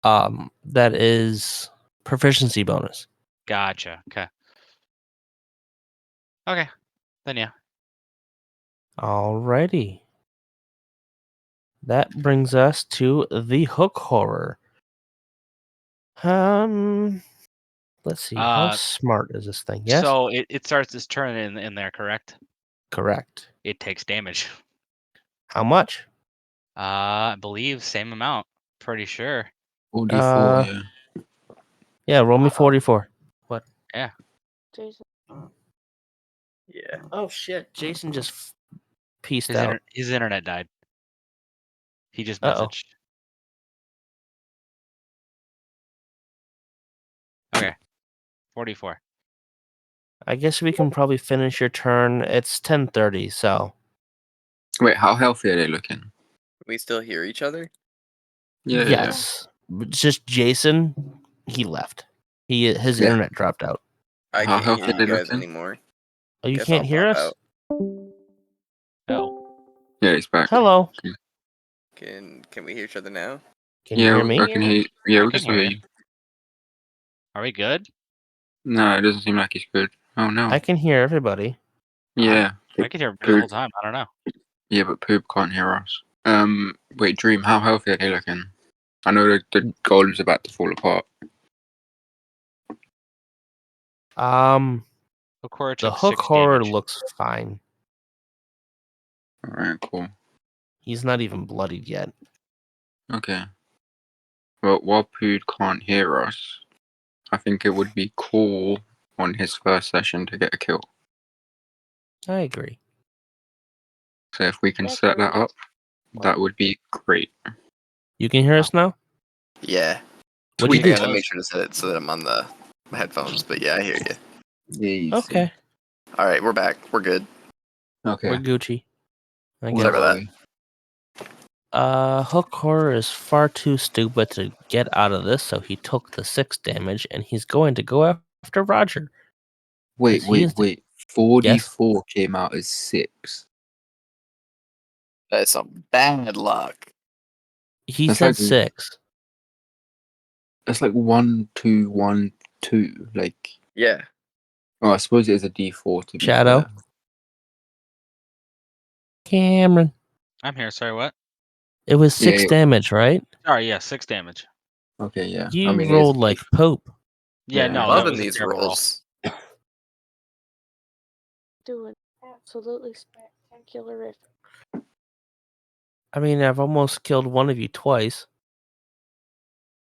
That is proficiency bonus. Gotcha. Okay. Okay. Then yeah. Alrighty. That brings us to the hook horror. Let's see. How Uh, smart is this thing? Yes? So it starts its turn in there, correct? Correct. It takes damage. How much? I believe same amount. Pretty sure. 44, Uh, yeah. Yeah, roll me 44. What? Yeah. Jason. Yeah. Oh, shit. Jason just pieced out. His internet died. He just Uh-oh. messaged. Okay. 44. I guess we can probably finish your turn. It's 10:30, so Wait, how healthy are they looking? We still hear each other? Yeah, yes. But just Jason, he left. His Yeah. internet dropped out. I How can't healthy hear are you they guys looking? anymore. Oh, you Guess can't I'll hear pop us? out. Oh. Yeah, it's back. Hello. Can we hear each other now? Can you hear me? I can hear you. Yeah, I we can can still hear hear you. you. Are we good? No, it doesn't seem like it's good. Oh no. I can hear everybody. Yeah. I could hear everybody the whole Poop. time. I don't know. Yeah, but Poop can't hear us. Wait, Dream, how healthy are they looking? I know the golem's about to fall apart. Hook horror The took hook 6 horror damage. looks fine. Alright, cool. He's not even bloodied yet. Okay. Well, while Pood can't hear us, I think it would be cool on his first session to get a kill. I agree. So if we can That's set that right. up, that would be great. You can hear us now? Yeah. What'd you I do? gotta make sure to set it so that I'm on the headphones, but yeah, I hear you. Yeah, Okay. All right, we're back. We're good. Okay. We're Gucci. I Where Sorry guess. about were that. we? Hook horror is far too stupid to get out of this, so he took the 6 damage, and he's going to go after Roger. Wait. 'Cause he is the- 44 came out as 6. That is some bad luck. He That's said like 6. that's like 1, 2, 1, 2. Like, Yeah. oh, I suppose it is a D4 to be Shadow. fair. Cameron. I'm here. Sorry, what? It was 6 Yeah. damage, right? Sorry, yeah, 6 damage. Okay, yeah. You I mean, it is a rolled like D4. Pope. Yeah, Yeah, no, I that Loving was a these terrible roll. rolls. Doing absolutely spectacular. I mean, I've almost killed one of you twice.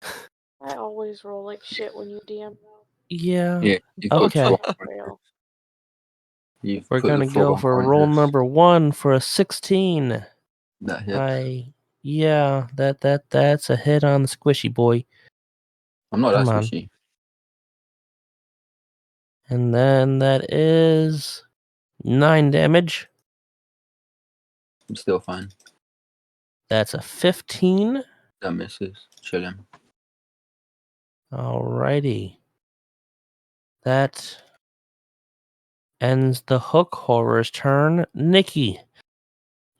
I always roll like shit when you DM. Yeah. Yeah, you've Okay. got 4. Real. You've We're put gonna the 4 go for roll unconscious. number 1 for a 16. That hits. Yeah, that's a hit on the squishy boy. I'm not Come that on. squishy. And then that is 9 damage. I'm still fine. That's a 15. That misses. Chilling. Alrighty. That ends the hook horror's turn. Nikki,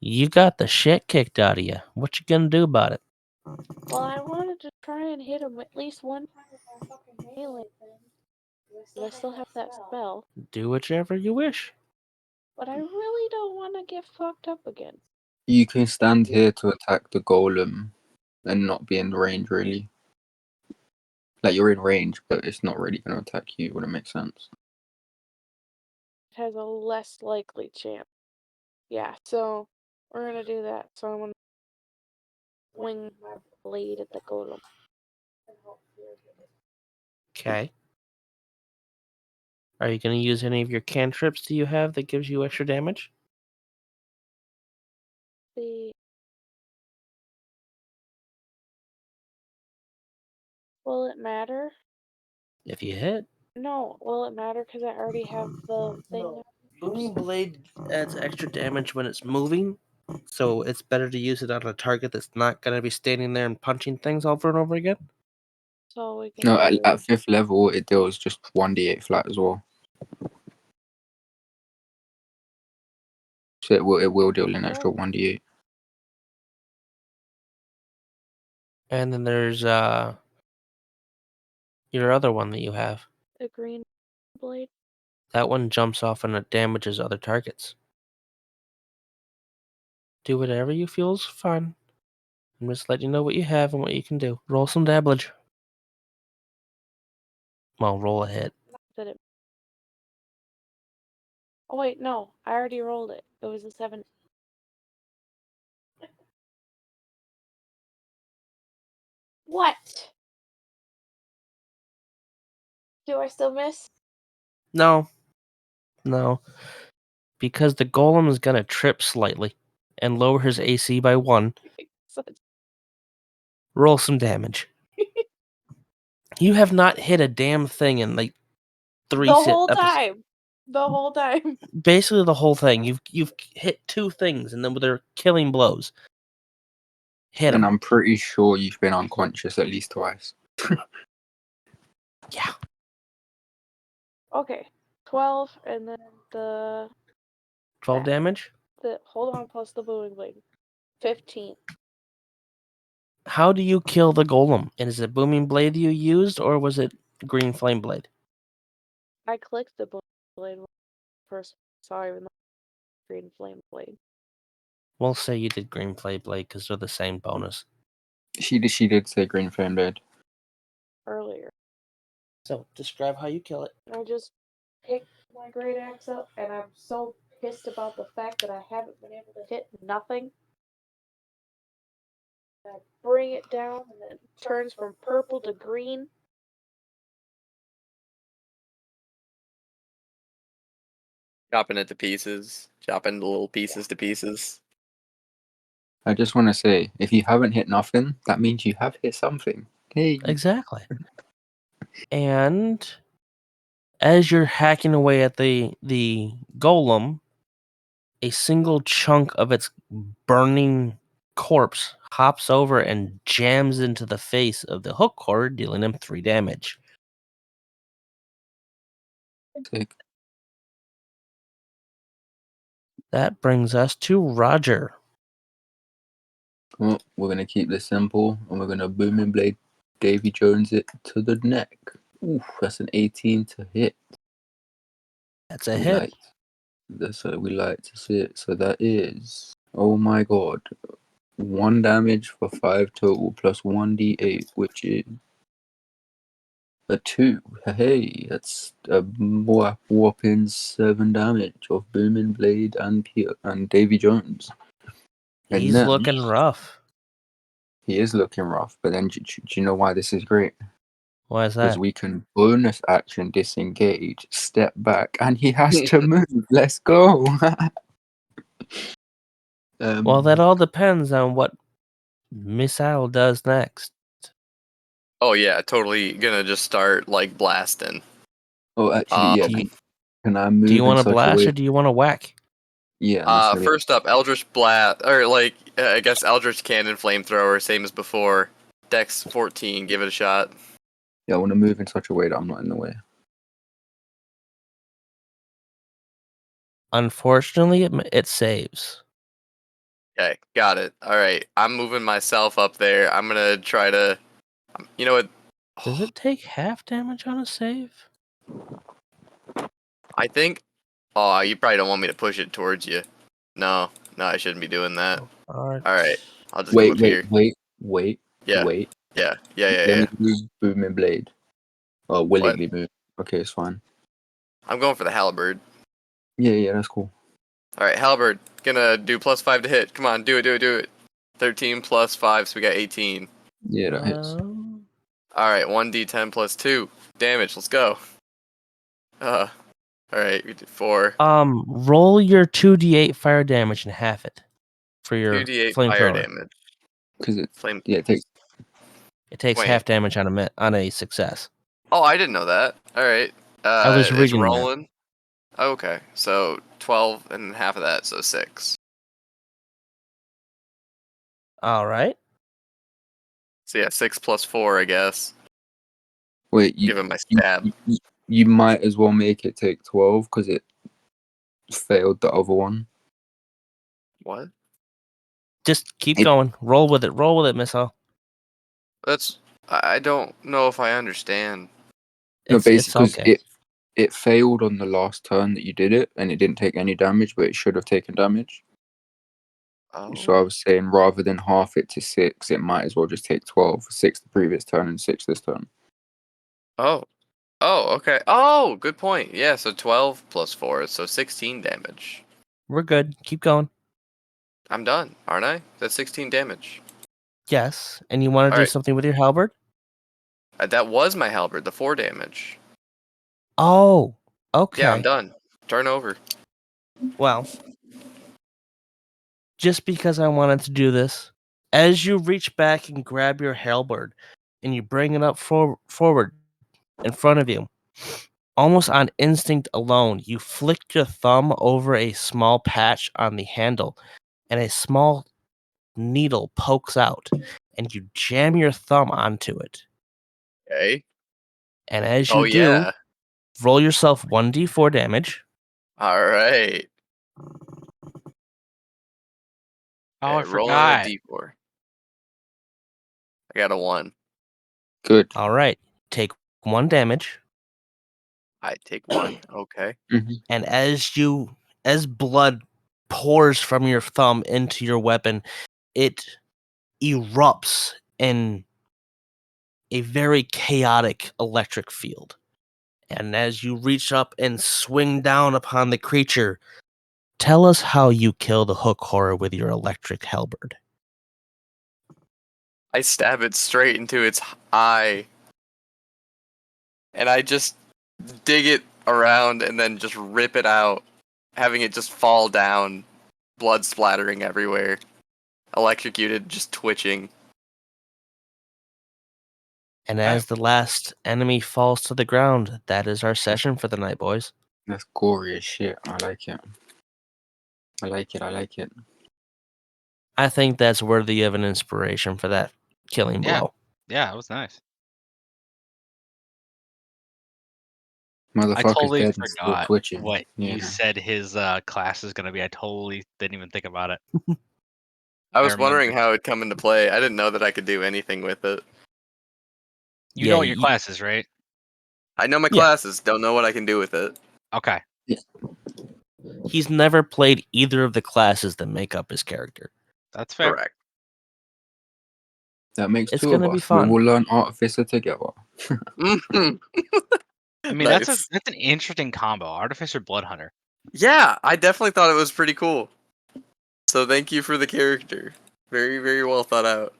you got the shit kicked out of you. What you gonna do about it? Well, I wanted to try and hit him at least one time with my fucking melee thing. I still have that spell, Do whichever you wish. but I really don't want to get fucked up again. You can stand here to attack the golem and not be in range, really. Like, you're in range, but it's not really going to attack you. Would it make sense? It has a less likely chance. Yeah, so we're gonna do that. So I'm gonna wing my blade at the golem. Okay. Are you gonna use any of your cantrips do you have that gives you extra damage? See. Will it matter? If you hit. No, will it matter because I already have the thing? Booming blade adds extra damage when it's moving, So it's better to use it on a target that's not going to be standing there and punching things over and over again? So we can No, do at 5th level, it deals just 1d8 flat as well. So it will deal an extra 1d8. And then there's your other one that you have. a green blade. That one jumps off and it damages other targets. Do whatever you feel is fun. I'm just letting you know what you have and what you can do. Roll some damage. Well, roll a hit. Did it? Oh wait, no, I already rolled it. It was a 7. What? Do I still miss? No. Because the golem is going to trip slightly and lower his AC by 1. Such- Roll some damage. You have not hit a damn thing in like 3 The whole episodes. time. The whole time. Basically the whole thing. You've hit 2 things and then they're killing blows. Hit And him. I'm pretty sure you've been unconscious at least twice. Yeah. Okay. 12 and then the 12 damage? hold on plus the booming blade. 15. How do you kill the golem? And is it booming blade you used or was it green flame blade? I clicked the booming blade when I first saw even the green flame blade We'll say you did green flame blade because they're the same bonus. She did say green flame blade. earlier. So describe how you kill it. I just picked my great axe up and I'm so pissed about the fact that I haven't been able to hit nothing. I bring it down and then it turns from purple to green. Chopping it to pieces, chopping the little pieces to pieces. I just want to say, if you haven't hit nothing, that means you have hit something. Hey. Exactly. And as you're hacking away at the golem, a single chunk of its burning corpse hops over and jams into the face of the hook cord, dealing him 3 damage. Sick. That brings us to Roger. Well, we're gonna keep this simple, and we're gonna booming blade Davy Jones it to the neck. Ooh, that's an 18 to hit. That's a We hit. like that's what we like to see it. So that is, oh my god, 1 damage for 5 total plus 1d8, which is a 2. Hey, that's a whopping 7 damage of booming blade and Davy Jones. And He's then looking rough. he is looking rough, but then do you know why this is great? Why is Because that? we can bonus action disengage, step back, and he has to move. Let's go. Well, that all depends on what Missile does next. Oh yeah, totally gonna just start like blasting. Oh, actually, yeah. Do you, Can I move do you in want to such a blast way? or do you want to whack? Yeah, I'm just gonna First up, Eldritch Blast, or like I guess Eldritch Cannon Flamethrower, same as before. Dex 14, give it a shot. yeah, I want to move in such a way that I'm not in the way. Unfortunately, it saves. Okay, got it. All right, I'm moving myself up there. I'm gonna try to. You know what? Does it take half damage on a save? I think. Oh, you probably don't want me to push it towards you. No, I shouldn't be doing that. All right, I'll just come Wait, up here. Yeah, wait. Let yeah. me move booming blade. Oh, What? willingly move. Okay, it's fine. I'm going for the halberd. Yeah, that's cool. All right, halberd. Gonna do +5 to hit. Come on, do it. 13 plus 5, so we got 18. Yeah, that hits. All right, 1d10 plus 2 damage. Let's go. All right, we did 4. Roll your 2d8 fire damage and half it for your 2d8 fire flamethrower. damage. Because it Flame. takes. It takes Wait. half damage on a success. Oh, I didn't know that. All right. I was It's reading that. rolling. Okay, so 12 and half of that, so 6. All right. So yeah, 6 plus 4, I guess. Wait, Give him my stab. you might as well make it take 12 because it failed the other one. What? Just keep It- going. Roll with it. Roll with it, Missile. That's. I don't know if I understand. No, It's basically, because okay. it failed on the last turn that you did it, and it didn't take any damage, but it should have taken damage. So I Oh. was saying, rather than half it to 6, it might as well just take 12. 6 the previous turn and 6 this turn. Oh. Oh, okay. Oh, good point. Yeah, so 12 plus 4, so 16 damage. We're good. Keep going. I'm done, aren't I? That's 16 damage. Yes. And you want to do Alright. something with your halberd? That was my halberd, the 4 damage. Oh, Yeah, I'm okay. done. Turn over. Well, just because I wanted to do this, as you reach back and grab your halberd and you bring it up forward in front of you, almost on instinct alone, you flick your thumb over a small patch on the handle and a small needle pokes out and you jam your thumb onto it. Okay. And as Oh, you do, yeah. roll yourself 1d4 damage. Alright. Oh, Okay, I rolling a forgot. d4. I got a 1. Good. All right, take 1 damage. I take 1. Okay. And as blood pours from your thumb into your weapon, it erupts in a very chaotic electric field. And as you reach up and swing down upon the creature, tell us how you kill the hook horror with your electric halberd. I stab it straight into its eye. And I just dig it around and then just rip it out, having it just fall down, blood splattering everywhere. Electrocuted, just twitching. And as the last enemy falls to the ground, that is our session for the night, boys. That's gory as shit. I like it. I like it. I like it. I think that's worthy of an inspiration for that killing Yeah. blow. Yeah, it was nice. I Motherfucker's totally dead and still forgot twitching. what you Yeah. said his class is gonna be. I totally didn't even think about it. I I was wondering remembered. how it'd come into play. I didn't know that I could do anything with it. You Yeah, know what your class is, right? I know my Yeah. classes, don't know what I can do with it. Okay. he's never played either of the classes that make up his character. That's fair. Correct. That makes It's 2 of gonna be us. We fun. will learn Artificer together. Mhm. I mean, Nice. that's an interesting combo. Artificer Blood Hunter. Yeah, I definitely thought it was pretty cool. So thank you for the character. Very, very well thought out.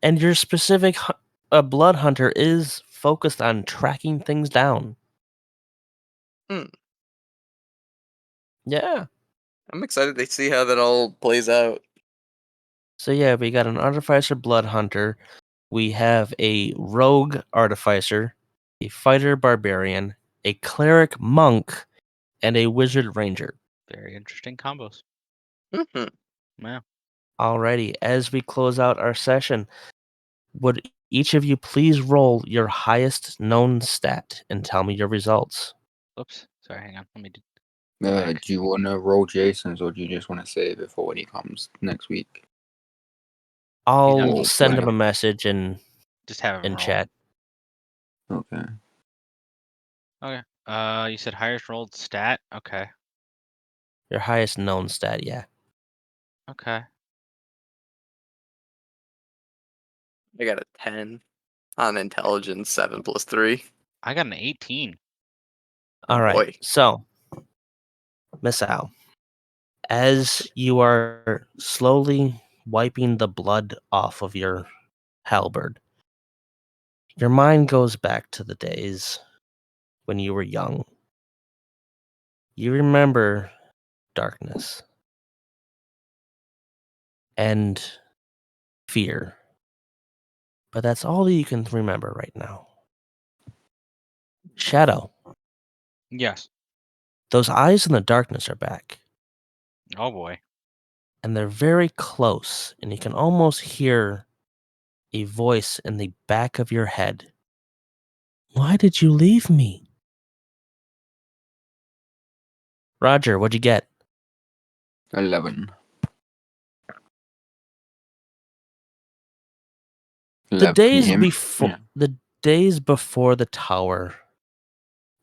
And your specific blood hunter is focused on tracking things down. Hmm. Yeah. I'm excited to see how that all plays out. So yeah, we got an artificer blood hunter. We have a rogue artificer, a fighter barbarian, a cleric monk, and a wizard ranger. Very interesting combos. Mhm. Yeah. Alrighty, as we close out our session, would each of you please roll your highest known stat and tell me your results? Oops. Sorry, hang on. Let me do Do back. you want to roll Jason's or do you just want to save it for when he comes next week? I'll Or send him whenever? a message in Just have him roll. chat. Okay. Okay. You said highest rolled stat. Okay. Your highest known stat, yeah. Okay. I got a 10 on intelligence, 7 plus 3. I got an 18. Oh All right. boy. So, Miss Al, as you are slowly wiping the blood off of your halberd, your mind goes back to the days when you were young. You remember darkness and fear, but that's all that you can remember right now. Shadow, Yes. those eyes in the darkness are back. Oh boy. and they're very close, and you can almost hear a voice in the back of your head. Why did you leave me? Roger, what'd you get? 11. The 11. Can you days hear me? before Yeah. the days before the tower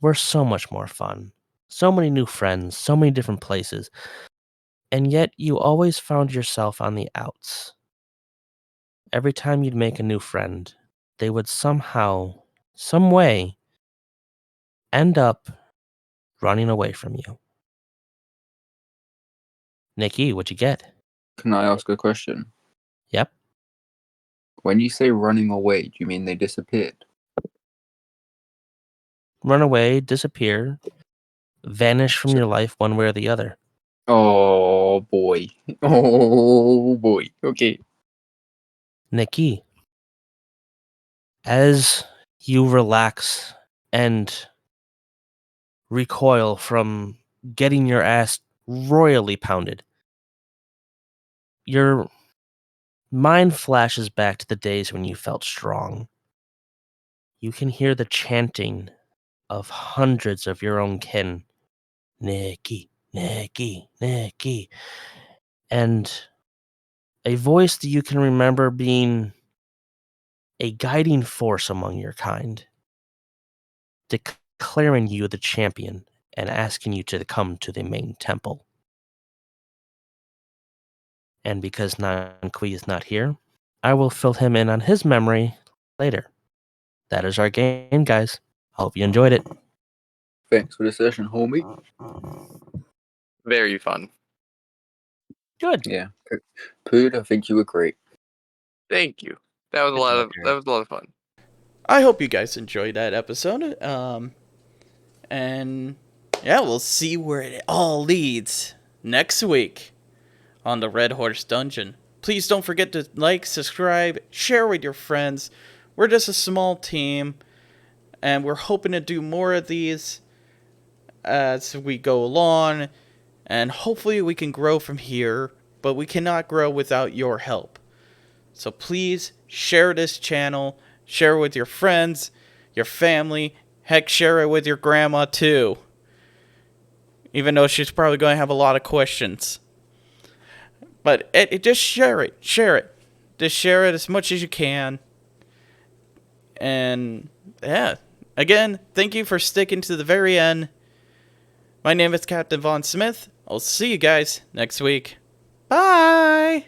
were so much more fun. So many new friends, so many different places. And yet you always found yourself on the outs. Every time you'd make a new friend, they would somehow, some way, end up running away from you. Nikki, what'd you get? Can I ask a question? Yep. When you say running away, do you mean they disappeared? Run away, disappear, vanish from your life one way or the other. Oh boy. Oh boy. Okay. Nikki, as you relax and recoil from getting your ass royally pounded, your mind flashes back to the days when you felt strong. You can hear the chanting of hundreds of your own kin. Nikki, Nikki, Nikki. And a voice that you can remember being a guiding force among your kind, declaring you the champion and asking you to come to the main temple. And because Nankui is not here, I will fill him in on his memory later. That is our game, guys. Hope you enjoyed it. Thanks for the session, homie. Very fun. Good. Yeah. Pood, I think you were great. Thank you. That was a Good lot job, of Jared. that was a lot of fun. I hope you guys enjoyed that episode. And yeah, we'll see where it all leads next week on the Red Horse Dungeon. Please don't forget to like, subscribe, share with your friends. We're just a small team, and we're hoping to do more of these as we go along, and hopefully we can grow from here, but we cannot grow without your help. So please share this channel, share it with your friends, your family, heck, share it with your grandma too. Even though she's probably going to have a lot of questions. But just share it. Just share it as much as you can. And yeah, again, thank you for sticking to the very end. My name is Captain Von Smith. I'll see you guys next week. Bye!